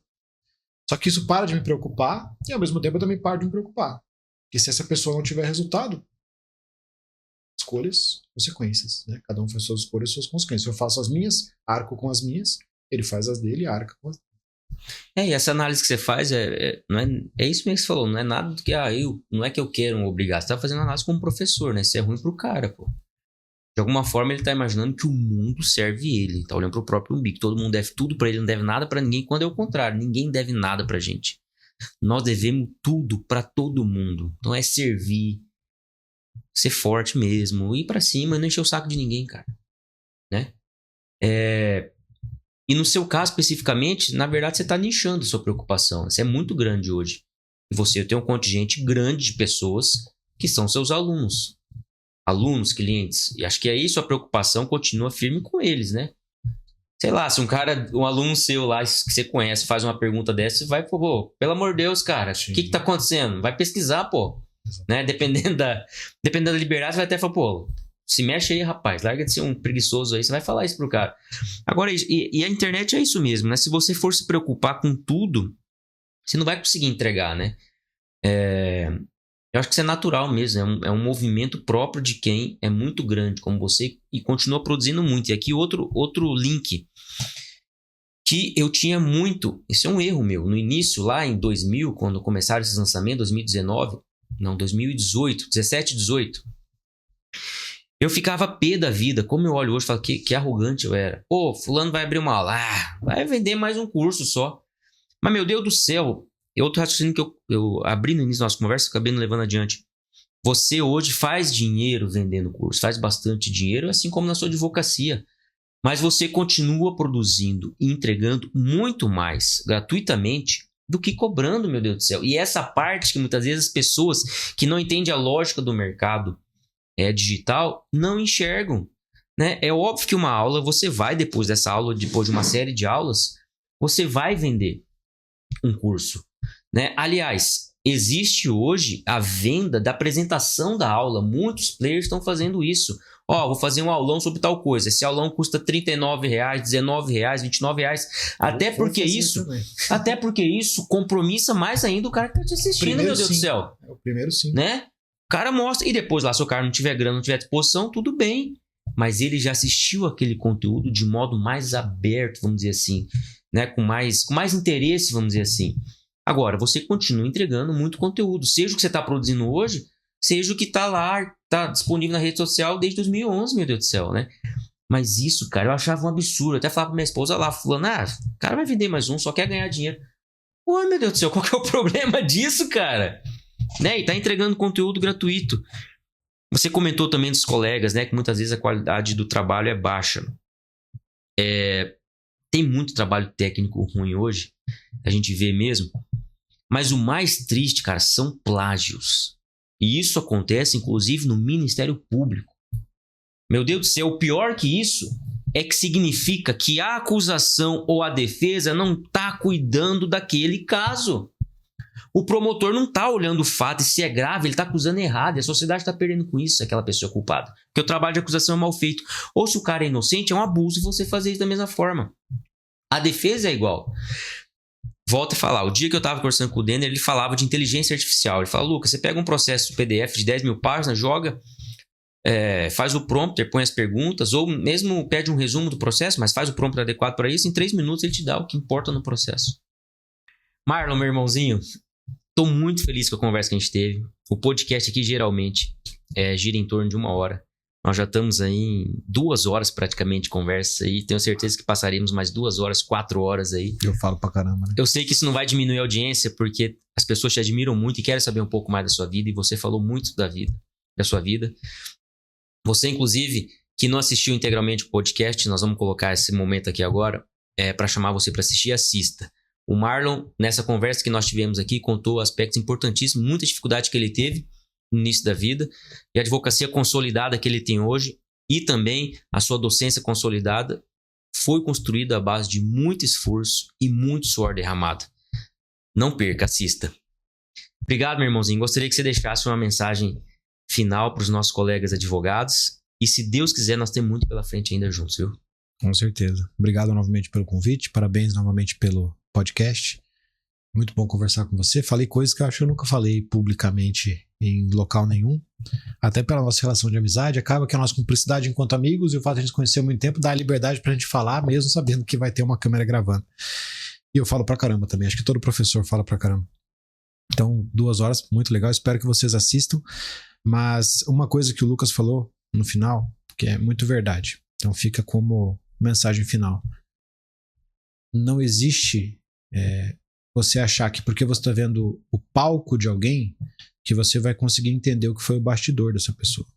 Só que isso para de me preocupar e, ao mesmo tempo, eu também paro de me preocupar. Porque se essa pessoa não tiver resultado, escolhas, consequências, né? Cada um faz suas escolhas, suas consequências. Eu faço as minhas, arco com as minhas, ele faz as dele e arca com as dele. E essa análise que você faz não é isso mesmo que você falou, não é nada do que não é que eu quero obrigar, você tá fazendo análise como professor, né? Isso é ruim pro cara, pô. De alguma forma ele tá imaginando que o mundo serve ele, tá olhando pro próprio umbigo, todo mundo deve tudo pra ele, não deve nada pra ninguém, quando é o contrário, ninguém deve nada pra gente. Nós devemos tudo pra todo mundo. Então é servir, ser forte mesmo, ir pra cima e não encher o saco de ninguém, cara, né? E no seu caso especificamente, na verdade você tá nichando sua preocupação, isso é muito grande hoje. E você tem um contingente grande de pessoas que são seus alunos, clientes, e acho que aí sua preocupação continua firme com eles, né? Sei lá, se um aluno seu lá que você conhece faz uma pergunta dessa, você vai, pô, pelo amor de Deus, cara, o que tá acontecendo? Vai pesquisar, pô. Né? Dependendo da liberdade, você vai até falar, pô, se mexe aí, rapaz, larga de ser um preguiçoso aí, você vai falar isso pro cara. Agora, e a internet é isso mesmo, né? Se você for se preocupar com tudo, você não vai conseguir entregar, né? Eu acho que isso é natural mesmo, é um movimento próprio de quem é muito grande como você e continua produzindo muito. E aqui outro link que eu tinha muito, isso é um erro meu, no início lá em 2000, quando começaram esses lançamentos, 2018, 17, 18, eu ficava pé da vida, como eu olho hoje, falo que arrogante eu era. Pô, fulano vai abrir uma aula, vai vender mais um curso só. Mas meu Deus do céu, outro raciocínio que eu abri no início da nossa conversa, acabei não levando adiante. Você hoje faz dinheiro vendendo curso, faz bastante dinheiro, assim como na sua advocacia. Mas você continua produzindo e entregando muito mais gratuitamente do que cobrando, meu Deus do céu. E essa parte que muitas vezes as pessoas que não entendem a lógica do mercado digital não enxergam, né? É óbvio que uma aula, você vai depois dessa aula, depois de uma série de aulas, você vai vender um curso, né? Aliás, existe hoje a venda da apresentação da aula. Muitos players estão fazendo isso. Vou fazer um aulão sobre tal coisa. Esse aulão custa R$39, R$19, R$29. Até porque isso compromissa mais ainda o cara que está te assistindo, primeiro, meu Deus do céu. É o primeiro sim. Né? O cara mostra, e depois lá, se o cara não tiver grana, não tiver disposição, tudo bem. Mas ele já assistiu aquele conteúdo de modo mais aberto, vamos dizer assim, né? Com mais interesse, vamos dizer assim. Agora, você continua entregando muito conteúdo, seja o que você está produzindo hoje, seja o que está lá, está disponível na rede social desde 2011, meu Deus do céu, né? Mas isso, cara, eu achava um absurdo. Eu até falava pra minha esposa lá, falando, o cara vai vender mais um, só quer ganhar dinheiro. Pô, meu Deus do céu, qual que é o problema disso, cara? Né? E tá entregando conteúdo gratuito. Você comentou também dos colegas, né? Que muitas vezes a qualidade do trabalho é baixa. Tem muito trabalho técnico ruim hoje, a gente vê mesmo. Mas o mais triste, cara, são plágios. E isso acontece, inclusive, no Ministério Público. Meu Deus do céu, o pior que isso é que significa que a acusação ou a defesa não está cuidando daquele caso. O promotor não está olhando o fato e se é grave, ele está acusando errado. E a sociedade está perdendo com isso, aquela pessoa é culpada. Porque o trabalho de acusação é mal feito. Ou se o cara é inocente, é um abuso você fazer isso da mesma forma. A defesa é igual. Volto a falar, o dia que eu estava conversando com o Denner, ele falava de inteligência artificial. Ele fala, Lucas, você pega um processo PDF de 10 mil páginas, joga, faz o prompter, põe as perguntas, ou mesmo pede um resumo do processo, mas faz o prompter adequado para isso, em 3 minutos ele te dá o que importa no processo. Marlon, meu irmãozinho, estou muito feliz com a conversa que a gente teve. O podcast aqui geralmente gira em torno de 1 hora. Nós já estamos aí em 2 horas praticamente de conversa e tenho certeza que passaremos mais 2 horas, 4 horas aí. Eu falo pra caramba, né? Eu sei que isso não vai diminuir a audiência porque as pessoas te admiram muito e querem saber um pouco mais da sua vida e você falou muito da vida. da sua vida. Você, inclusive, que não assistiu integralmente o podcast, nós vamos colocar esse momento aqui agora para chamar você para assistir, assista. O Marlon, nessa conversa que nós tivemos aqui, contou aspectos importantíssimos, muita dificuldade que ele teve no início da vida, e a advocacia consolidada que ele tem hoje, e também a sua docência consolidada, foi construída à base de muito esforço e muito suor derramado. Não perca, assista. Obrigado, meu irmãozinho. Gostaria que você deixasse uma mensagem final para os nossos colegas advogados. E se Deus quiser, nós temos muito pela frente ainda juntos, viu? Com certeza. Obrigado novamente pelo convite. Parabéns novamente pelo podcast. Muito bom conversar com você. Falei coisas que eu acho que eu nunca falei publicamente em local nenhum. Até pela nossa relação de amizade. Acaba que a nossa cumplicidade enquanto amigos e o fato de a gente se conhecer há muito tempo dá a liberdade pra gente falar, mesmo sabendo que vai ter uma câmera gravando. E eu falo pra caramba também. Acho que todo professor fala pra caramba. Então, 2 horas, muito legal. Espero que vocês assistam. Mas uma coisa que o Lucas falou no final, que é muito verdade. Então fica como mensagem final. Não existe você achar que porque você está vendo o palco de alguém, que você vai conseguir entender o que foi o bastidor dessa pessoa.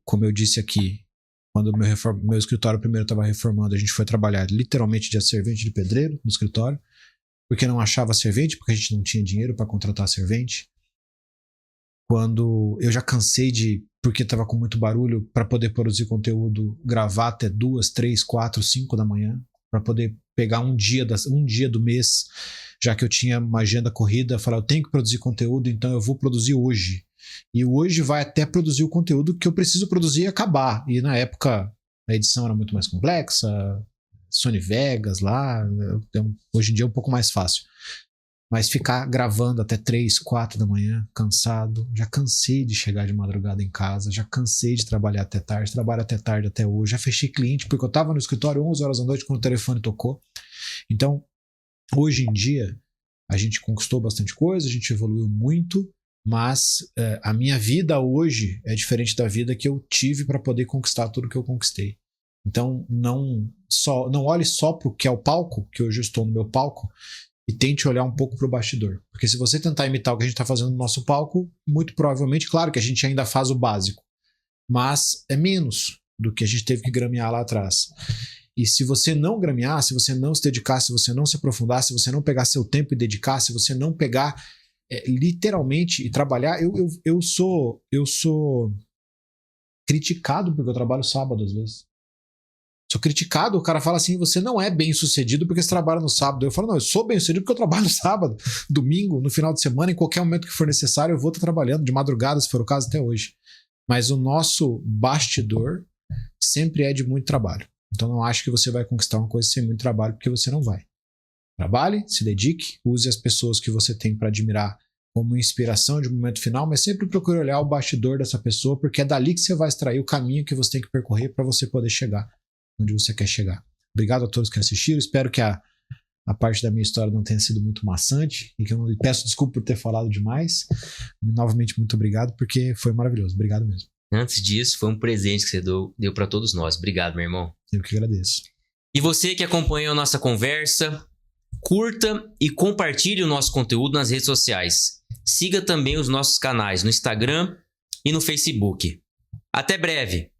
Como eu disse aqui, quando o meu escritório primeiro estava reformando, a gente foi trabalhar literalmente de servente de pedreiro no escritório, porque não achava servente, porque a gente não tinha dinheiro para contratar servente. Quando eu já cansei porque estava com muito barulho, para poder produzir conteúdo, gravar até 2, 3, 4, 5 da manhã, para poder pegar um dia do mês, já que eu tinha uma agenda corrida, falar, eu tenho que produzir conteúdo, então eu vou produzir hoje. E hoje vai até produzir o conteúdo que eu preciso produzir e acabar. E na época a edição era muito mais complexa, Sony Vegas lá, hoje em dia é um pouco mais fácil. Mas ficar gravando até 3, 4 da manhã, cansado. Já cansei de chegar de madrugada em casa. Já cansei de trabalhar até tarde. Trabalho até tarde até hoje. Já fechei cliente porque eu estava no escritório 11 horas da noite quando o telefone tocou. Então, hoje em dia, a gente conquistou bastante coisa, a gente evoluiu muito, mas a minha vida hoje é diferente da vida que eu tive para poder conquistar tudo que eu conquistei. Então, não olhe só para o que é o palco, que hoje eu estou no meu palco, e tente olhar um pouco para o bastidor. Porque se você tentar imitar o que a gente está fazendo no nosso palco, muito provavelmente, claro que a gente ainda faz o básico, mas é menos do que a gente teve que gramear lá atrás. E se você não gramear, se você não se dedicar, se você não se aprofundar, se você não pegar seu tempo e dedicar, se você não pegar literalmente e trabalhar, eu sou criticado porque eu trabalho sábado às vezes. Sou criticado, o cara fala assim, você não é bem sucedido porque você trabalha no sábado. Eu falo, não, eu sou bem sucedido porque eu trabalho no sábado, domingo, no final de semana, em qualquer momento que for necessário, eu vou estar trabalhando, de madrugada, se for o caso, até hoje. Mas o nosso bastidor sempre é de muito trabalho. Então não acho que você vai conquistar uma coisa sem muito trabalho, porque você não vai. Trabalhe, se dedique, use as pessoas que você tem para admirar como inspiração de momento final, mas sempre procure olhar o bastidor dessa pessoa, porque é dali que você vai extrair o caminho que você tem que percorrer para você poder chegar onde você quer chegar. Obrigado a todos que assistiram. Espero que a parte da minha história não tenha sido muito maçante e que eu não peço desculpa por ter falado demais. Novamente, muito obrigado, porque foi maravilhoso. Obrigado mesmo. Antes disso, foi um presente que você deu para todos nós. Obrigado, meu irmão. Eu que agradeço. E você que acompanhou a nossa conversa, curta e compartilhe o nosso conteúdo nas redes sociais. Siga também os nossos canais no Instagram e no Facebook. Até breve!